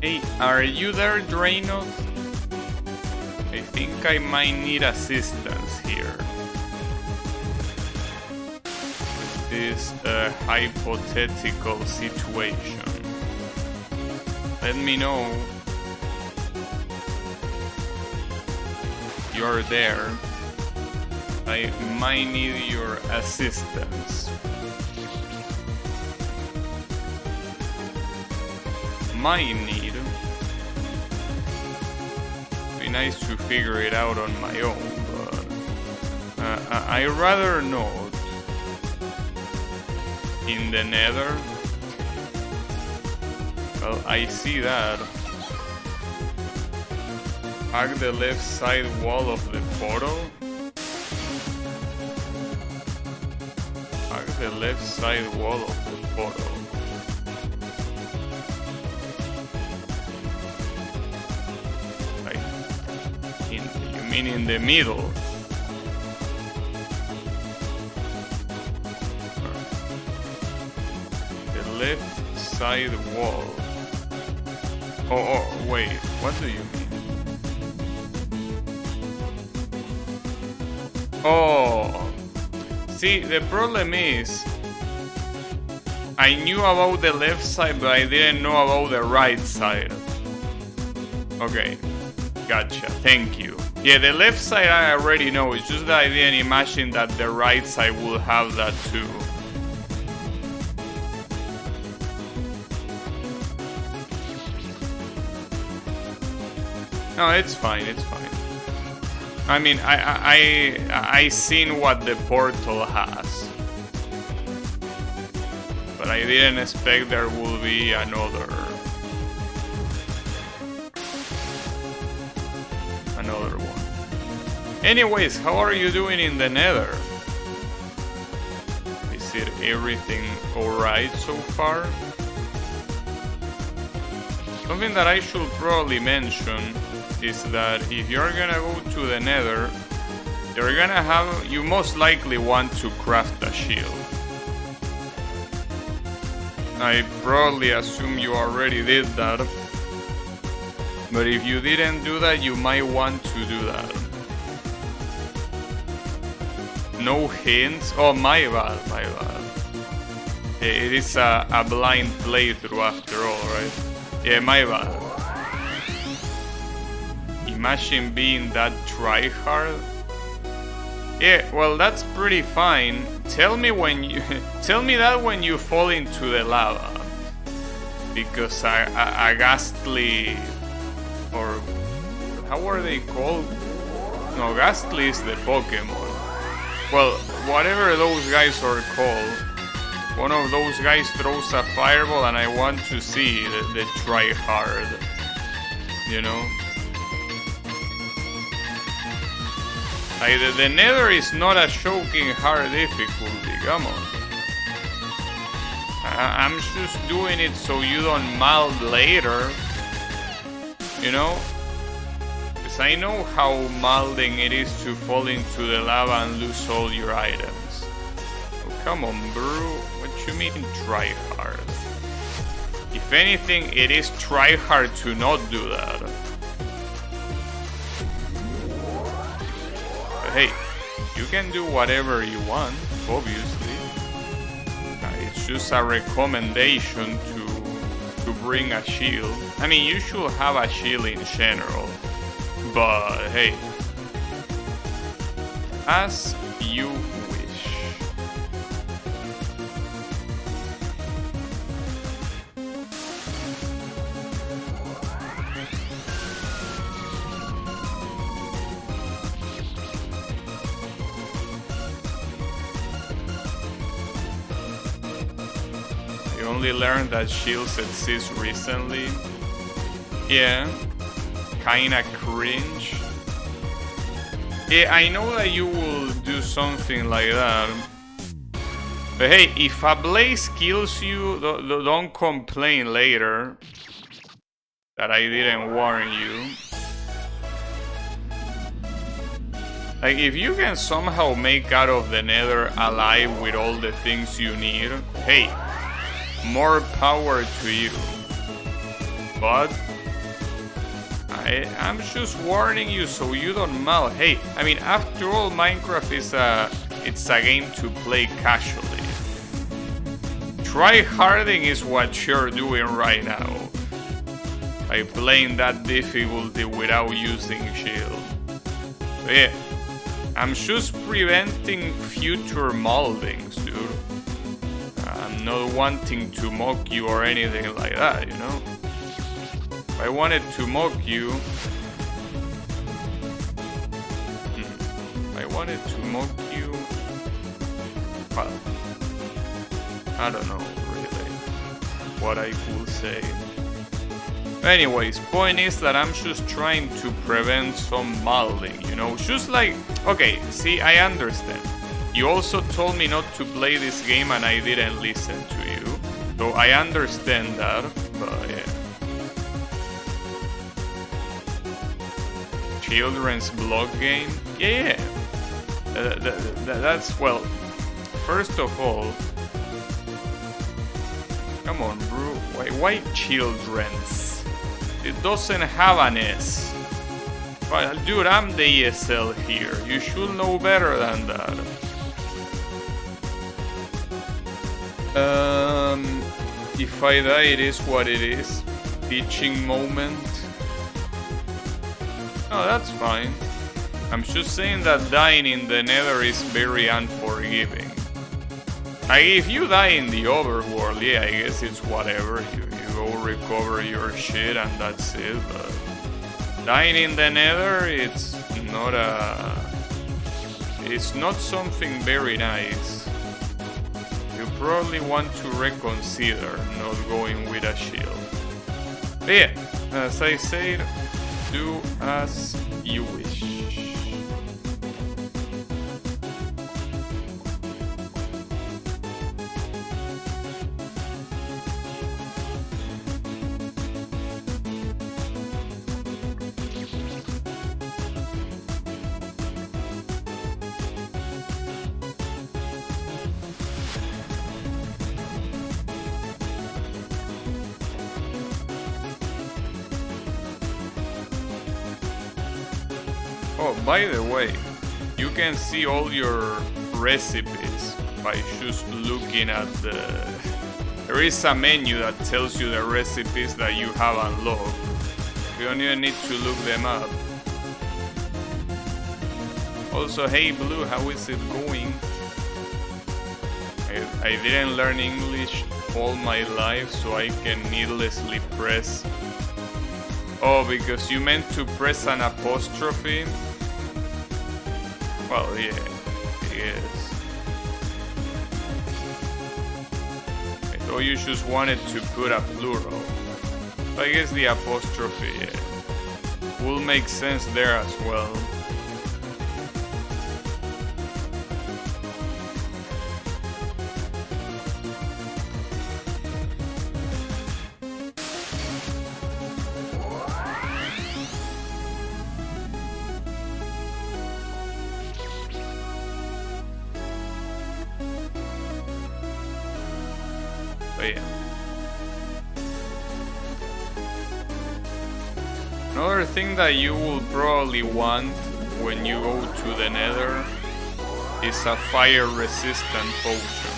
Hey, are you there, Drainos? I think I might need assistance here. With this hypothetical situation. Let me know you're there. I might need your assistance. Might need. Be nice to figure it out on my own, but I rather not. In the Nether. Well, I see that. Hack the left side wall of the portal. Hack the left side wall of the portal. Like, you mean in the middle? The left side wall. Oh, wait, what do you mean? Oh, see, the problem is, I knew about the left side, but I didn't know about the right side. Okay, gotcha, thank you. Yeah, the left side I already know, it's just that I didn't imagine that the right side will have that too. No, it's fine, it's fine. I mean, I seen what the portal has. But I didn't expect there will be another one. Anyways, how are you doing in the Nether? Is it everything alright so far? Something that I should probably mention is that if you're gonna go to the Nether, you most likely want to craft a shield. I probably assume you already did that, but if you didn't do that, you might want to do that. No hints? Oh, my bad. It is a blind playthrough after all, right? Yeah, my bad. Imagine being that tryhard. Yeah, well, that's pretty fine. Tell me that when you fall into the lava, because a ghastly, or how are they called? No, ghastly is the Pokemon. Well, whatever those guys are called, one of those guys throws a fireball, and I want to see the tryhard. You know. The Nether is not a choking hard difficulty, come on. I'm just doing it so you don't melt later, you know? Because I know how malding it is to fall into the lava and lose all your items. Oh, come on, bro. What you mean try hard? If anything, it is try hard to not do that. Hey, you can do whatever you want, obviously. It's just a recommendation to bring a shield. I mean, you should have a shield in general, but hey, as you wish. Only learned that shields exist recently. Yeah, kinda cringe. Yeah, I know that you will do something like that. But hey, if a blaze kills you, don't complain later that I didn't warn you. Like, if you can somehow make out of the Nether alive with all the things you need, hey, more power to you. but I'm just warning you so you don't mal. Hey, I mean, after all, Minecraft is it's a game to play casually. Try harding is what you're doing right now by playing that difficulty without using shield. So yeah, I'm just preventing future moldings, dude. I'm not wanting to mock you or anything like that, you know? If I wanted to mock you... If I wanted to mock you... Well, I don't know, really, what I could say. Anyways, point is that I'm just trying to prevent some molding, you know? Just like... Okay, see, I understand. You also told me not to play this game and I didn't listen to you. So I understand that, but yeah. Children's blog game? Yeah. That's, well, first of all... Come on, bro. Why children's? It doesn't have an S. Well, dude, I'm the ESL here. You should know better than that. If I die, it is what it is. Teaching moment. Oh, that's fine. I'm just saying that dying in the nether is very unforgiving. If you die in the overworld, yeah, I guess it's whatever. You go recover your shit and that's it, but... Dying in the nether, it's not something very nice. You probably want to reconsider not going with a shield. But yeah, as I said, do as you wish. Oh, by the way, you can see all your recipes by just looking at the... There is a menu that tells you the recipes that you have unlocked. You don't even need to look them up. Also, hey Blue, how is it going? I didn't learn English all my life, so I can needlessly press... Oh, because you meant to press an apostrophe? Well, yeah, yes. I thought you just wanted to put a plural. I guess the apostrophe, yeah, will make sense there as well. But yeah. Another thing that you will probably want when you go to the nether is a fire resistant potion.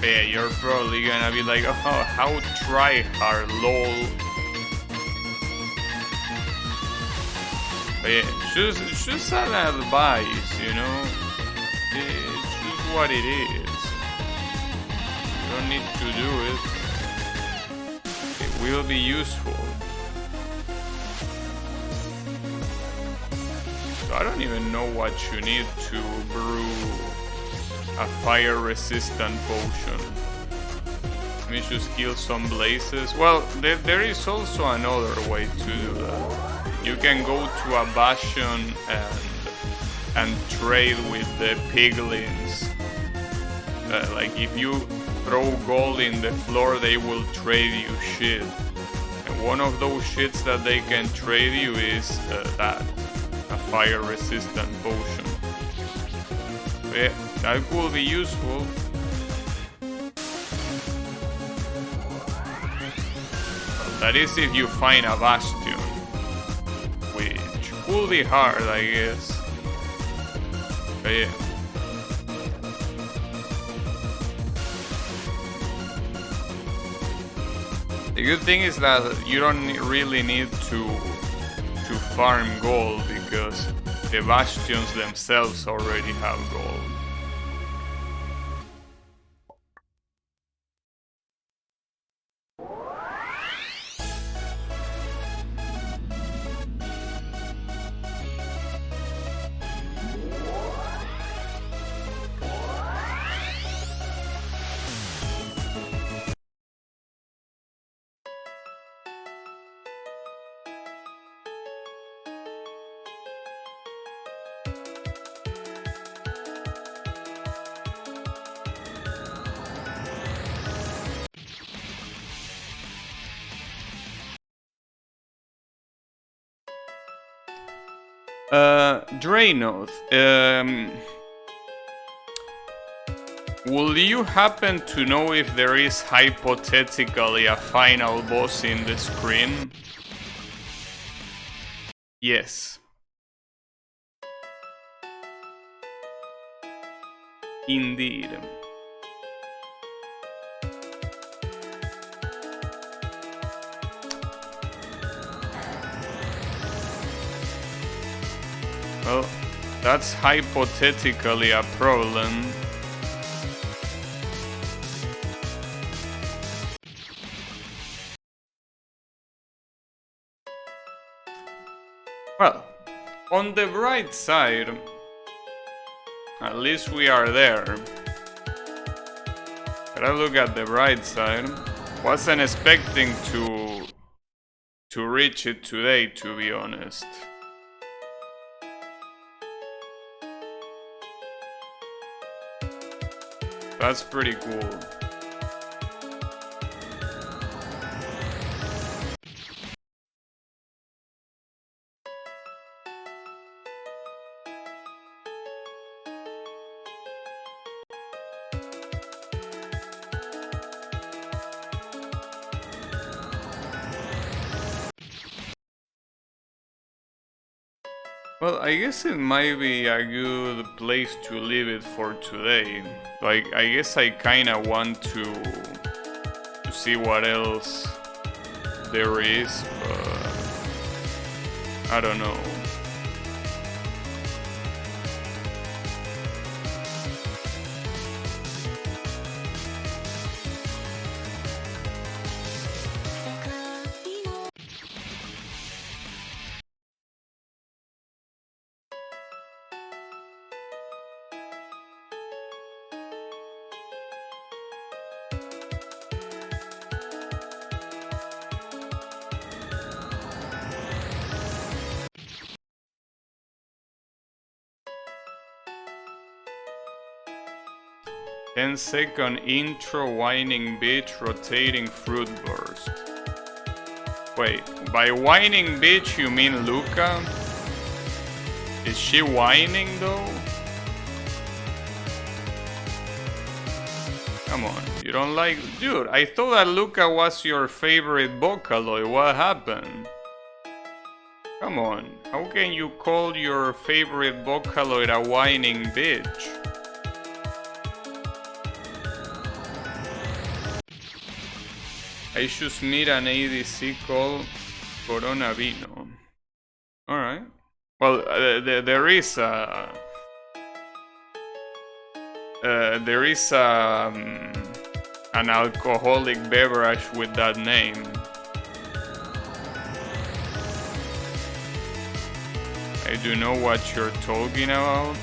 But yeah, you're probably gonna be like, oh, how try hard, lol. But yeah, just an advice, you know? It's just what it is. You don't need to do it. It will be useful. So I don't even know what you need to brew a fire resistant potion. Let me just kill some blazes. Well, there is also another way to do that. You can go to a bastion and trade with the piglins. Like if you throw gold in the floor, they will trade you shit. And one of those shits that they can trade you is a fire resistant potion. So yeah, that will be useful. That is if you find a bastion. Which could be hard, I guess. But yeah. The good thing is that you don't really need to farm gold because the bastions themselves already have gold. Dranoth, will you happen to know if there is hypothetically a final boss in the screen? Yes. Indeed. Well, that's hypothetically a problem. Well, on the bright side, at least we are there. Gotta look at the bright side. Wasn't expecting to reach it today, to be honest. That's pretty cool. Well, I guess it might be a good place to leave it for today. Like, I guess I kinda want to see what else there is, but I don't know. Ten-second intro, whining bitch, rotating fruit burst. Wait, by whining bitch you mean Luca? Is she whining though? Come on, you don't like... Dude, I thought that Luca was your favorite Vocaloid, what happened? Come on, how can you call your favorite Vocaloid a whining bitch? I should meet an ADC called Corona Vino. Alright. Well, there is an alcoholic beverage with that name. I do know what you're talking about.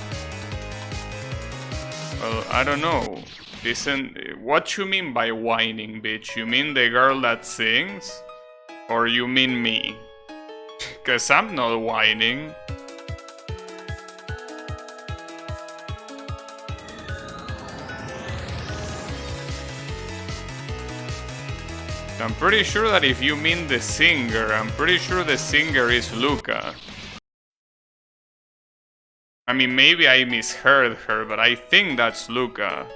Well, I don't know. Listen, what you mean by whining, bitch? You mean the girl that sings? Or you mean me? Cause I'm not whining. I'm pretty sure that if you mean the singer, I'm pretty sure the singer is Luca. I mean, maybe I misheard her, but I think that's Luca.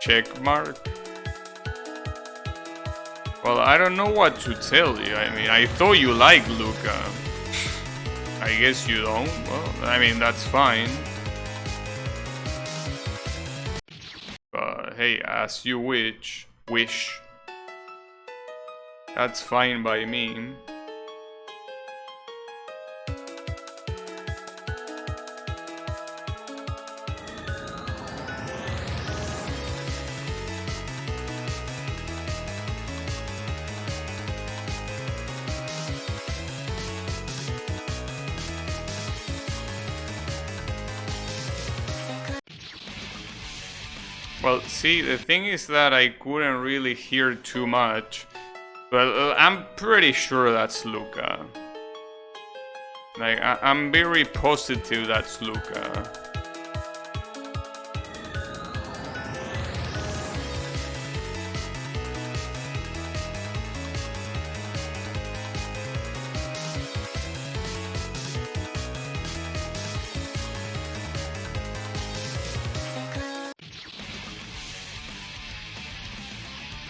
Check mark. Well, I don't know what to tell you. I mean, I thought you liked Luca. I guess you don't. Well, I mean, that's fine. But hey, as you wish. That's fine by me. Well, see, the thing is that I couldn't really hear too much, but I'm pretty sure that's Luca. Like, I'm very positive that's Luca.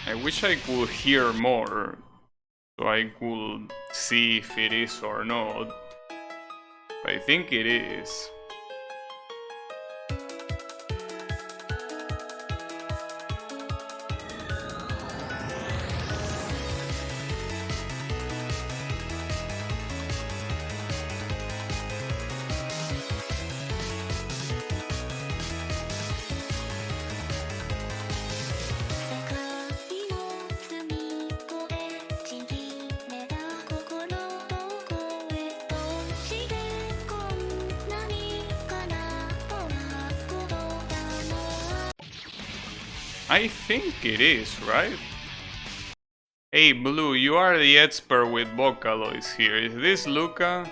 I wish I could hear more, so I could see if it is or not. But I think it is. I think it is, right? Hey Blue, you are the expert with Vocaloids here. Is this Luca?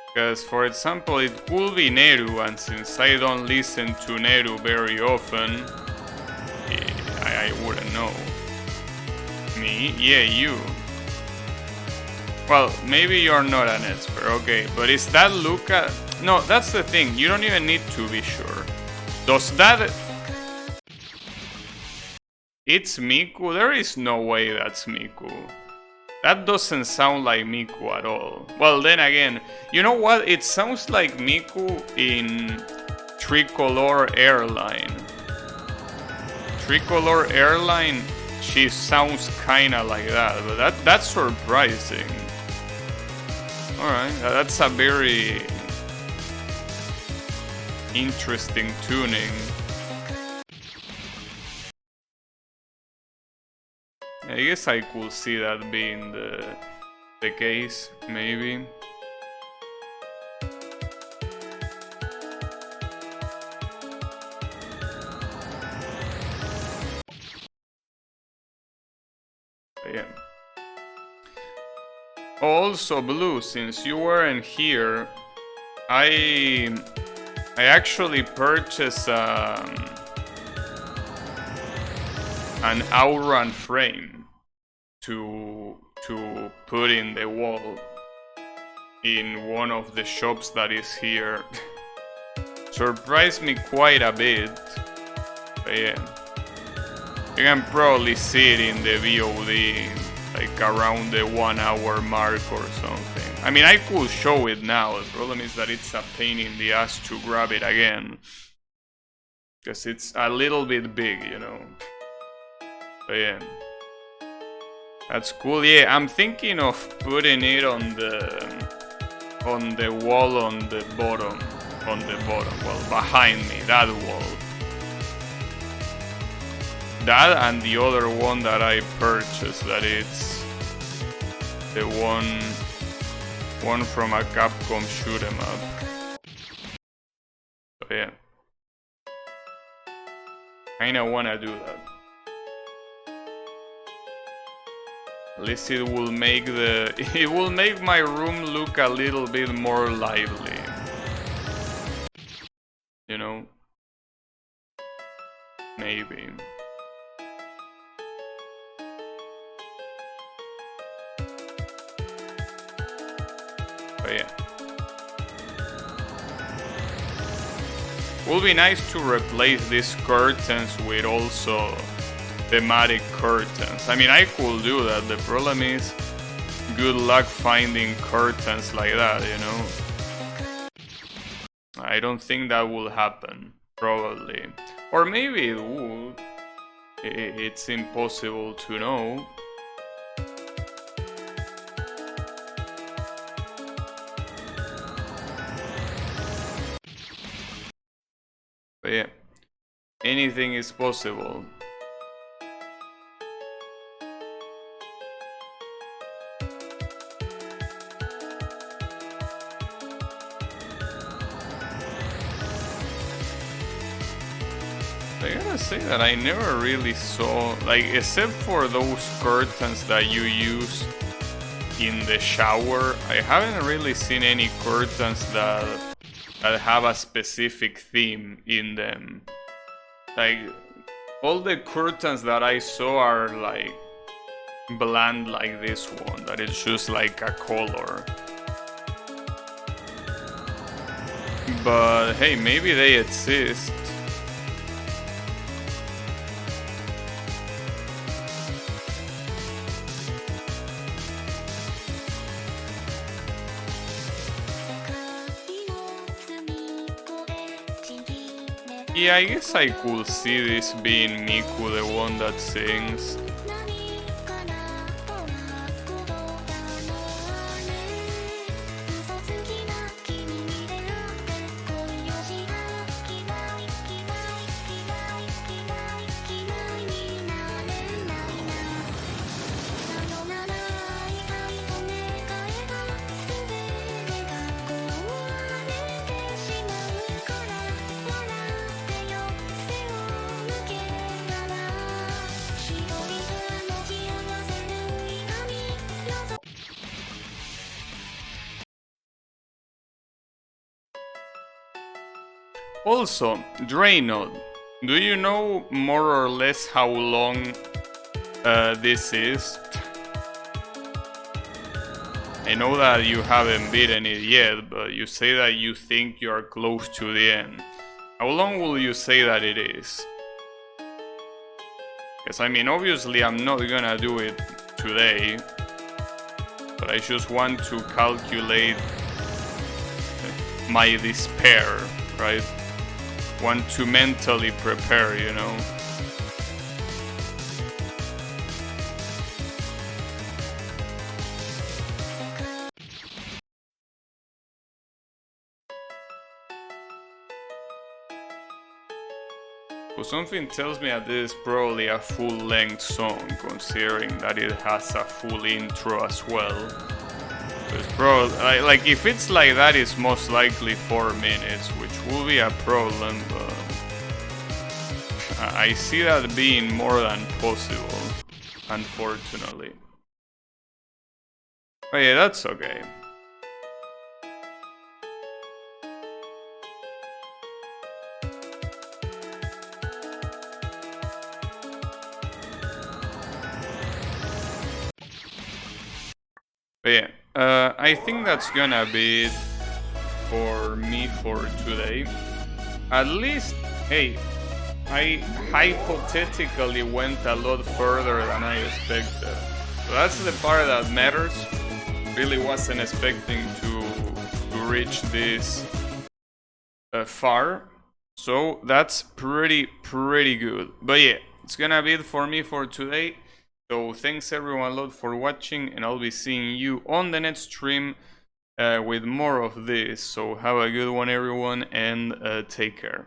Because, for example, it could be Neru, and since I don't listen to Neru very often, I wouldn't know. Me? Yeah, you. Well, maybe you're not an expert, okay, but is that Luca? No, that's the thing, you don't even need to be sure. Does that... It's Miku? There is no way that's Miku. That doesn't sound like Miku at all. Well, then again, you know what? It sounds like Miku in Tricolor Airline. Tricolor Airline, she sounds kinda like that, but that's surprising. Alright, that's a very interesting tuning. I guess I could see that being the case, maybe. Yeah. Also, Blue, since you weren't here, I actually purchased an Outrun frame to put in the wall in one of the shops that is here. Surprised me quite a bit, but yeah. You can probably see it in the VOD, like around the 1 hour mark or something. I mean, I could show it now, the problem is that it's a pain in the ass to grab it again. Because it's a little bit big, you know. But yeah. That's cool. Yeah, I'm thinking of putting it on the wall on the bottom. Well, behind me, that wall. That and the other one that I purchased, that it's the one from a Capcom shoot 'em up. So yeah. Kinda wanna do that. At least it will make my room look a little bit more lively. You know? Maybe. But yeah. Would be nice to replace these curtains with also thematic curtains. I mean, I could do that. The problem is good luck finding curtains like that, you know? I don't think that will happen, probably. Or maybe it would. It's impossible to know. But yeah, anything is possible. I gotta say that I never really saw, like, except for those curtains that you use in the shower, I haven't really seen any curtains that have a specific theme in them. Like, all the curtains that I saw are like bland, like this one, that is just like a color. But hey, maybe they exist. Yeah, I guess I could see this being Miku, the one that sings. Also, Draenor, do you know more or less how long this is? I know that you haven't beaten it yet, but you say that you think you are close to the end. How long will you say that it is? Because I mean, obviously I'm not gonna do it today, but I just want to calculate my despair, right? Want to mentally prepare, you know? Well, something tells me that this is probably a full-length song, considering that it has a full intro as well. It's probably, like, if it's like that, it's most likely 4 minutes, which will be a problem, but I see that being more than possible, unfortunately. But yeah, that's okay. But yeah, I think that's gonna be it for me for today. At least, hey, I hypothetically went a lot further than I expected. So that's the part that matters. Really wasn't expecting to reach this far. So that's pretty good. But yeah, it's gonna be it for me for today. So thanks everyone a lot for watching, and I'll be seeing you on the next stream with more of this. So have a good one everyone, and take care.